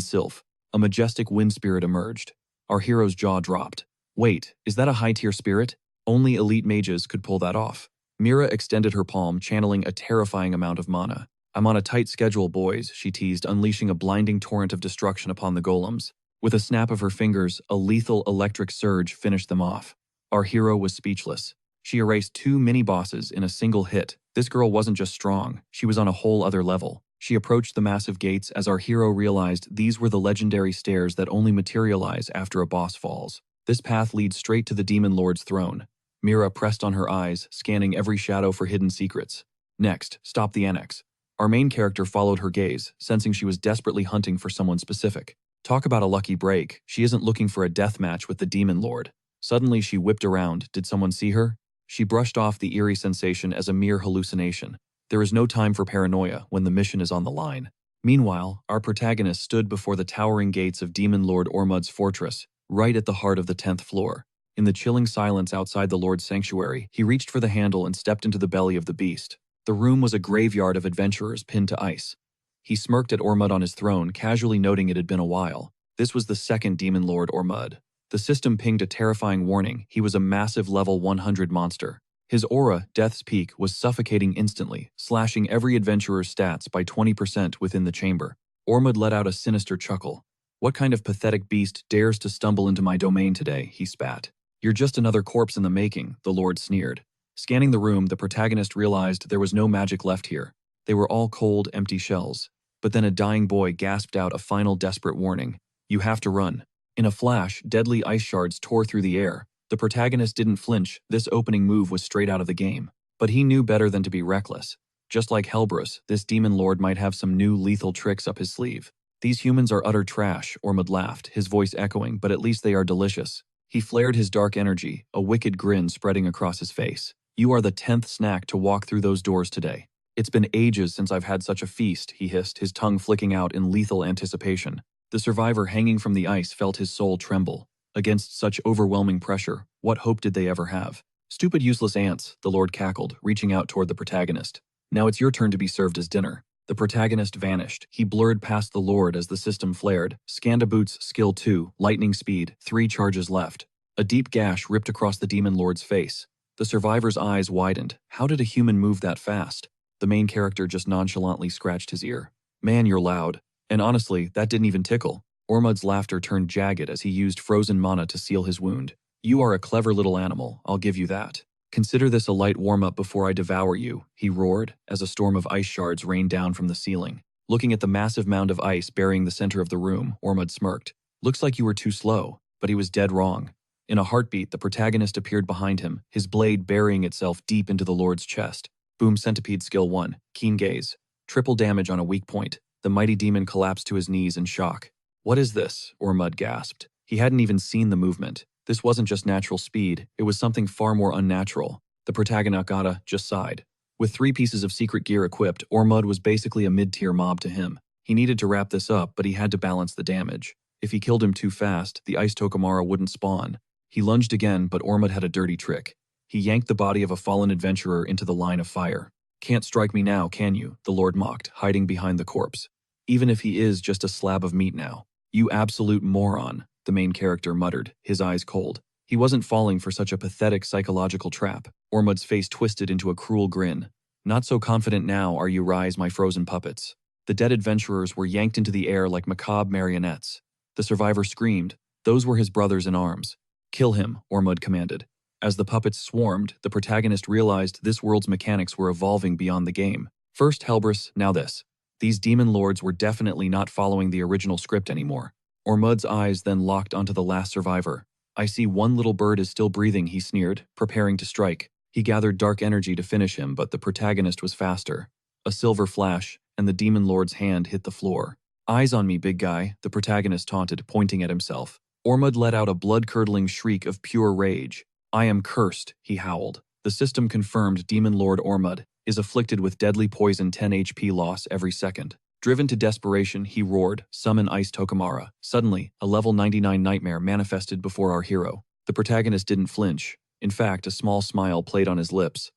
Sylph. A majestic wind spirit emerged. Our hero's jaw dropped. Wait, is that a high-tier spirit? Only elite mages could pull that off. Mira extended her palm, channeling a terrifying amount of mana. I'm on a tight schedule, boys, she teased, unleashing a blinding torrent of destruction upon the golems. With a snap of her fingers, a lethal electric surge finished them off. Our hero was speechless. She erased 2 mini-bosses in a single hit. This girl wasn't just strong, she was on a whole other level. She approached the massive gates as our hero realized these were the legendary stairs that only materialize after a boss falls. This path leads straight to the Demon Lord's throne. Mira pressed on her eyes, scanning every shadow for hidden secrets. Next, stop the annex. Our main character followed her gaze, sensing she was desperately hunting for someone specific. Talk about a lucky break, she isn't looking for a death match with the Demon Lord. Suddenly she whipped around. Did someone see her? She brushed off the eerie sensation as a mere hallucination. There is no time for paranoia when the mission is on the line. Meanwhile, our protagonist stood before the towering gates of Demon Lord Ormud's fortress, right at the heart of the 10th floor. In the chilling silence outside the Lord's sanctuary, he reached for the handle and stepped into the belly of the beast. The room was a graveyard of adventurers pinned to ice. He smirked at Ormud on his throne, casually noting it had been a while. This was the second Demon Lord Ormud. The system pinged a terrifying warning. He was a massive level 100 monster. His aura, Death's Peak, was suffocating instantly, slashing every adventurer's stats by 20% within the chamber. Ormud let out a sinister chuckle. What kind of pathetic beast dares to stumble into my domain today, he spat. You're just another corpse in the making, the Lord sneered. Scanning the room, the protagonist realized there was no magic left here. They were all cold, empty shells. But then a dying boy gasped out a final desperate warning. You have to run. In a flash, deadly ice shards tore through the air. The protagonist didn't flinch. This opening move was straight out of the game. But he knew better than to be reckless. Just like Helbrus, this Demon Lord might have some new lethal tricks up his sleeve. These humans are utter trash, Ormud laughed, his voice echoing, but at least they are delicious. He flared his dark energy, a wicked grin spreading across his face. You are the 10th snack to walk through those doors today. It's been ages since I've had such a feast, he hissed, his tongue flicking out in lethal anticipation. The survivor hanging from the ice felt his soul tremble. Against such overwhelming pressure, what hope did they ever have? Stupid useless ants, the Lord cackled, reaching out toward the protagonist. Now it's your turn to be served as dinner. The protagonist vanished. He blurred past the Lord as the system flared. Scandaboot's skill 2, lightning speed, 3 charges left. A deep gash ripped across the Demon Lord's face. The survivor's eyes widened. How did a human move that fast? The main character just nonchalantly scratched his ear. Man, you're loud. And honestly, that didn't even tickle. Ormud's laughter turned jagged as he used frozen mana to seal his wound. You are a clever little animal, I'll give you that. Consider this a light warm-up before I devour you, he roared, as a storm of ice shards rained down from the ceiling. Looking at the massive mound of ice burying the center of the room, Ormud smirked. Looks like you were too slow, but he was dead wrong. In a heartbeat, the protagonist appeared behind him, his blade burying itself deep into the Lord's chest. Boom, Centipede skill 1, keen gaze. Triple damage on a weak point. The mighty demon collapsed to his knees in shock. What is this? Ormud gasped. He hadn't even seen the movement. This wasn't just natural speed, it was something far more unnatural. The protagonist just sighed. With 3 pieces of secret gear equipped, Ormud was basically a mid-tier mob to him. He needed to wrap this up, but he had to balance the damage. If he killed him too fast, the Ice Tokomara wouldn't spawn. He lunged again, but Ormud had a dirty trick. He yanked the body of a fallen adventurer into the line of fire. Can't strike me now, can you? The Lord mocked, hiding behind the corpse. Even if he is just a slab of meat now. You absolute moron, the main character muttered, his eyes cold. He wasn't falling for such a pathetic psychological trap. Ormud's face twisted into a cruel grin. Not so confident now, are you, rise, my frozen puppets. The dead adventurers were yanked into the air like macabre marionettes. The survivor screamed. Those were his brothers in arms. Kill him, Ormud commanded. As the puppets swarmed, the protagonist realized this world's mechanics were evolving beyond the game. First Helbrus, now this. These demon lords were definitely not following the original script anymore. Ormud's eyes then locked onto the last survivor. I see one little bird is still breathing, he sneered, preparing to strike. He gathered dark energy to finish him, but the protagonist was faster. A silver flash, and the demon lord's hand hit the floor. Eyes on me, big guy, the protagonist taunted, pointing at himself. Ormud let out a blood-curdling shriek of pure rage. I am cursed, he howled. The system confirmed Demon Lord Ormud is afflicted with deadly poison 10 HP loss every second. Driven to desperation, he roared, summon Ice Tokamara. Suddenly, a level 99 nightmare manifested before our hero. The protagonist didn't flinch. In fact, a small smile played on his lips.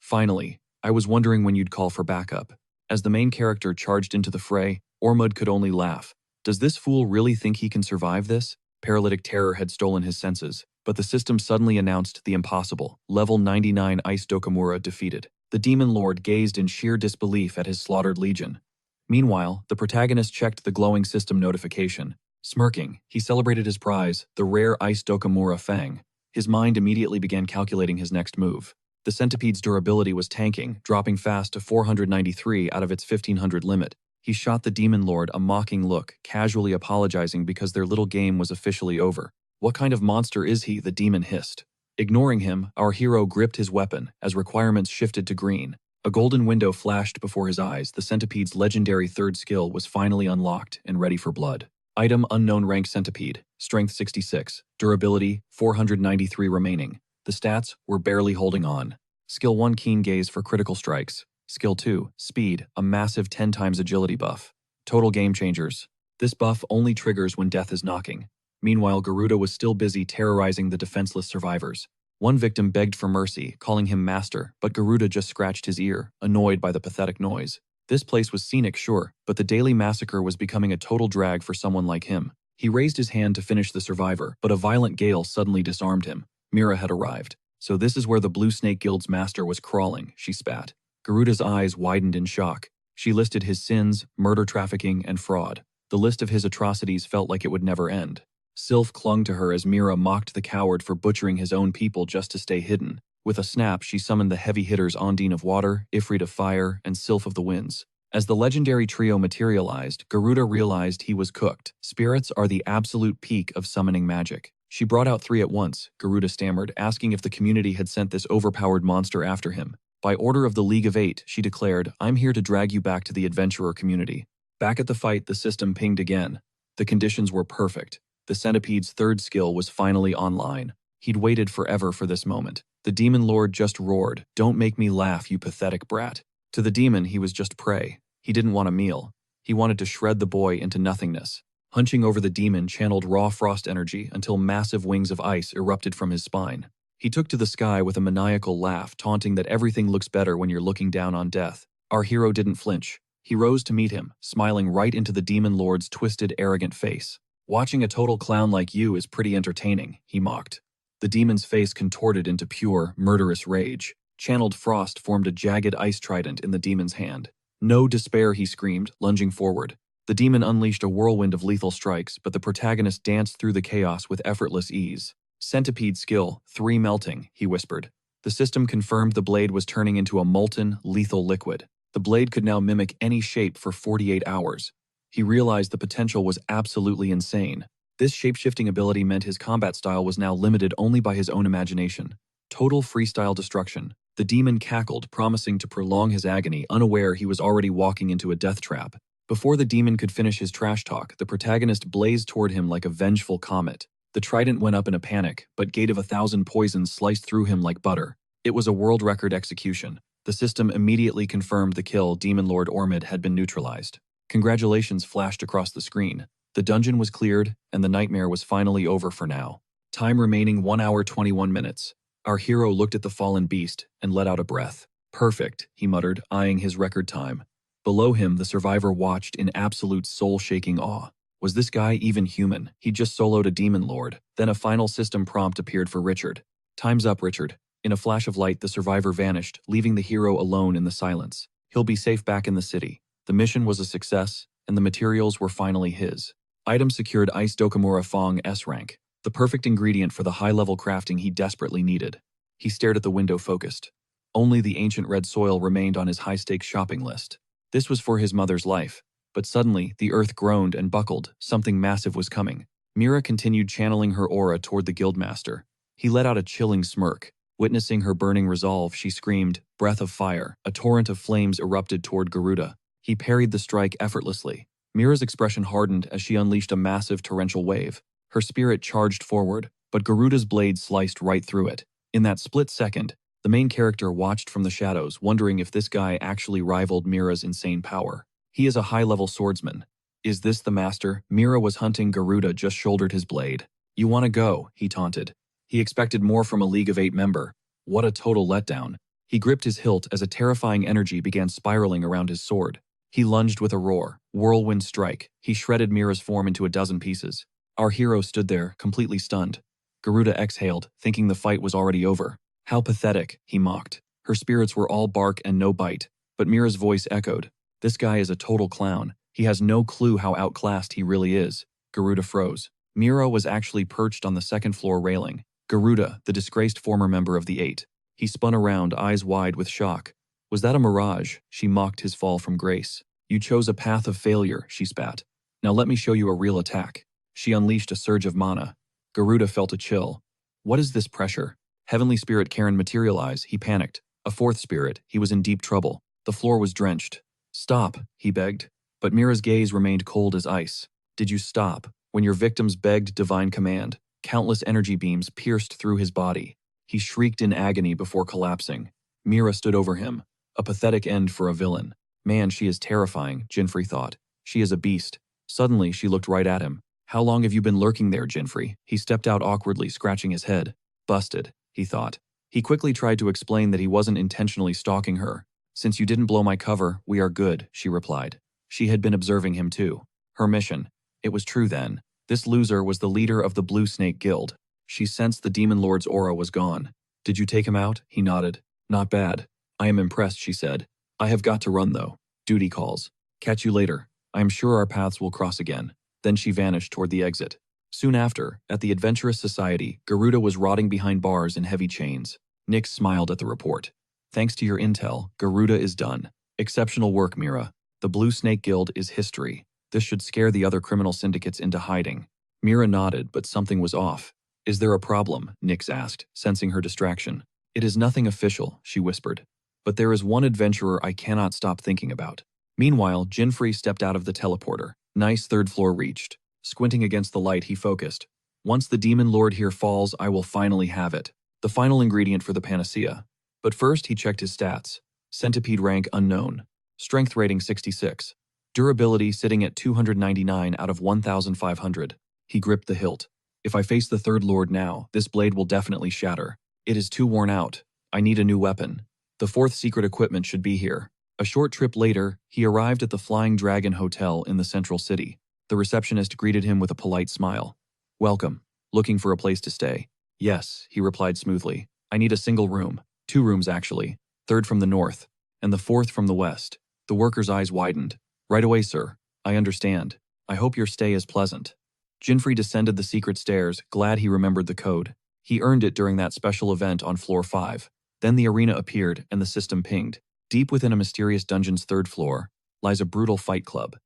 Finally, I was wondering when you'd call for backup. As the main character charged into the fray, Ormud could only laugh. Does this fool really think he can survive this? Paralytic terror had stolen his senses, but the system suddenly announced the impossible. Level 99 Ice Dokamura defeated. The Demon Lord gazed in sheer disbelief at his slaughtered legion. Meanwhile, the protagonist checked the glowing system notification. Smirking, he celebrated his prize, the rare Ice Dokamura Fang. His mind immediately began calculating his next move. The centipede's durability was tanking, dropping fast to 493 out of its 1500 limit. He shot the Demon Lord a mocking look, casually apologizing because their little game was officially over. What kind of monster is he? The demon hissed. Ignoring him, our hero gripped his weapon as requirements shifted to green. A golden window flashed before his eyes. The centipede's legendary third skill was finally unlocked and ready for blood. Item unknown rank centipede, strength 66, durability 493 remaining. The stats were barely holding on. Skill 1 keen gaze for critical strikes. Skill 2 speed, a massive 10 times agility buff. Total game changers. This buff only triggers when death is knocking. Meanwhile, Garuda was still busy terrorizing the defenseless survivors. One victim begged for mercy, calling him master, but Garuda just scratched his ear, annoyed by the pathetic noise. This place was scenic, sure, but the daily massacre was becoming a total drag for someone like him. He raised his hand to finish the survivor, but a violent gale suddenly disarmed him. Mira had arrived. So this is where the Blue Snake Guild's master was crawling, she spat. Garuda's eyes widened in shock. She listed his sins, murder, trafficking, and fraud. The list of his atrocities felt like it would never end. Sylph clung to her as Mira mocked the coward for butchering his own people just to stay hidden. With a snap, she summoned the heavy hitters Ondine of Water, Ifrit of Fire, and Sylph of the Winds. As the legendary trio materialized, Garuda realized he was cooked. Spirits are the absolute peak of summoning magic. She brought out 3 at once, Garuda stammered, asking if the community had sent this overpowered monster after him. By order of the League of Eight, she declared, I'm here to drag you back to the adventurer community. Back at the fight, the system pinged again. The conditions were perfect. The centipede's third skill was finally online. He'd waited forever for this moment. The Demon Lord just roared, Don't make me laugh, you pathetic brat. To the demon, he was just prey. He didn't want a meal. He wanted to shred the boy into nothingness. Hunching over the demon channeled raw frost energy until massive wings of ice erupted from his spine. He took to the sky with a maniacal laugh, taunting that everything looks better when you're looking down on death. Our hero didn't flinch. He rose to meet him, smiling right into the Demon Lord's twisted, arrogant face. Watching a total clown like you is pretty entertaining, he mocked. The demon's face contorted into pure, murderous rage. Channeled frost formed a jagged ice trident in the demon's hand. No despair, he screamed, lunging forward. The demon unleashed a whirlwind of lethal strikes, but the protagonist danced through the chaos with effortless ease. Centipede skill, 3 melting, he whispered. The system confirmed the blade was turning into a molten, lethal liquid. The blade could now mimic any shape for 48 hours. He realized the potential was absolutely insane. This shape-shifting ability meant his combat style was now limited only by his own imagination. Total freestyle destruction. The demon cackled, promising to prolong his agony, unaware he was already walking into a death trap. Before the demon could finish his trash talk, the protagonist blazed toward him like a vengeful comet. The trident went up in a panic, but Gate of 1,000 Poisons sliced through him like butter. It was a world record execution. The system immediately confirmed the kill. Demon Lord Ormud had been neutralized. Congratulations flashed across the screen. The dungeon was cleared, and the nightmare was finally over for now. Time remaining 1 hour 21 minutes. Our hero looked at the fallen beast and let out a breath. Perfect, he muttered, eyeing his record time. Below him, the survivor watched in absolute soul-shaking awe. Was this guy even human? He just soloed a demon lord. Then a final system prompt appeared for Richard. Time's up, Richard. In a flash of light, the survivor vanished, leaving the hero alone in the silence. He'll be safe back in the city. The mission was a success, and the materials were finally his. Item secured Ice Dokamura Fong S rank, the perfect ingredient for the high-level crafting he desperately needed. He stared at the window focused. Only the ancient red soil remained on his high-stakes shopping list. This was for his mother's life. But suddenly, the earth groaned and buckled. Something massive was coming. Mira continued channeling her aura toward the guildmaster. He let out a chilling smirk. Witnessing her burning resolve, she screamed, "Breath of fire!" A torrent of flames erupted toward Garuda. He parried the strike effortlessly. Mira's expression hardened as she unleashed a massive torrential wave. Her spirit charged forward, but Garuda's blade sliced right through it. In that split second, the main character watched from the shadows, wondering if this guy actually rivaled Mira's insane power. He is a high-level swordsman. Is this the master? Mira was hunting. Garuda just shouldered his blade. "You want to go?" he taunted. He expected more from a League of Eight member. What a total letdown. He gripped his hilt as a terrifying energy began spiraling around his sword. He lunged with a roar. Whirlwind strike. He shredded Mira's form into a dozen pieces. Our hero stood there, completely stunned. Garuda exhaled, thinking the fight was already over. "How pathetic," he mocked. Her spirits were all bark and no bite, but Mira's voice echoed. "This guy is a total clown. He has no clue how outclassed he really is." Garuda froze. Mira was actually perched on the second-floor railing. Garuda, the disgraced former member of the Eight. He spun around, eyes wide with shock. "Was that a mirage?" She mocked his fall from grace. "You chose a path of failure," she spat. "Now let me show you a real attack." She unleashed a surge of mana. Garuda felt a chill. What is this pressure? Heavenly spirit Karen materialize, he panicked. A fourth spirit, he was in deep trouble. The floor was drenched. "Stop," he begged. But Mira's gaze remained cold as ice. "Did you stop?" When your victims begged divine command, countless energy beams pierced through his body. He shrieked in agony before collapsing. Mira stood over him. A pathetic end for a villain. Man, she is terrifying, Jinfrey thought. She is a beast. Suddenly, she looked right at him. "How long have you been lurking there, Jinfrey?" He stepped out awkwardly, scratching his head. Busted, he thought. He quickly tried to explain that he wasn't intentionally stalking her. "Since you didn't blow my cover, we are good," she replied. She had been observing him too. Her mission. It was true then. This loser was the leader of the Blue Snake Guild. She sensed the Demon Lord's aura was gone. "Did you take him out?" He nodded. "Not bad. I am impressed," she said. "I have got to run though. Duty calls. Catch you later. I am sure our paths will cross again." Then she vanished toward the exit. Soon after, at the Adventurous Society, Garuda was rotting behind bars in heavy chains. Nick smiled at the report. "Thanks to your intel, Garuda is done. Exceptional work, Mira. The Blue Snake Guild is history. This should scare the other criminal syndicates into hiding." Mira nodded, but something was off. "Is there a problem?" Nix asked, sensing her distraction. "It is nothing official," she whispered. "But there is one adventurer I cannot stop thinking about." Meanwhile, Jinfrey stepped out of the teleporter. Nice third floor reached. Squinting against the light, he focused. "Once the Demon Lord here falls, I will finally have it. The final ingredient for the panacea." But first, he checked his stats. Centipede rank unknown. Strength rating 66. Durability sitting at 299 out of 1,500. He gripped the hilt. "If I face the Third Lord now, this blade will definitely shatter. It is too worn out. I need a new weapon. The fourth secret equipment should be here." A short trip later, he arrived at the Flying Dragon Hotel in the central city. The receptionist greeted him with a polite smile. "Welcome. Looking for a place to stay?" "Yes," he replied smoothly. "I need a single room. 2 rooms, actually. Third from the north, and the fourth from the west." The worker's eyes widened. "Right away, sir. I understand. I hope your stay is pleasant." Jinfrey descended the secret stairs, glad he remembered the code. He earned it during that special event on floor 5. Then the arena appeared, and the system pinged. Deep within a mysterious dungeon's 3rd floor lies a brutal fight club.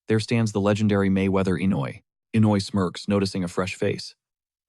There stands the legendary Mayweather Inouye. Inouye smirks, noticing a fresh face.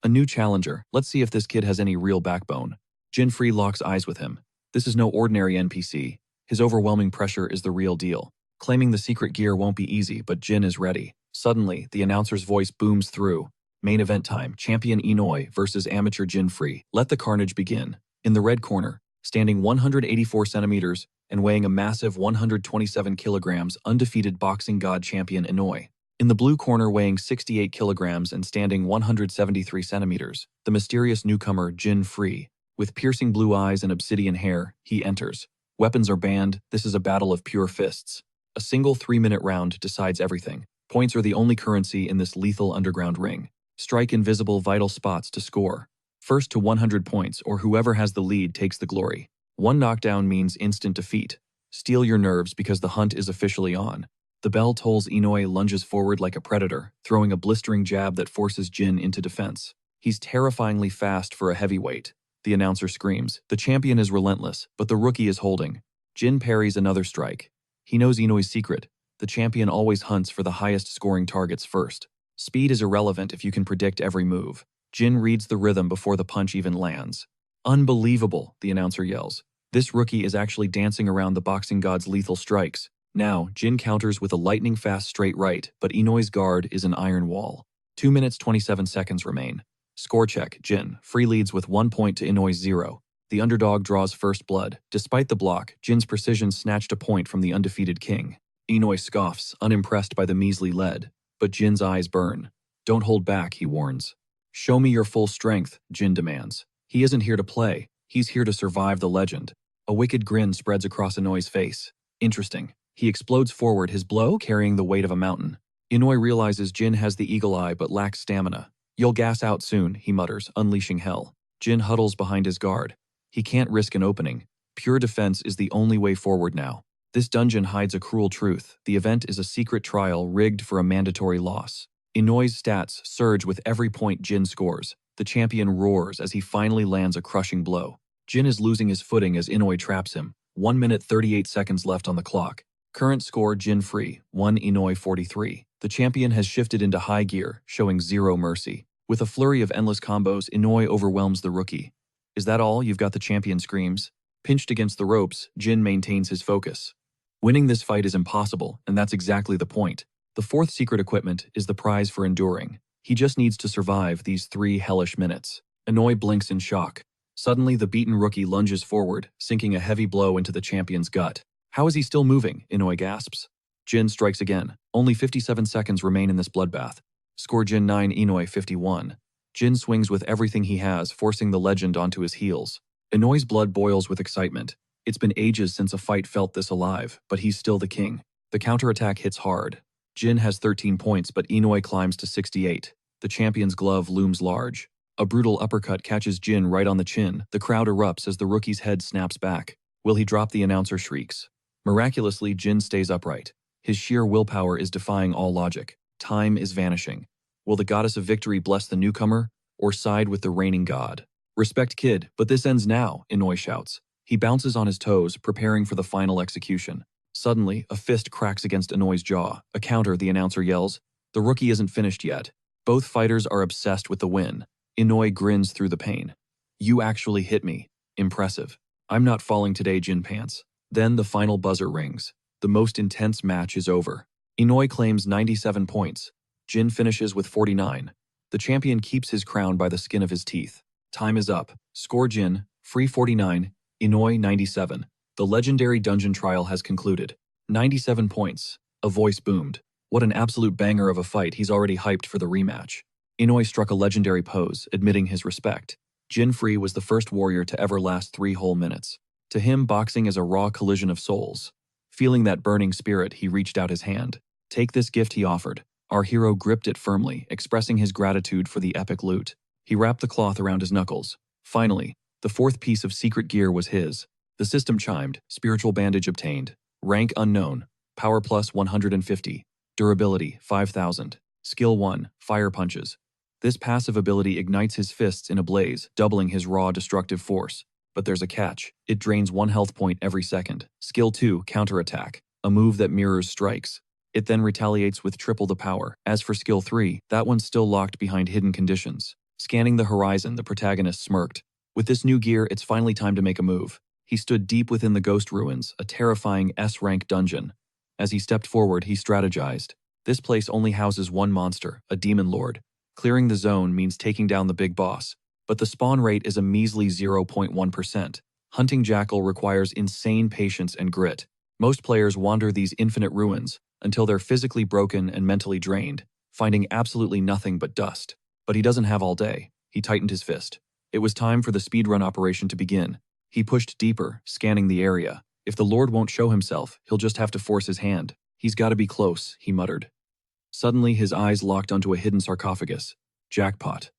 "A new challenger. Let's see if this kid has any real backbone." Jinfrey locks eyes with him. This is no ordinary NPC. His overwhelming pressure is the real deal. Claiming the secret gear won't be easy, but Jin is ready. Suddenly, the announcer's voice booms through. "Main event time. Champion Inouye versus amateur Jinfrey. Let the carnage begin." In the red corner, standing 184 centimeters and weighing a massive 127 kilograms, undefeated boxing god champion Inouye. In the blue corner, weighing 68 kilograms and standing 173 centimeters, the mysterious newcomer Jinfrey. With piercing blue eyes and obsidian hair, he enters. Weapons are banned. This is a battle of pure fists. A single 3-minute round decides everything. Points are the only currency in this lethal underground ring. Strike invisible vital spots to score. First to 100 points, or whoever has the lead takes the glory. 1 knockdown means instant defeat. Steel your nerves because the hunt is officially on. The bell tolls. Inouye lunges forward like a predator, throwing a blistering jab that forces Jin into defense. He's terrifyingly fast for a heavyweight. the announcer screams. The champion is relentless, but the rookie is holding. Jin parries another strike. He knows Inoi's secret. The champion always hunts for the highest scoring targets first. Speed is irrelevant if you can predict every move. Jin reads the rhythm before the punch even lands. Unbelievable, the announcer yells. This rookie is actually dancing around the boxing god's lethal strikes. Now, Jin counters with a lightning-fast straight right, but Inoi's guard is an iron wall. 2 minutes 27 seconds remain. Score check, Jin. Free leads with 1 point to Inoi's 0. The underdog draws first blood. Despite the block, Jin's precision snatched a point from the undefeated king. Inoi scoffs, unimpressed by the measly lead. But Jin's eyes burn. Don't hold back, he warns. Show me your full strength, Jin demands. He isn't here to play. He's here to survive the legend. A wicked grin spreads across Inoi's face. Interesting. He explodes forward, his blow carrying the weight of a mountain. Inoi realizes Jin has the eagle eye but lacks stamina. You'll gas out soon, he mutters, unleashing hell. Jin huddles behind his guard. He can't risk an opening. Pure defense is the only way forward now. This dungeon hides a cruel truth. The event is a secret trial rigged for a mandatory loss. Inoi's stats surge with every point Jin scores. The champion roars as he finally lands a crushing blow. Jin is losing his footing as Inoi traps him. 1 minute 38 seconds left on the clock. Current score Jin free, 1 Inoi 43. The champion has shifted into high gear, showing zero mercy. With a flurry of endless combos, Inoi overwhelms the rookie. Is that all? You've got, the champion screams. Pinched against the ropes, Jin maintains his focus. Winning this fight is impossible, and that's exactly the point. The fourth secret equipment is the prize for enduring. He just needs to survive these 3 hellish minutes. Inoi blinks in shock. Suddenly, the beaten rookie lunges forward, sinking a heavy blow into the champion's gut. How is he still moving? Inoi gasps. Jin strikes again. Only 57 seconds remain in this bloodbath. Score Jin 9, Inoi 51. Jin swings with everything he has, forcing the legend onto his heels. Inoi's blood boils with excitement. It's been ages since a fight felt this alive, but he's still the king. The counterattack hits hard. Jin has 13 points, but Inoi climbs to 68. The champion's glove looms large. A brutal uppercut catches Jin right on the chin. The crowd erupts as the rookie's head snaps back. Will he drop? The announcer shrieks. Miraculously, Jin stays upright. His sheer willpower is defying all logic. Time is vanishing. Will the goddess of victory bless the newcomer, or side with the reigning god? Respect, kid, but this ends now, Inoi shouts. He bounces on his toes, preparing for the final execution. Suddenly, a fist cracks against Inoi's jaw. A counter, the announcer yells. The rookie isn't finished yet. Both fighters are obsessed with the win. Inoi grins through the pain. You actually hit me. Impressive. I'm not falling today, Jin pants. Then the final buzzer rings. The most intense match is over. Inoi claims 97 points. Jin finishes with 49. The champion keeps his crown by the skin of his teeth. Time is up. Score Jin, free 49, Inoi 97. The legendary dungeon trial has concluded. 97 points. A voice boomed. What an absolute banger of a fight. He's already hyped for the rematch. Inoi struck a legendary pose, admitting his respect. Jin Free was the first warrior to ever last 3 whole minutes. To him, boxing is a raw collision of souls. Feeling that burning spirit, he reached out his hand. Take this gift, he offered. Our hero gripped it firmly, expressing his gratitude for the epic loot. He wrapped the cloth around his knuckles. Finally, the 4th piece of secret gear was his. The system chimed. Spiritual bandage obtained. Rank unknown. Power plus 150. Durability 5000. Skill 1, fire punches. This passive ability ignites his fists in a blaze, doubling his raw destructive force. But there's a catch. It drains 1 health point every second. Skill 2, counterattack. A move that mirrors strikes. It then retaliates with triple the power. As for skill 3, that one's still locked behind hidden conditions. Scanning the horizon, the protagonist smirked. With this new gear, it's finally time to make a move. He stood deep within the ghost ruins, a terrifying S-rank dungeon. As he stepped forward, he strategized. This place only houses one monster, a demon lord. Clearing the zone means taking down the big boss. But the spawn rate is a measly 0.1%. Hunting Jackal requires insane patience and grit. Most players wander these infinite ruins until they're physically broken and mentally drained, finding absolutely nothing but dust. But he doesn't have all day. He tightened his fist. It was time for the speedrun operation to begin. He pushed deeper, scanning the area. If the Lord won't show himself, he'll just have to force his hand. He's got to be close, he muttered. Suddenly, his eyes locked onto a hidden sarcophagus. Jackpot.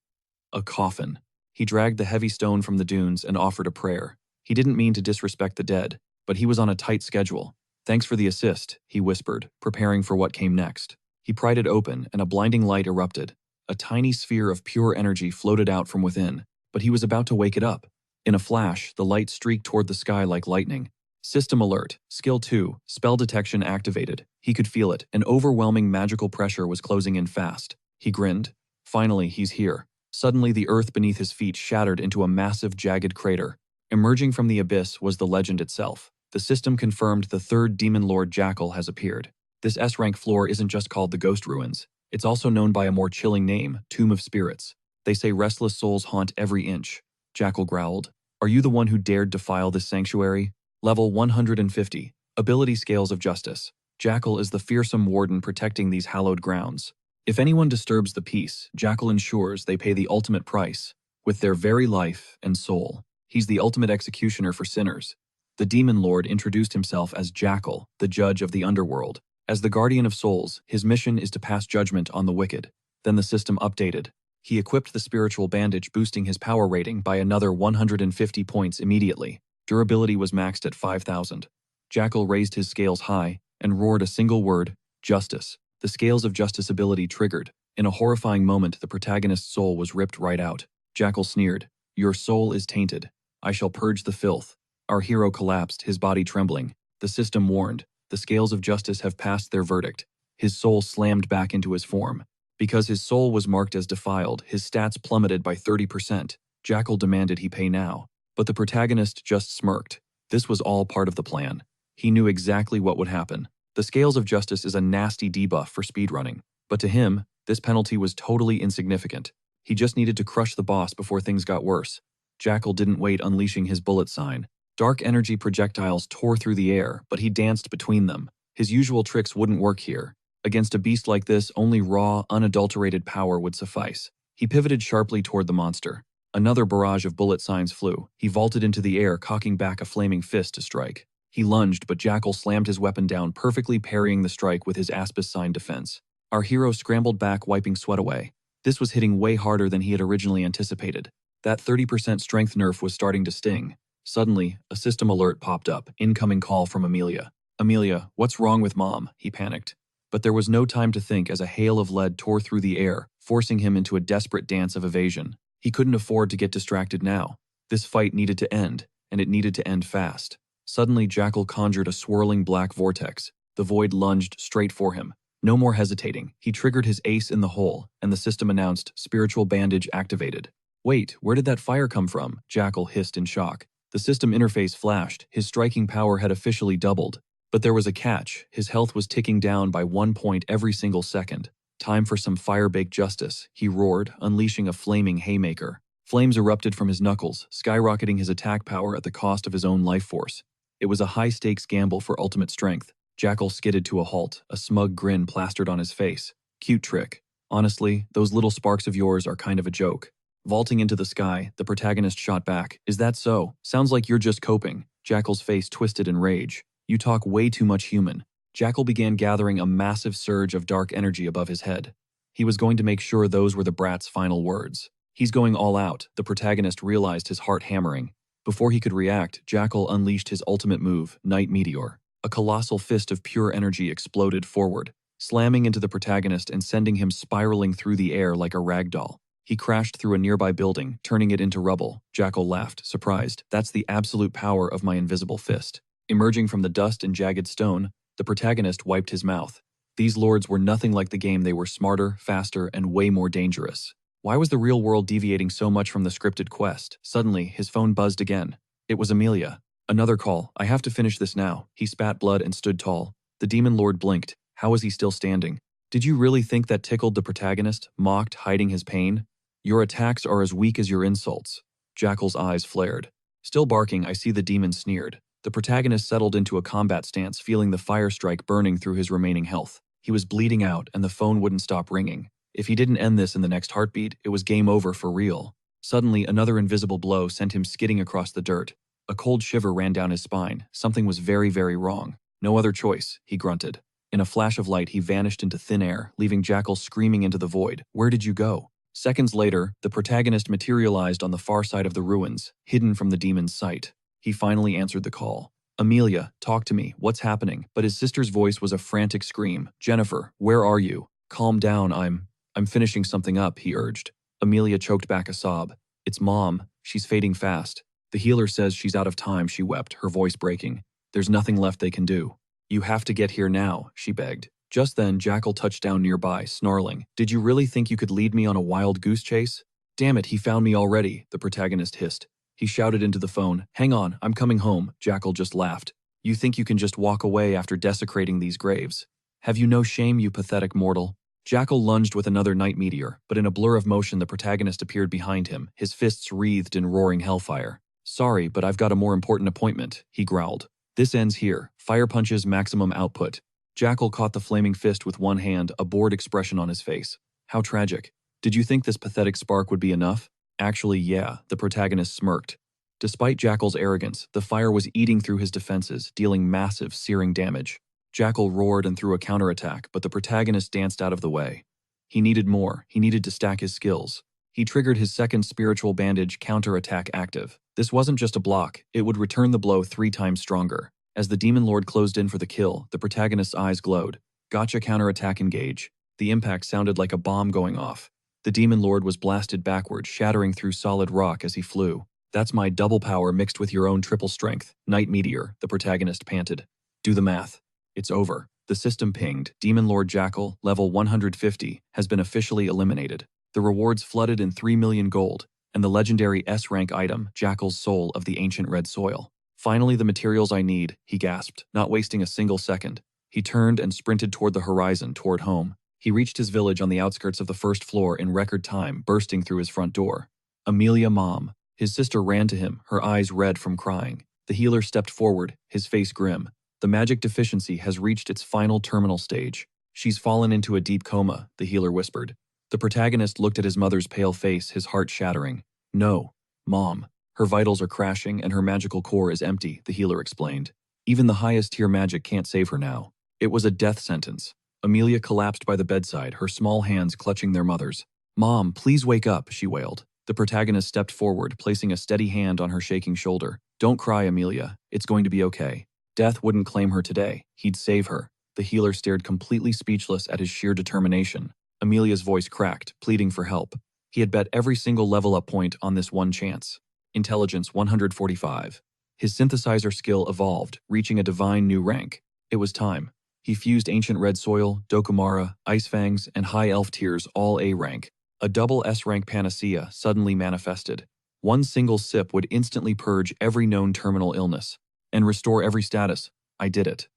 A coffin. He dragged the heavy stone from the dunes and offered a prayer. He didn't mean to disrespect the dead, but he was on a tight schedule. Thanks for the assist, he whispered, preparing for what came next. He pried it open, and a blinding light erupted. A tiny sphere of pure energy floated out from within, but he was about to wake it up. In a flash, the light streaked toward the sky like lightning. System alert. Skill 2. Spell detection activated. He could feel it. An overwhelming magical pressure was closing in fast. He grinned. Finally, he's here. Suddenly, the earth beneath his feet shattered into a massive, jagged crater. Emerging from the abyss was the legend itself. The system confirmed the third Demon Lord Jackal has appeared. This S-rank floor isn't just called the Ghost Ruins. It's also known by a more chilling name, Tomb of Spirits. They say restless souls haunt every inch. Jackal growled. Are you the one who dared defile this sanctuary? Level 150. Ability Scales of Justice. Jackal is the fearsome warden protecting these hallowed grounds. If anyone disturbs the peace, Jackal ensures they pay the ultimate price, with their very life and soul. He's the ultimate executioner for sinners. The Demon Lord introduced himself as Jackal, the judge of the underworld. As the guardian of souls, his mission is to pass judgment on the wicked. Then the system updated. He equipped the spiritual bandage, boosting his power rating by another 150 points immediately. Durability was maxed at 5,000. Jackal raised his scales high and roared a single word, justice. The Scales of Justice ability triggered. In a horrifying moment, the protagonist's soul was ripped right out. Jackal sneered, Your soul is tainted. I shall purge the filth. Our hero collapsed, his body trembling. The system warned. The Scales of Justice have passed their verdict. His soul slammed back into his form. Because his soul was marked as defiled, his stats plummeted by 30%. Jackal demanded he pay now. But the protagonist just smirked. This was all part of the plan. He knew exactly what would happen. The Scales of Justice is a nasty debuff for speedrunning. But to him, this penalty was totally insignificant. He just needed to crush the boss before things got worse. Jackal didn't wait, unleashing his bullet sign. Dark energy projectiles tore through the air, but he danced between them. His usual tricks wouldn't work here. Against a beast like this, only raw, unadulterated power would suffice. He pivoted sharply toward the monster. Another barrage of bullet signs flew. He vaulted into the air, cocking back a flaming fist to strike. He lunged, but Jackal slammed his weapon down, perfectly parrying the strike with his Aspis sign defense. Our hero scrambled back, wiping sweat away. This was hitting way harder than he had originally anticipated. That 30% strength nerf was starting to sting. Suddenly, a system alert popped up. Incoming call from Amelia. Amelia, what's wrong with Mom? He panicked. But there was no time to think as a hail of lead tore through the air, forcing him into a desperate dance of evasion. He couldn't afford to get distracted now. This fight needed to end, and it needed to end fast. Suddenly, Jackal conjured a swirling black vortex. The void lunged straight for him. No more hesitating. He triggered his ace in the hole, and the system announced, Spiritual Bandage activated. Wait, where did that fire come from? Jackal hissed in shock. The system interface flashed. His striking power had officially doubled. But there was a catch. His health was ticking down by 1 point every single second. Time for some fire-baked justice, he roared, unleashing a flaming haymaker. Flames erupted from his knuckles, skyrocketing his attack power at the cost of his own life force. It was a high-stakes gamble for ultimate strength. Jackal skidded to a halt, a smug grin plastered on his face. Cute trick. Honestly, those little sparks of yours are kind of a joke. Vaulting into the sky, the protagonist shot back. Is that so? Sounds like you're just coping. Jackal's face twisted in rage. You talk way too much human. Jackal began gathering a massive surge of dark energy above his head. He was going to make sure those were the brat's final words. He's going all out, the protagonist realized, his heart hammering. Before he could react, Jackal unleashed his ultimate move, Night Meteor. A colossal fist of pure energy exploded forward, slamming into the protagonist and sending him spiraling through the air like a rag doll. He crashed through a nearby building, turning it into rubble. Jackal laughed, surprised. That's the absolute power of my invisible fist. Emerging from the dust and jagged stone, the protagonist wiped his mouth. These lords were nothing like the game. They were smarter, faster, and way more dangerous. Why was the real world deviating so much from the scripted quest? Suddenly, his phone buzzed again. It was Amelia. Another call. I have to finish this now. He spat blood and stood tall. The demon lord blinked. How was he still standing? Did you really think that tickled the protagonist? Mocked, hiding his pain? Your attacks are as weak as your insults. Jackal's eyes flared. Still barking, I see the demon sneered. The protagonist settled into a combat stance, feeling the fire strike burning through his remaining health. He was bleeding out, and the phone wouldn't stop ringing. If he didn't end this in the next heartbeat, it was game over for real. Suddenly, another invisible blow sent him skidding across the dirt. A cold shiver ran down his spine. Something was very, very wrong. No other choice, he grunted. In a flash of light, he vanished into thin air, leaving Jackal screaming into the void. Where did you go? Seconds later, the protagonist materialized on the far side of the ruins, hidden from the demon's sight. He finally answered the call. Amelia, talk to me. What's happening? But his sister's voice was a frantic scream. Jennifer, where are you? Calm down, I'm finishing something up, he urged. Amelia choked back a sob. It's Mom. She's fading fast. The healer says she's out of time, she wept, her voice breaking. There's nothing left they can do. You have to get here now, she begged. Just then, Jackal touched down nearby, snarling. Did you really think you could lead me on a wild goose chase? Damn it, he found me already, the protagonist hissed. He shouted into the phone. Hang on, I'm coming home, Jackal just laughed. You think you can just walk away after desecrating these graves? Have you no shame, you pathetic mortal? Jackal lunged with another night meteor, but in a blur of motion the protagonist appeared behind him, his fists wreathed in roaring hellfire. Sorry, but I've got a more important appointment, he growled. This ends here. Fire punches maximum output. Jackal caught the flaming fist with one hand, a bored expression on his face. How tragic. Did you think this pathetic spark would be enough? Actually, yeah, the protagonist smirked. Despite Jackal's arrogance, the fire was eating through his defenses, dealing massive, searing damage. Jackal roared and threw a counterattack, but the protagonist danced out of the way. He needed more. He needed to stack his skills. He triggered his second spiritual bandage counterattack active. This wasn't just a block, it would return the blow 3 times stronger. As the Demon Lord closed in for the kill, the protagonist's eyes glowed. Gotcha, counterattack, engage. The impact sounded like a bomb going off. The Demon Lord was blasted backward, shattering through solid rock as he flew. That's my double power mixed with your own triple strength. Night Meteor, the protagonist panted. Do the math. It's over. The system pinged. Demon Lord Jackal, level 150, has been officially eliminated. The rewards flooded in 3 million gold, and the legendary S-rank item, Jackal's Soul of the Ancient Red Soil. Finally, the materials I need, he gasped, not wasting a single second. He turned and sprinted toward the horizon, toward home. He reached his village on the outskirts of the first floor in record time, bursting through his front door. Amelia, Mom. His sister ran to him, her eyes red from crying. The healer stepped forward, his face grim. The magic deficiency has reached its final terminal stage. She's fallen into a deep coma, the healer whispered. The protagonist looked at his mother's pale face, his heart shattering. No, Mom. Her vitals are crashing and her magical core is empty, the healer explained. Even the highest tier magic can't save her now. It was a death sentence. Amelia collapsed by the bedside, her small hands clutching their mother's. Mom, please wake up, she wailed. The protagonist stepped forward, placing a steady hand on her shaking shoulder. Don't cry, Amelia. It's going to be okay. Death wouldn't claim her today. He'd save her. The healer stared completely speechless at his sheer determination. Amelia's voice cracked, pleading for help. He had bet every single level up point on this one chance. Intelligence 145. His synthesizer skill evolved, reaching a divine new rank. It was time. He fused Ancient Red Soil, Dokumara, Ice Fangs, and High Elf tiers all A rank. A double S-rank panacea suddenly manifested. One single sip would instantly purge every known terminal illness and restore every status. I did it.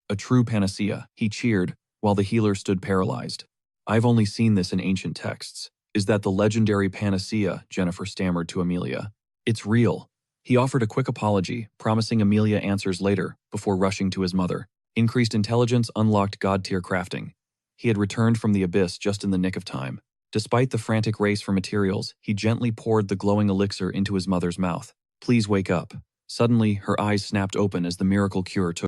A true panacea, he cheered, while the healer stood paralyzed. I've only seen this in ancient texts. Is that the legendary panacea? Jennifer stammered to Amelia. It's real. He offered a quick apology, promising Amelia answers later, before rushing to his mother. Increased intelligence unlocked god-tier crafting. He had returned from the abyss just in the nick of time. Despite the frantic race for materials, he gently poured the glowing elixir into his mother's mouth. Please wake up. Suddenly, her eyes snapped open as the miracle cure took